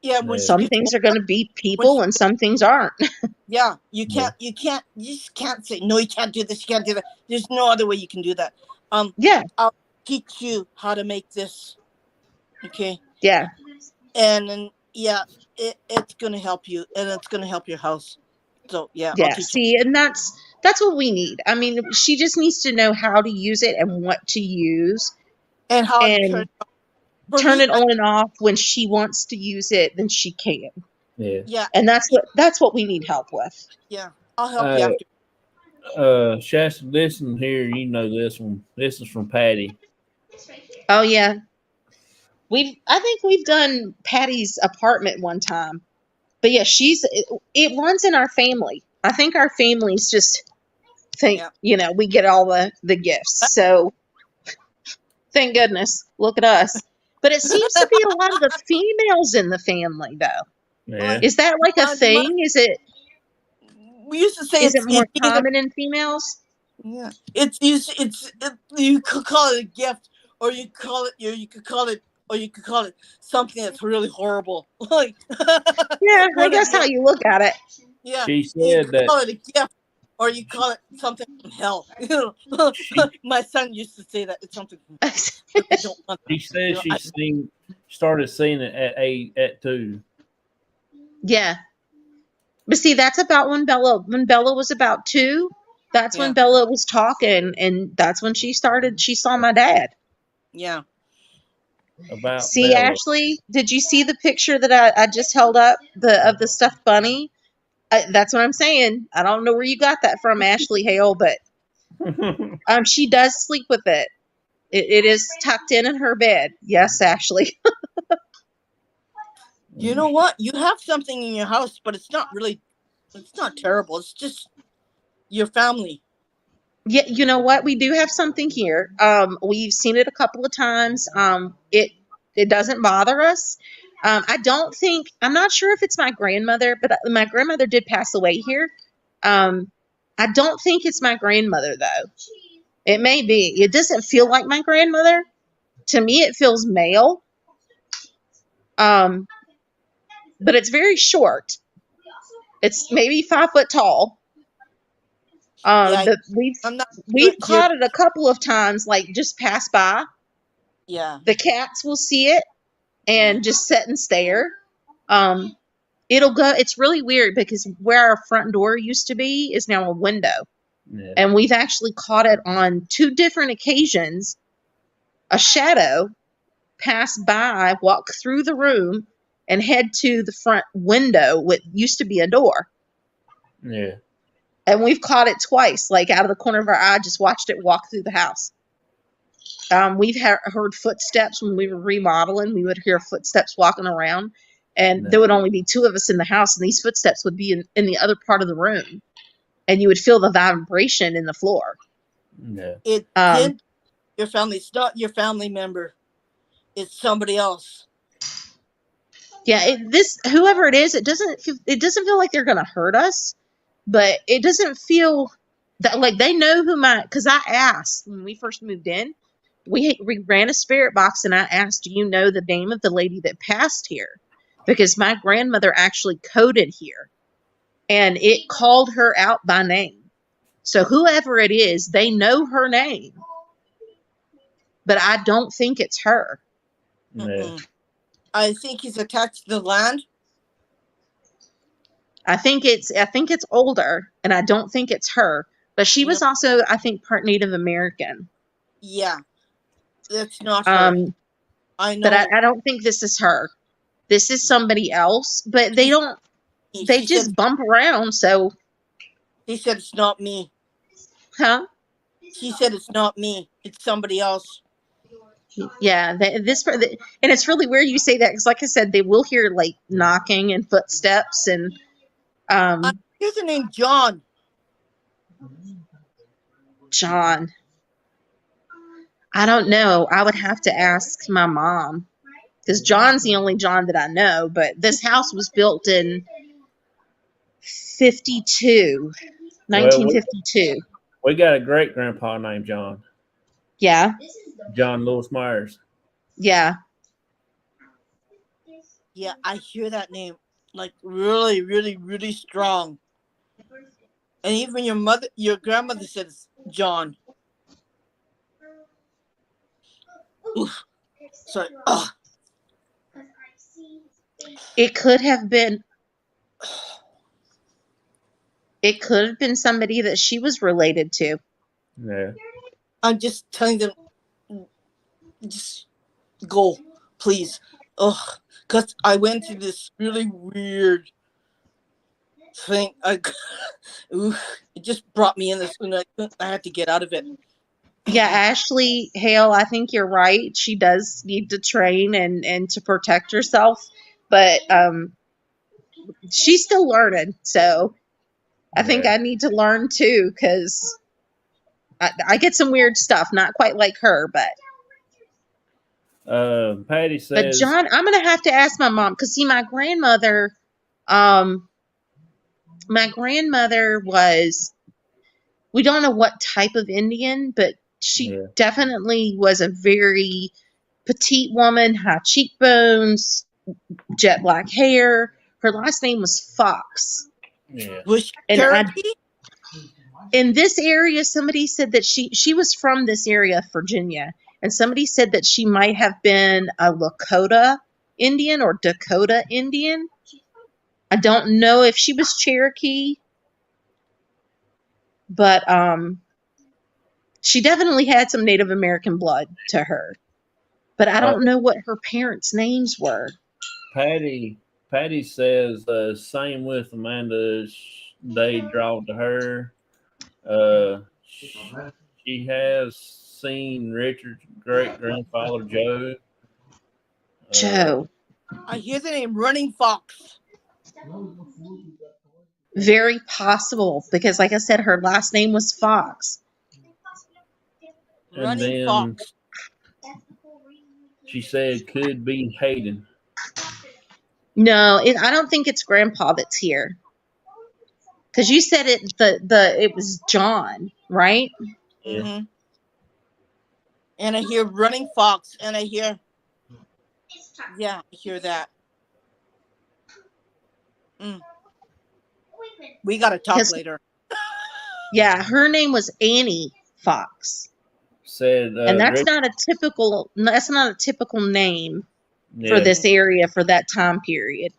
Yeah, when Yeah. she Some gets things older, are going to be when people she, and some things aren't. yeah, you Yeah. just can't say no. You can't do this. You can't do that. There's no other way you can do that. Yeah. I'll teach you how to make this. Okay, Yeah. and then yeah, it's gonna help you, and it's gonna help your house. So yeah, I'll Yeah. teach you. See, and that's what we need. I mean, she just needs to know how to use it and what to use And how to turn and it on. For turn me, it on and off when she wants to use it, then she can. Yeah. yeah, And that's what we need help with. yeah, I'll help you after. Shasta, listen here. You know this one. This is from Patty. Oh yeah. I think we've done Patty's apartment one time. But yeah, it runs in our family. I think our families just think, Yeah, we get all the gifts. So thank goodness. Look at us. But it seems to be a lot of the females in the family though. Yeah. Is that like a my, thing? we used to say Is it more it's either. common in females? Yeah, you could call it a gift, or you could call it something that's really horrible. Like, Yeah, I one or guess the how other. you look at it. Yeah, She you said could that call it a gift, or you call it something from hell. she My son used to say that it's something from hell. Really don't want that. she said she started seeing it at 2. Yeah. But see, that's about when Bella was about 2. That's when Yeah, Bella was talking, and that's when she saw my dad. yeah. About See, Bella. Ashley, did you see the picture that I just held up of the stuffed bunny? That's what I'm saying. I don't know where you got that from, Ashley Hale, but she does sleep with it. It is tucked in her bed. Yes, Ashley. You know what? You have something in your house, but it's not really. It's not terrible. It's just your family. Yeah, you know what? We do have something here. We've seen it a couple of times. It doesn't bother us. I'm not sure if it's my grandmother, but my grandmother did pass away here. I don't think it's my grandmother though. It may be. It doesn't feel like my grandmother. To me, it feels male. Um, but it's very short. It's maybe 5 foot tall. Yeah, We've I'm not sure we've it's your. caught it a couple of times, like just pass by. Yeah, The cats will see it and yeah, just sit and stare. Um, it'll go. It's really weird because where our front door used to be is now a window, Yeah. and we've actually caught it on 2 different occasions. A shadow pass by, walk through the room, and head to the front window, what used to be a door. Yeah. And we've caught it twice, like out of the corner of our eye, just watched it walk through the house. We've heard footsteps when we were remodeling. We would hear footsteps walking around, and No. there would only be 2 of us in the house, and these footsteps would be in the other part of the room, and you would feel the vibration in the floor. No. it Um, did. Your family. It's not your family member. It's somebody else. yeah, whoever it is, it doesn't feel like they're gonna hurt us, but it doesn't feel that like they know because I asked when we first moved in. we ran a spirit box, and I asked, do you know the name of the lady that passed here? Because my grandmother actually coded here, and it called her out by name. So whoever it is, they know her name, but I don't think it's her. Yeah. I think he's attached to the land. I think it's older, and I don't think it's her. But she was also, I think, part Native American. Yeah, that's not her. I know, but I don't think this is her. This is somebody else. But they don't. They just bump around. So he said it's not me. Huh? She said it's not me. It's somebody else. Yeah, and it's really weird you say that because, like I said, they will hear like knocking and footsteps and. Here's the name John. John. I don't know. I would have to ask my mom because John's the only John that I know. But this house was built in 1952. We got a great grandpa named John. Yeah. John Lewis Myers. Yeah. Yeah, I hear that name like really, really, really strong. And even your grandmother says John. Oof. Sorry. Ugh. It could have been somebody that she was related to. Yeah. I'm just telling them, just go, please. Ugh. Because I went through this really weird thing. It just brought me in this, and I had to get out of it. Yeah, Ashley Hale, I think you're right. She does need to train and to protect herself, but she's still learning. So I think I need to learn too, because I get some weird stuff, not quite like her, but. Patty says. But John, I'm gonna have to ask my mom because see, my grandmother was. We don't know what type of Indian, but she definitely was a very petite woman, high cheekbones, jet black hair. Her last name was Fox. Yeah. Was Cherokee? In this area, somebody said that she was from this area, Virginia, and somebody said that she might have been a Lakota Indian or Dakota Indian. I don't know if she was Cherokee. But she definitely had some Native American blood to her. But I don't know what her parents' names were. Patty says same with Amanda. They drawn to her. She has seen Richard's great grandfather Joe. Joe. I hear the name Running Fox. Very possible, because like I said, her last name was Fox. Running Fox. She said could be Hayden. No, I don't think it's Grandpa that's here. Because you said it was John, right? Mm-hmm. And I hear Running Fox, and I hear, I hear that. We got to talk later. Yeah, her name was Annie Fox. Said, and that's not a typical name for this area for that time period.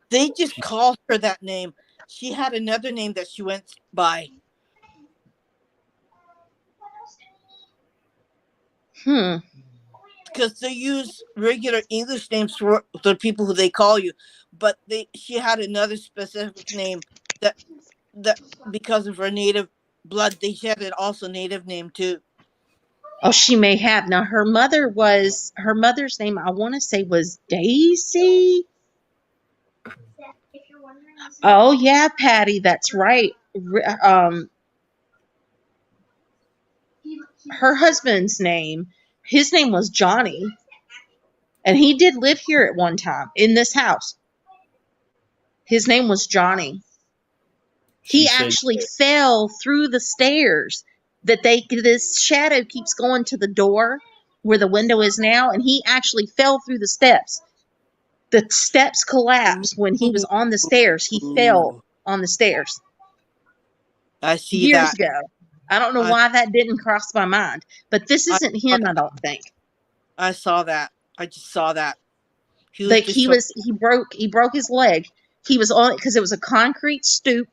They just called her that name. She had another name that she went by. Because they use regular English names for the people who they call you, but she had another specific name that because of her native blood, they had an also native name too. Oh, she may have. Now her mother's name, I want to say, was Daisy. Oh yeah, Patty, that's right. Her husband's name, his name was Johnny, and he did live here at one time in this house. His name was Johnny. He actually fell through the stairs. This shadow keeps going to the door where the window is now, and he actually fell through the steps. The steps collapsed when he was on the stairs. He fell on the stairs. I see years that. ago. I don't know why that didn't cross my mind, but this isn't him. I don't think. I saw that. I just saw that. He broke his leg. He was on because it was a concrete stoop,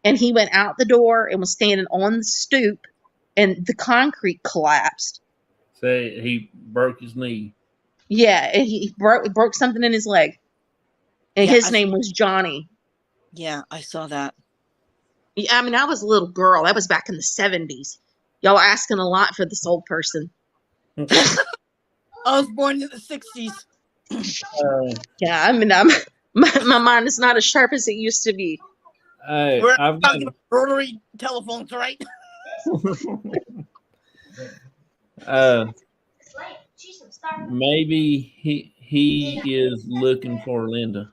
and he went out the door and was standing on the stoop, and the concrete collapsed. So he broke his knee. Yeah, and he broke something in his leg, and his name was Johnny. Yeah, I saw that. I mean, I was a little girl. That was back in the 70s. Y'all asking a lot for this old person. I was born in the 60s. Yeah, I mean, my mind is not as sharp as it used to be. We're talking about rotary telephones, right? Maybe he is looking for Linda.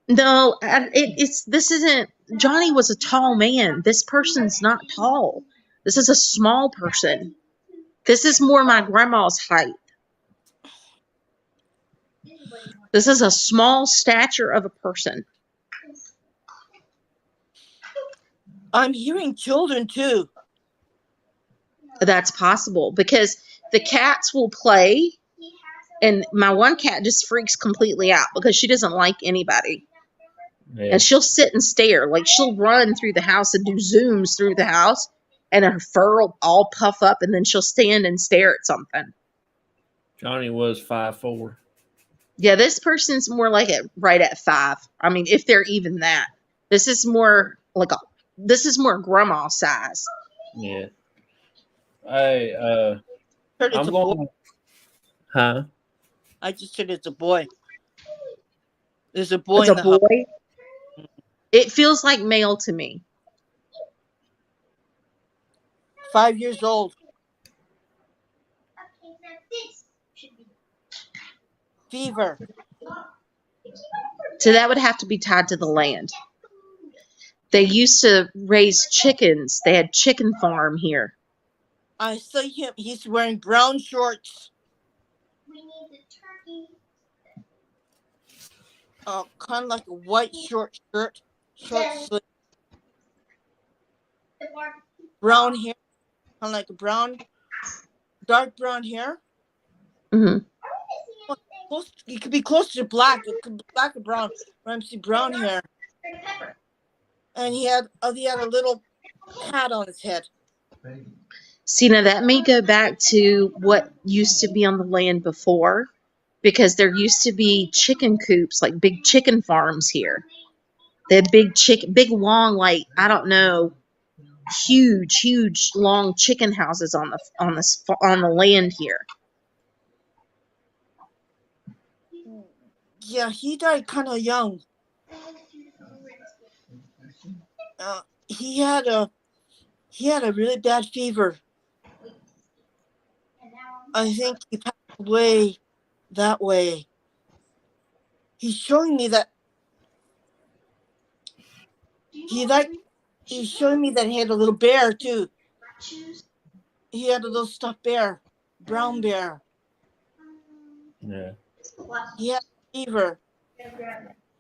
No, this isn't. Johnny was a tall man. This person's not tall. This is a small person. This is more my grandma's height. This is a small stature of a person. I'm hearing children too. That's possible because the cats will play, and my one cat just freaks completely out because she doesn't like anybody. Yeah. And she'll sit and stare. Like, she'll run through the house and do zooms through the house, and her fur will all puff up, and then she'll stand and stare at something. Johnny was 5'4". Yeah, this person's more like right at 5. I mean, if they're even that. This is more grandma size. Yeah. Hey, I'm going. Huh? I just said it's a boy. There's a boy. It's a boy. It feels like male to me. 5 years old. Fever. So that would have to be tied to the land. They used to raise chickens. They had chicken farm here. I see him. He's wearing brown shorts. We need the turkey. Kind of like a white short shirt. Short sleeve. Brown hair. Kind of like a dark brown hair. Mm-hmm. It could be close to black. It could be black or brown. I see brown hair. And he had a little hat on his head. See, now that may go back to what used to be on the land before, because there used to be chicken coops, like big chicken farms here. They had big long, like, I don't know, huge, long chicken houses on the land here. Yeah, he died kind of young. He had a really bad fever. I think he passed away that way. He's showing me that he's showing me that he had a little bear too. He had a little stuffed bear, brown bear. Yeah. He had fever.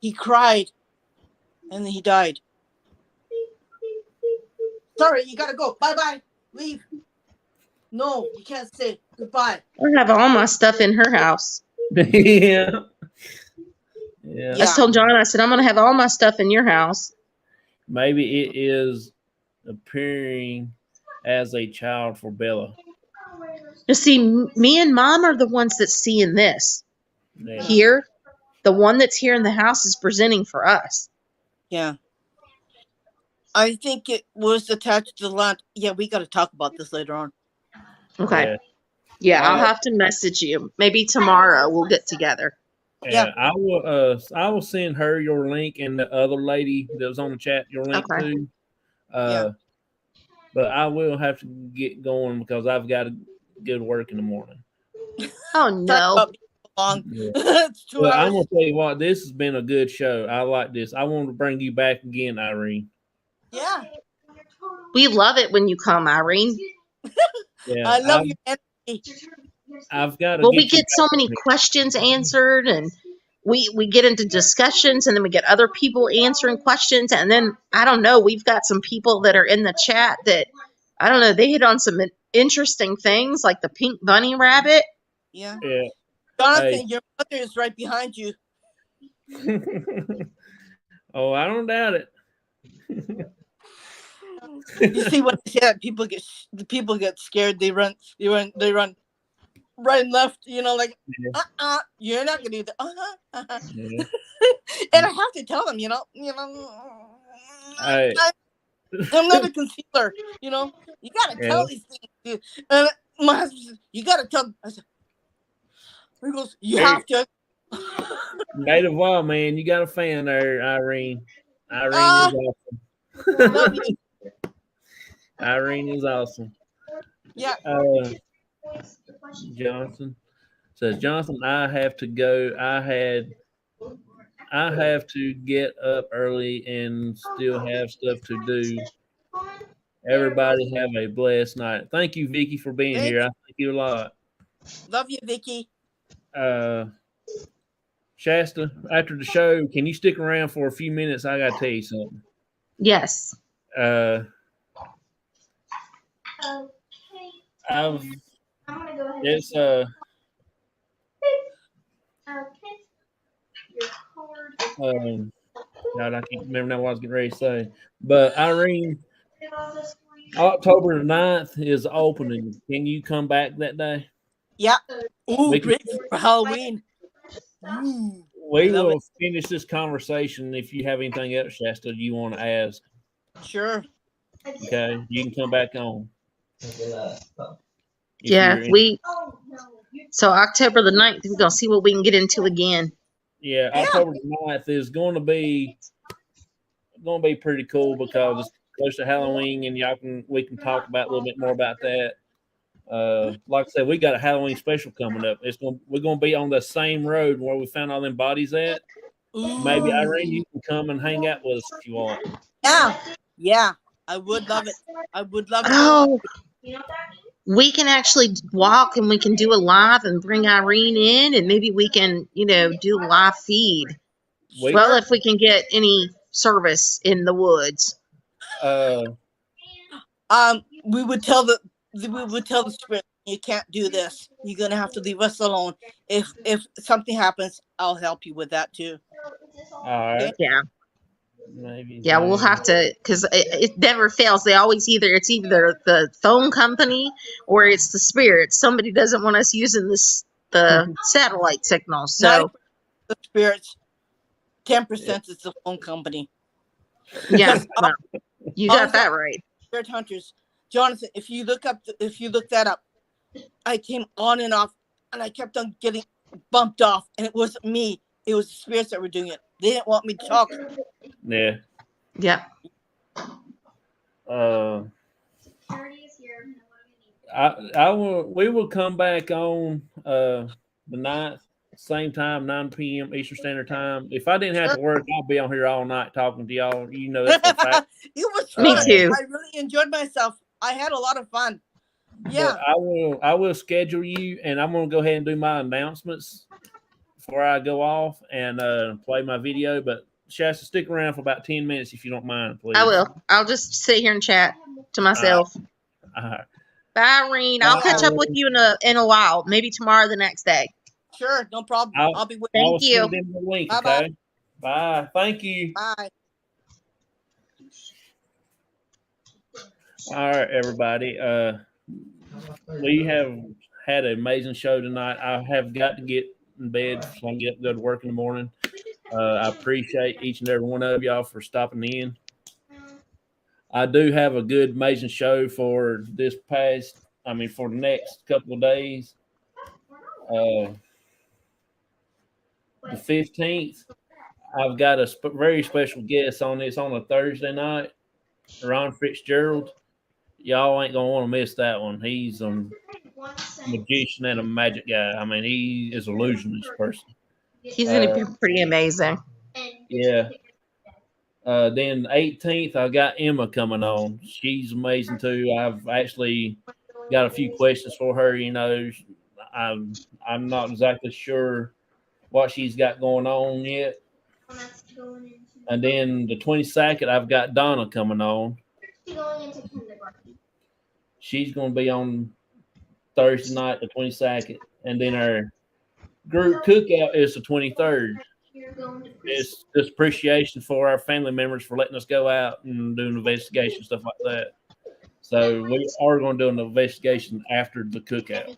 He cried, and then he died. Sorry, you gotta go. Bye-bye. Leave. No, you can't say goodbye. I have all my stuff in her house. Yeah. I told John, I said, I'm going to have all my stuff in your house. Maybe it is appearing as a child for Bella. You see, me and Mom are the ones that's seeing this. Yeah. Here, the one that's here in the house is presenting for us. Yeah. I think it was attached to the land. Yeah, we got to talk about this later on. Okay. Yeah, I'll have to message you. Maybe tomorrow we'll get together. Yeah, I will send her your link and the other lady that was on the chat your link too. But I will have to get going because I've got to go to work in the morning. Oh no. Yeah. It's 2 hours. I'm gonna tell you what, this has been a good show. I like this. I want to bring you back again, Irene. Yeah. We love it when you come, Irene. Yeah, I love your energy. I've got to Well, get we you get so back many on here. questions answered, and we get into discussions, and then we get other people answering questions, and then I don't know, we've got some people that are in the chat that I don't know, they hit on some interesting things like the pink bunny rabbit. Yeah. Yeah. Jonathan, Hey. your mother is right behind you. Oh, I don't doubt it. You see what I said? People get scared. They run right and left. You know, like you're not gonna do that. Yeah. And I have to tell them, Hey. I'm not a concealer. You know, you gotta Yeah. tell these things. Dude. And my husband says, you gotta tell them. I said, he goes, you have to. Native Wild Man, you got a fan there, Irene. Irene is awesome. Love you. Irene is awesome. Yeah. Johnson says, Johnson, I have to go. I have to get up early and still have stuff to do. Everybody have a blessed night. Thank you, Vicky, for being here. I thank you a lot. Love you, Vicky. Shasta, after the show, can you stick around for a few minutes? I got to tell you something. Yes. It's God, I can't remember now what I was getting ready to say. But Irene, October the 9th is opening. Can you come back that day? Yeah. Ooh, great for Halloween. We will finish this conversation. If you have anything else, Shasta, you want to ask. Sure. Okay, you can come back on. So October the 9th, we're going to see what we can get into again. Yeah, October the 9th is going to be pretty cool because it's close to Halloween, and we can talk about a little bit more about that. Like I said, we got a Halloween special coming up. We're gonna be on the same road where we found all them bodies at. Ooh. Maybe Irene, you can come and hang out with us if you want. Yeah, I would love it. I would love it. Oh, we can actually walk and we can do a live and bring Irene in, and maybe we can, do a live feed. Well, if we can get any service in the woods. We would tell the spirit, you can't do this. You're gonna have to leave us alone. If something happens, I'll help you with that too. All right. Okay? Yeah. Maybe. Yeah, we'll have to, because it never fails. It's either the phone company or it's the spirits. Somebody doesn't want us using the satellite signal. So the spirits, 10% is the phone company. Yeah, you got that right. Spirit hunters, Jonathan. If you look that up, I came on and off, and I kept on getting bumped off, and it wasn't me. It was the spirits that were doing it. They didn't want me to talk. Yeah. Yeah. We will come back on the 9th, same time, 9 p.m. Eastern Standard Time. If I didn't have to work, I'll be on here all night talking to y'all. You know that's a fact. It was fun. Me too. I really enjoyed myself. I had a lot of fun. Yeah. But I will schedule you, and I'm going to go ahead and do my announcements before I go off and play my video. But Shasta, stick around for about 10 minutes if you don't mind, please. I will. I'll just sit here and chat to myself. All right. Bye, Irene. I'll catch up with you in a while. Maybe tomorrow or the next day. Sure, no problem. I'll be with you. Thank you. Send them the link, Bye-bye. okay? Bye. Thank you. Bye. All right, everybody. We have had an amazing show tonight. I have got to get in bed so I can get up and go to work in the morning. I appreciate each and every one of y'all for stopping in. I do have a good, amazing show for the next couple of days. The 15th, I've got a very special guest on this on a Thursday night, Ron Fitzgerald. Y'all ain't going to want to miss that one. He's a magician and a magic guy. I mean, he is an illusionist person. He's going to be pretty amazing. Yeah. Then the 18th, I got Emma coming on. She's amazing too. I've actually got a few questions for her. You know, I'm not exactly sure what she's got going on yet. And then the 22nd, I've got Donna coming on. She's going to be on Thursday night, the 22nd, and then our group cookout is the 23rd. It's just appreciation for our family members for letting us go out and do an investigation, stuff like that. So we are going to do an investigation after the cookout.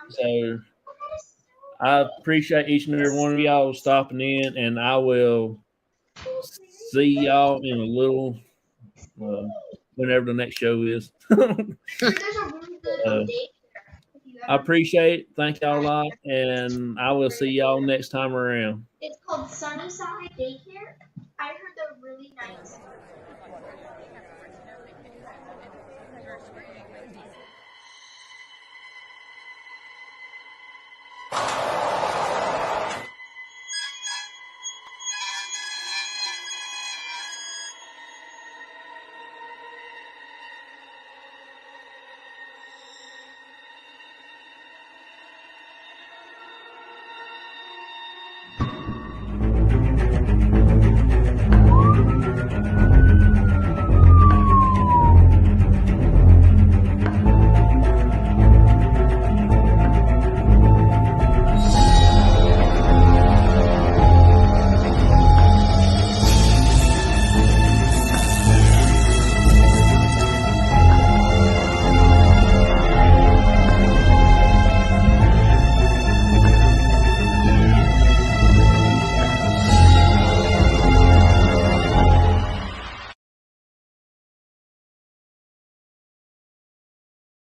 So I appreciate each and every one of y'all stopping in, and I will see y'all in a little, whenever the next show is. I appreciate it. Thank y'all a lot, and I will see y'all next time around. It's called Sunnyside Daycare. I heard they're really nice.